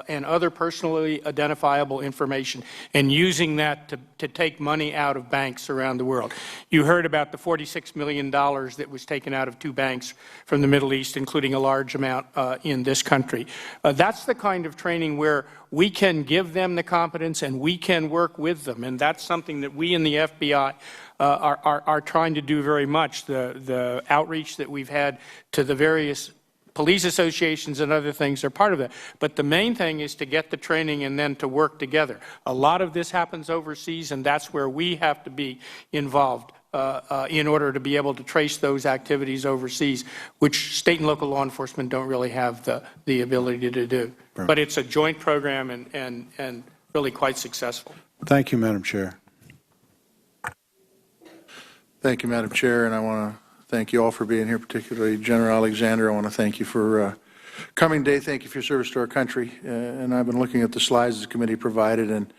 and other personally identifiable information and using that to take money out of banks around the world. You heard about the $46 million that was taken out of 2 banks from the Middle East, including a large amount in this country. That's the kind of training where we can give them the competence and we can work with them, and that's something that we in the FBI are trying to do very much. The outreach that we've had to the various police associations and other things are part of that. But the main thing is to get the training and then to work together. A lot of this happens overseas, and that's where we have to be involved in order to be able to trace those activities overseas, which state and local law enforcement don't really have the ability to do. Right. But it's a joint program and really quite successful. Thank you, Madam Chair. Thank you, Madam Chair, and I want to thank you all for being here, particularly General Alexander. I want to thank you for coming today. Thank you for your service to our country. And I've been looking at the slides the committee provided, and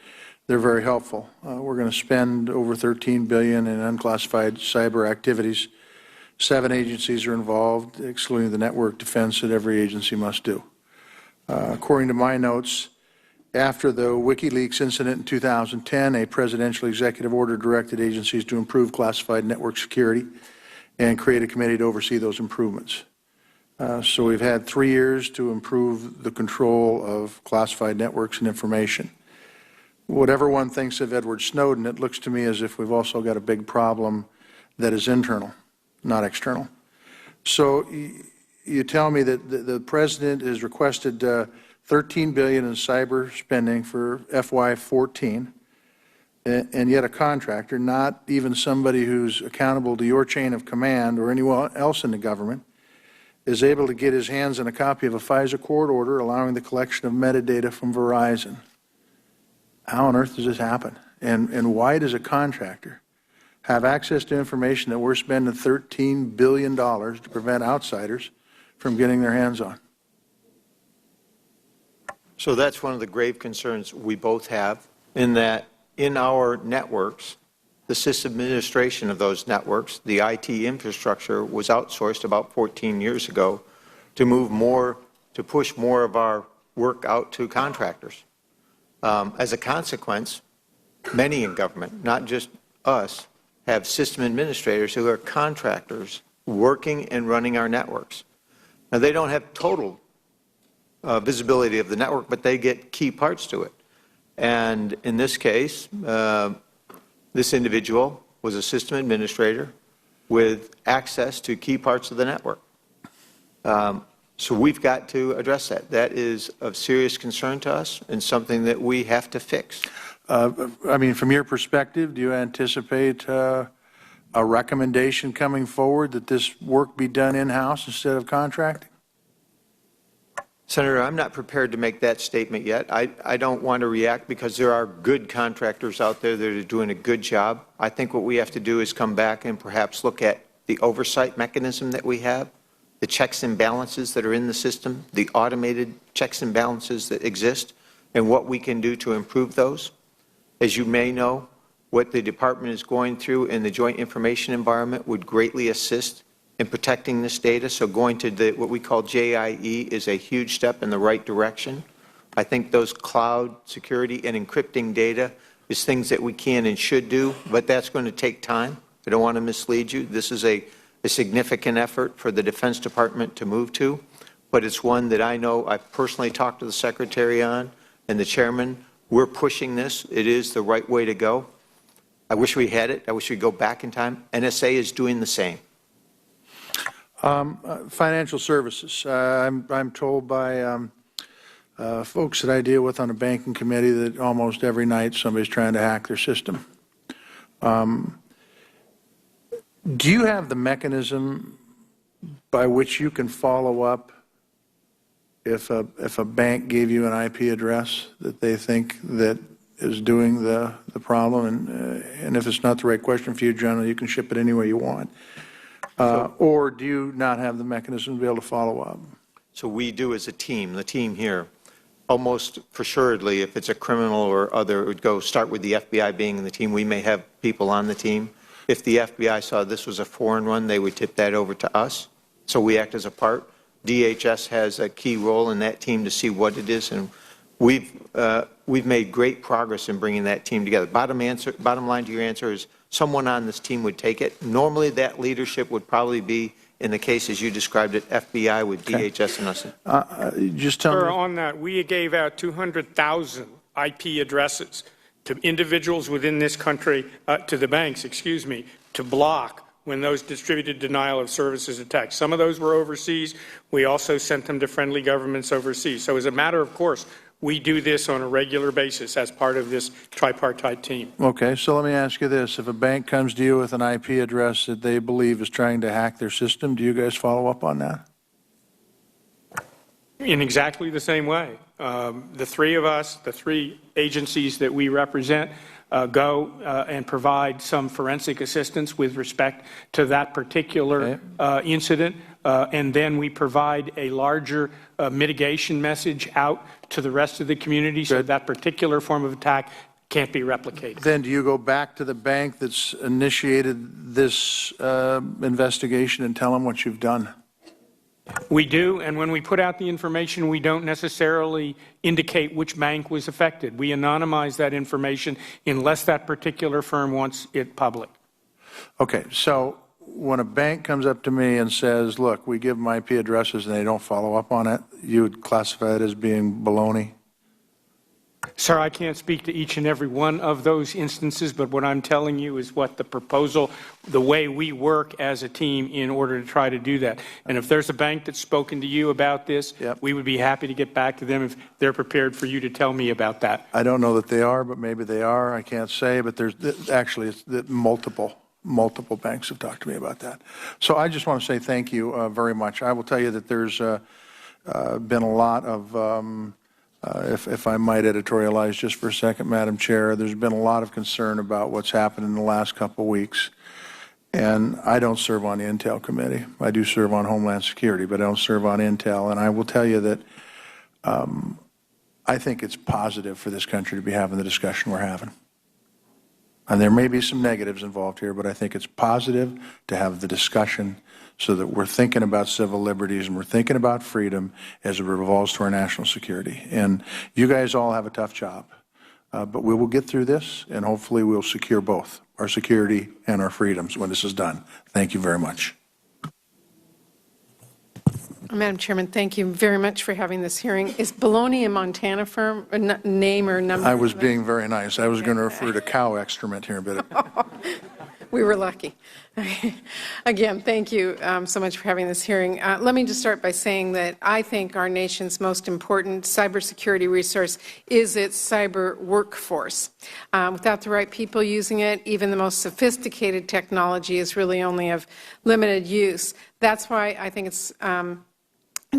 they're very helpful. We're going to spend over $13 billion in unclassified cyber activities. 7 agencies are involved, excluding the network defense that every agency must do. According to my notes, after the WikiLeaks incident in 2010, a presidential executive order directed agencies to improve classified network security and create a committee to oversee those improvements. So we've had 3 years to improve the control of classified networks and information. Whatever one thinks of Edward Snowden, it looks to me as if we've also got a big problem that is internal, not external. So you tell me that the President has requested $13 billion in cyber spending for FY14, and yet a contractor, not even somebody who's accountable to your chain of command or anyone else in the government, is able to get his hands on a copy of a FISA court order allowing the collection of metadata from Verizon. How on earth does this happen? And why does a contractor have access to information that we're spending $13 billion to prevent outsiders from getting their hands on? So that's one of the grave concerns we both have, in that in our networks, the system administration of those networks, the IT infrastructure, was outsourced about 14 years ago to push more of our work out to contractors. As a consequence, many in government, not just us, have system administrators who are contractors working and running our networks. Now, they don't have total visibility of the network, but they get key parts to it. And in this case, this individual was a system administrator with access to key parts of the network. So we've got to address that. That is of serious concern to us and something that we have to fix. I mean, from your perspective, do you anticipate a recommendation coming forward that this work be done in-house instead of contracting? Senator, I'm not prepared to make that statement yet. I don't want to react because there are good contractors out there that are doing a good job. I think what we have to do is come back and perhaps look at the oversight mechanism that we have, the checks and balances that are in the system, the automated checks and balances that exist, and what we can do to improve those. As you may know, what the department is going through in the joint information environment would greatly assist in protecting this data. So going to what we call JIE is a huge step in the right direction. I think those cloud security and encrypting data is things that we can and should do, but that's going to take time. I don't want to mislead you. This is a significant effort for the Defense Department to move to, but it's one that I know I've personally talked to the Secretary on and the Chairman. We're pushing this. It is the right way to go. I wish we had it. I wish we'd go back in time. NSA is doing the same. Financial services. I'm told by folks that I deal with on a banking committee that almost every night somebody's trying to hack their system. Do you have the mechanism by which you can follow up if a bank gave you an IP address that they think that is doing the problem? And if it's not the right question for you, General, you can ship it any way you want. Or do you not have the mechanism to be able to follow up? So we do as a team, the team here, almost for assuredly, if it's a criminal or other, it would go start with the FBI being in the team. We may have people on the team. If the FBI saw this was a foreign one, they would tip that over to us. So we act as a part. DHS has a key role in that team to see what it is, and we've made great progress in bringing that team together. Bottom line to your answer is someone on this team would take it. Normally, that leadership would probably be, in the cases you described it, FBI with DHS and us. Just tell me. Sir, on that, we gave out 200,000 IP addresses to individuals within this country, to the banks, excuse me, to block when those distributed denial of services attacks. Some of those were overseas. We also sent them to friendly governments overseas. So as a matter of course, we do this on a regular basis as part of this tripartite team. Okay, so let me ask you this. If a bank comes to you with an IP address that they believe is trying to hack their system, do you guys follow up on that? In exactly the same way. The three of us, the three agencies that we represent, go and provide some forensic assistance with respect to that particular incident, and then we provide a larger mitigation message out to the rest of the community so that particular form of attack can't be replicated. Then do you go back to the bank that's initiated this investigation and tell them what you've done? We do, and when we put out the information, we don't necessarily indicate which bank was affected. We anonymize that information unless that particular firm wants it public. Okay, so when a bank comes up to me and says, look, we give them IP addresses and they don't follow up on it, you would classify it as being baloney? Sir, I can't speak to each and every one of those instances, but what I'm telling you is what the proposal, the way we work as a team in order to try to do that. And if there's a bank that's spoken to you about this, we would be happy to get back to them if they're prepared for you to tell me about that. I don't know that they are, but maybe they are. I can't say, but there's actually multiple banks have talked to me about that. So I just want to say thank you very much. I will tell you that there's been a lot of if I might editorialize just for a second, Madam Chair, there's been a lot of concern about what's happened in the last couple of weeks. And I don't serve on the Intel Committee. I do serve on Homeland Security, but I don't serve on Intel. And I will tell you that I think it's positive for this country to be having the discussion we're having. And there may be some negatives involved here, but I think it's positive to have the discussion so that we're thinking about civil liberties and we're thinking about freedom as it revolves to our national security. And you guys all have a tough job, but we will get through this, and hopefully we'll secure both our security and our freedoms when this is done. Thank you very much. Madam Chairman, thank you very much for having this hearing. Is Baloney a Montana firm, a name or number? I was being very nice. I was going to refer to cow excrement here, but we were lucky. Again, thank you so much for having this hearing. Let me just start by saying that I think our nation's most important cybersecurity resource is its cyber workforce. Without the right people using it, even the most sophisticated technology is really only of limited use. That's why I think it's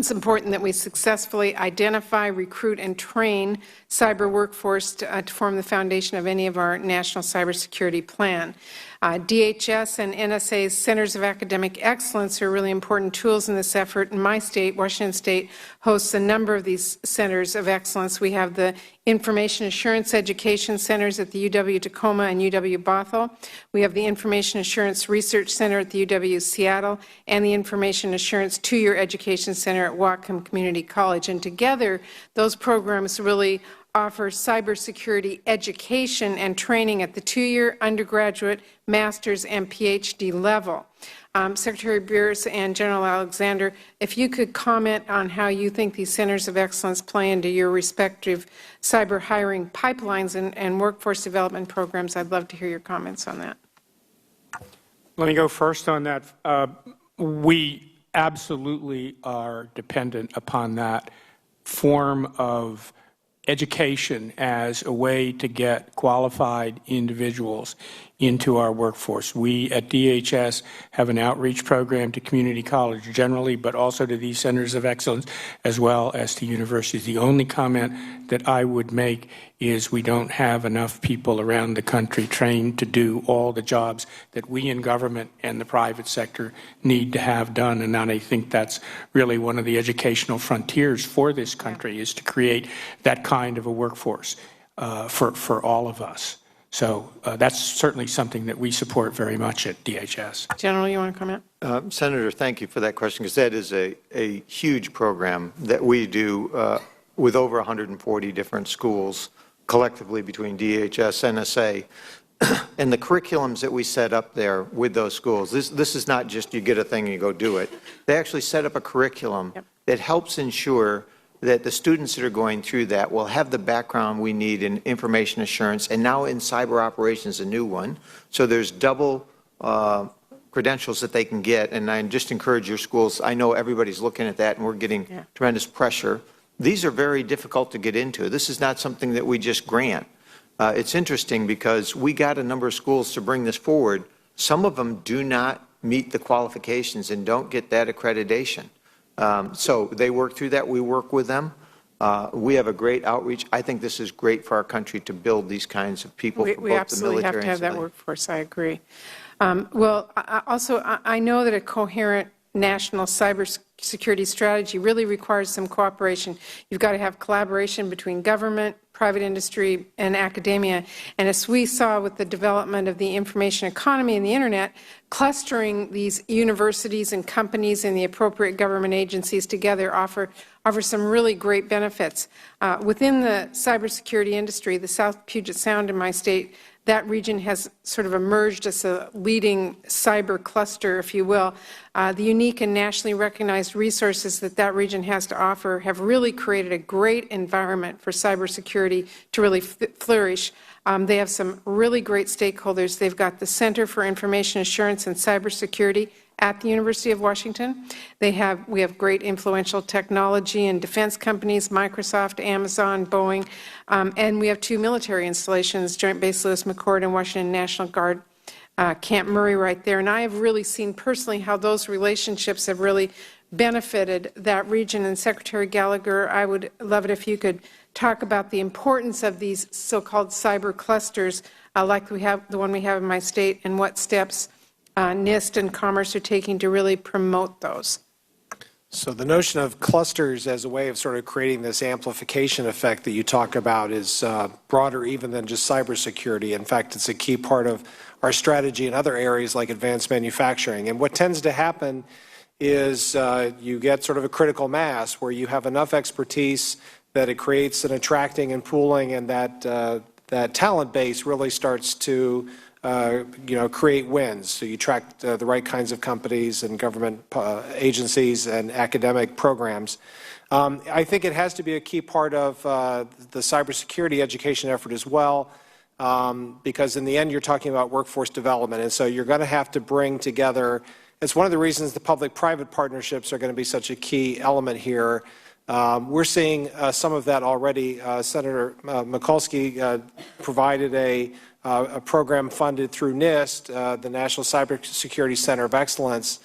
important that we successfully identify, recruit, and train cyber workforce to form the foundation of any of our national cybersecurity plan. DHS and NSA's Centers of Academic Excellence are really important tools in this effort. In my state, Washington State, hosts a number of these Centers of Excellence. We have the Information Assurance Education Centers at the UW-Tacoma and UW-Bothell. We have the Information Assurance Research Center at the UW-Seattle and the Information Assurance Two-Year Education Center at Whatcom Community College. And together, those programs really offer cybersecurity education and training at the two-year undergraduate, master's, and PhD level. Secretary Beers and General Alexander, if you could comment on how you think these centers of excellence play into your respective cyber hiring pipelines and workforce development programs, I'd love to hear your comments on that. Let me go first on that. We absolutely are dependent upon that form of education as a way to get qualified individuals into our workforce. We at DHS have an outreach program to community college generally, but also to these centers of excellence as well as to universities. The only comment that I would make is we don't have enough people around the country trained to do all the jobs that we in government and the private sector need to have done. And I think that's really one of the educational frontiers for this country, is to create that kind of a workforce for all of us. So that's certainly something that we support very much at DHS. General, you want to comment? Senator, thank you for that question, because that is a huge program that we do with over 140 different schools collectively between DHS, NSA, and the curriculums that we set up there with those schools. This is not just you get a thing and you go do it. They actually set up a curriculum that helps ensure that the students that are going through that will have the background we need in information assurance, and now in cyber operations, a new one. So there's double credentials that they can get, and I just encourage your schools. I know everybody's looking at that, and we're getting tremendous pressure. These are very difficult to get into. This is not something that we just grant. It's interesting because we got a number of schools to bring this forward. Some of them do not meet the qualifications and don't get that accreditation. So they work through that. We work with them. We have a great outreach. I think this is great for our country to build these kinds of people for both the military and civilian. We absolutely have to have that workforce. I agree. I know that a coherent national cybersecurity strategy really requires some cooperation. You've got to have collaboration between government, private industry, and academia. And as we saw with the development of the information economy and the Internet, clustering these universities and companies and the appropriate government agencies together offer some really great benefits. Within the cybersecurity industry, the South Puget Sound in my state, that region has sort of emerged as a leading cyber cluster, if you will. The unique and nationally recognized resources that region has to offer have really created a great environment for cybersecurity to really flourish. They have some really great stakeholders. They've got the Center for Information Assurance and Cybersecurity at the University of Washington. We have great influential technology and defense companies, Microsoft, Amazon, Boeing, and we have 2 military installations, Joint Base Lewis McChord and Washington National Guard Camp Murray right there. And I have really seen personally how those relationships have really benefited that region. And Secretary Gallagher, I would love it if you could talk about the importance of these so-called cyber clusters like the one we have in my state, and what steps NIST and Commerce are taking to really promote those. So the notion of clusters as a way of sort of creating this amplification effect that you talk about is broader even than just cybersecurity. In fact, it's a key part of our strategy in other areas like advanced manufacturing. And what tends to happen is you get sort of a critical mass where you have enough expertise that it creates an attracting and pooling, and that talent base really starts to create wins. So you attract the right kinds of companies and government agencies and academic programs. I think it has to be a key part of the cybersecurity education effort as well, because in the end you're talking about workforce development, and so you're going to have to bring together. It's one of the reasons the public-private partnerships are going to be such a key element here. We're seeing some of that already. Senator Mikulski provided a program funded through NIST, the National Cybersecurity Center of Excellence,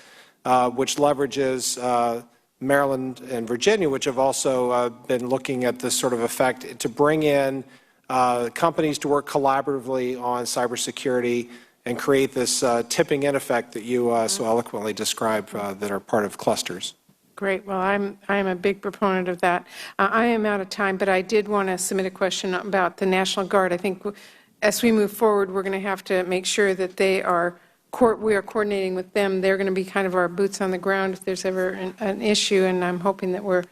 which leverages Maryland and Virginia, which have also been looking at this sort of effect to bring in companies to work collaboratively on cybersecurity and create this tipping in effect that you so eloquently described that are part of clusters. Great. Well, I'm a big proponent of that. I am out of time, but I did want to submit a question about the National Guard. I think as we move forward, we're going to have to make sure that we are coordinating with them. They're going to be kind of our boots on the ground if there's ever an issue, and I'm hoping that we're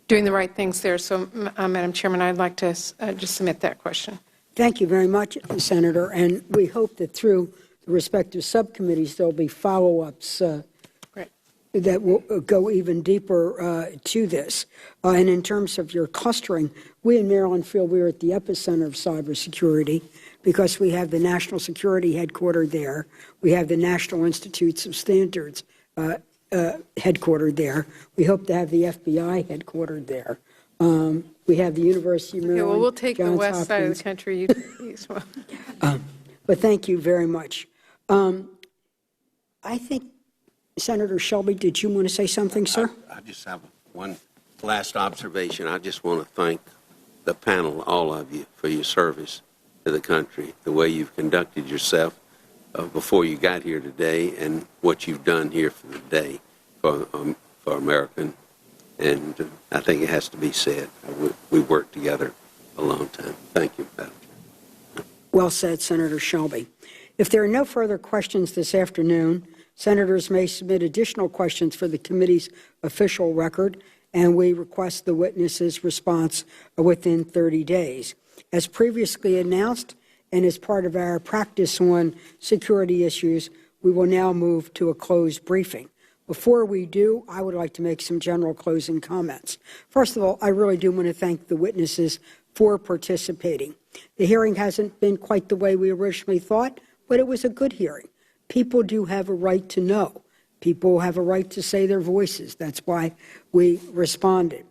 doing the right things there. So, Madam Chairman, I'd like to just submit that question. Thank you very much, Senator, and we hope that through the respective subcommittees, there'll be follow-ups Right. that will go even deeper to this. And in terms of your clustering, we in Maryland feel we're at the epicenter of cybersecurity because we have the National Security headquartered there. We have the National Institutes of Standards headquartered there. We hope to have the FBI headquartered there. We have the University of Okay, Maryland. well, we'll take the Johns west side of Hopkins. the country. As well. But thank you very much. I think, Senator Shelby, did you want to say something, sir? I just have one last observation. I just want to thank the panel, all of you, for your service to the country, the way you've conducted yourself before you got here today, and what you've done here for the day for American. And I think it has to be said. We worked together a long time. Thank you, Madam Chair. Well said, Senator Shelby. If there are no further questions this afternoon, senators may submit additional questions for the committee's official record, and we request the witness's response within 30 days. As previously announced, and as part of our practice on security issues, we will now move to a closed briefing. Before we do, I would like to make some general closing comments. First of all, I really do want to thank the witnesses for participating. The hearing hasn't been quite the way we originally thought, but it was a good hearing. People do have a right to know. People have a right to say their voices. That's why we responded.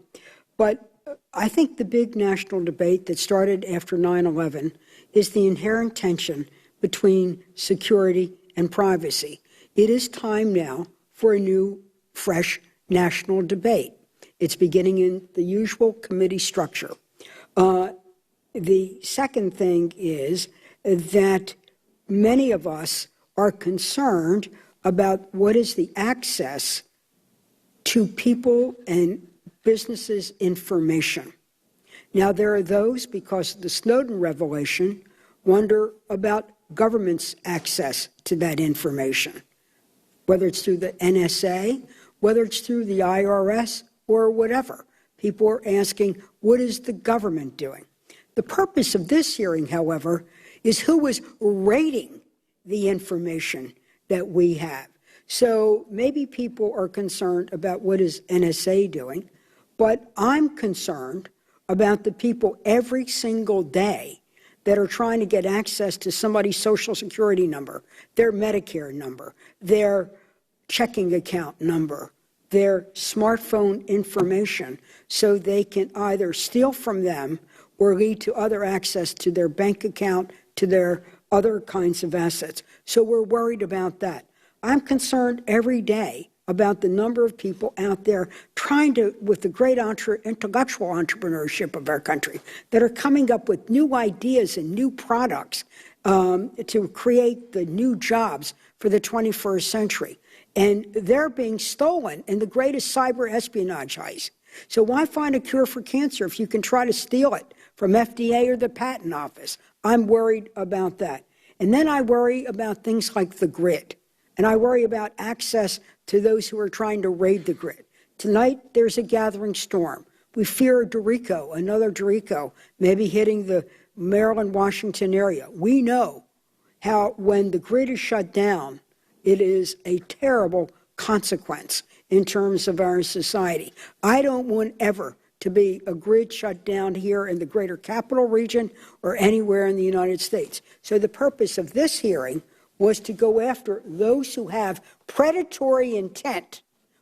But I think the big national debate that started after 9/11 is the inherent tension between security and privacy. It is time now for a new, fresh national debate. It's beginning in the usual committee structure. The second thing is that many of us are concerned about what is the access to people and businesses' information. Now, there are those, because of the Snowden revelation, wonder about government's access to that information, whether it's through the NSA, whether it's through the IRS, or whatever. People are asking, what is the government doing? The purpose of this hearing, however, is who is rating the information that we have. So maybe people are concerned about what is NSA doing, but I'm concerned about the people every single day that are trying to get access to somebody's Social Security number, their Medicare number, their checking account number, their smartphone information, so they can either steal from them or lead to other access to their bank account, to their other kinds of assets. So we're worried about that. I'm concerned every day about the number of people out there trying to, with the great intellectual entrepreneurship of our country, that are coming up with new ideas and new products to create the new jobs for the 21st century. And they're being stolen in the greatest cyber espionage heist. So why find a cure for cancer if you can try to steal it from FDA or the Patent Office? I'm worried about that. And then I worry about things like the grid. And I worry about access to those who are trying to raid the grid. Tonight, there's a gathering storm. We fear a derecho, another derecho, maybe hitting the Maryland-Washington area. We know how when the grid is shut down, it is a terrible consequence in terms of our society. I don't want ever to be a grid shut down here in the greater capital region or anywhere in the United States. So the purpose of this hearing was to go after those who have predatory intent,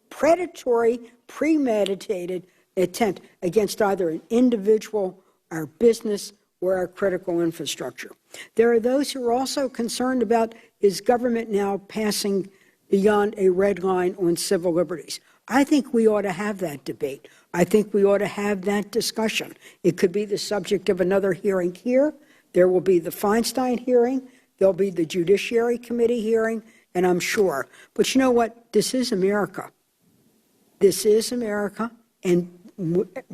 predatory, premeditated intent against either an individual, our business, or our critical infrastructure. There are those who are also concerned about, is government now passing beyond a red line on civil liberties? I think we ought to have that debate. I think we ought to have that discussion. It could be the subject of another hearing here. There will be the Feinstein hearing. There'll be the Judiciary Committee hearing, and I'm sure. But you know what? This is America. This is America, and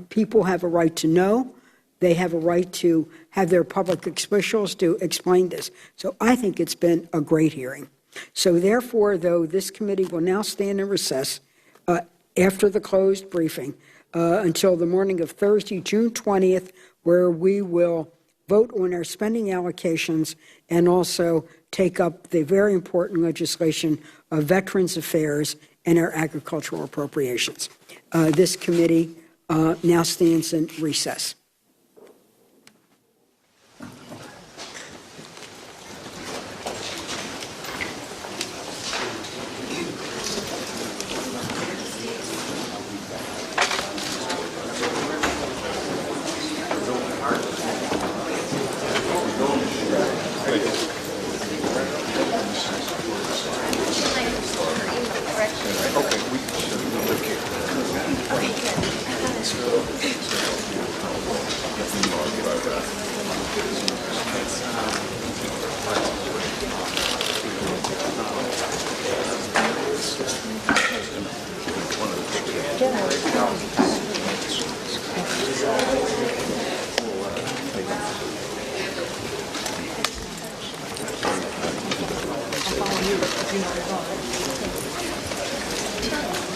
people have a right to know. They have a right to have their public officials to explain this. So I think it's been a great hearing. So therefore, though, this committee will now stand in recess after the closed briefing until the morning of Thursday, June 20th, where we will vote on our spending allocations, and also take up the very important legislation of Veterans Affairs and our agricultural appropriations. This committee now stands in recess.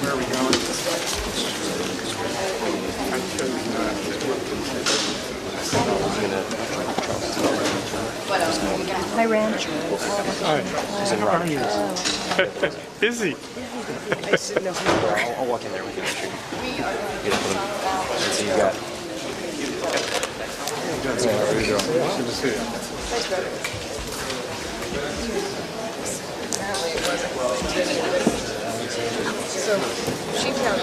Where are we going? Hi, Rand. Hi. How are you? Busy. I'll walk in there with you. See you got. There you go. Good to see you. So she found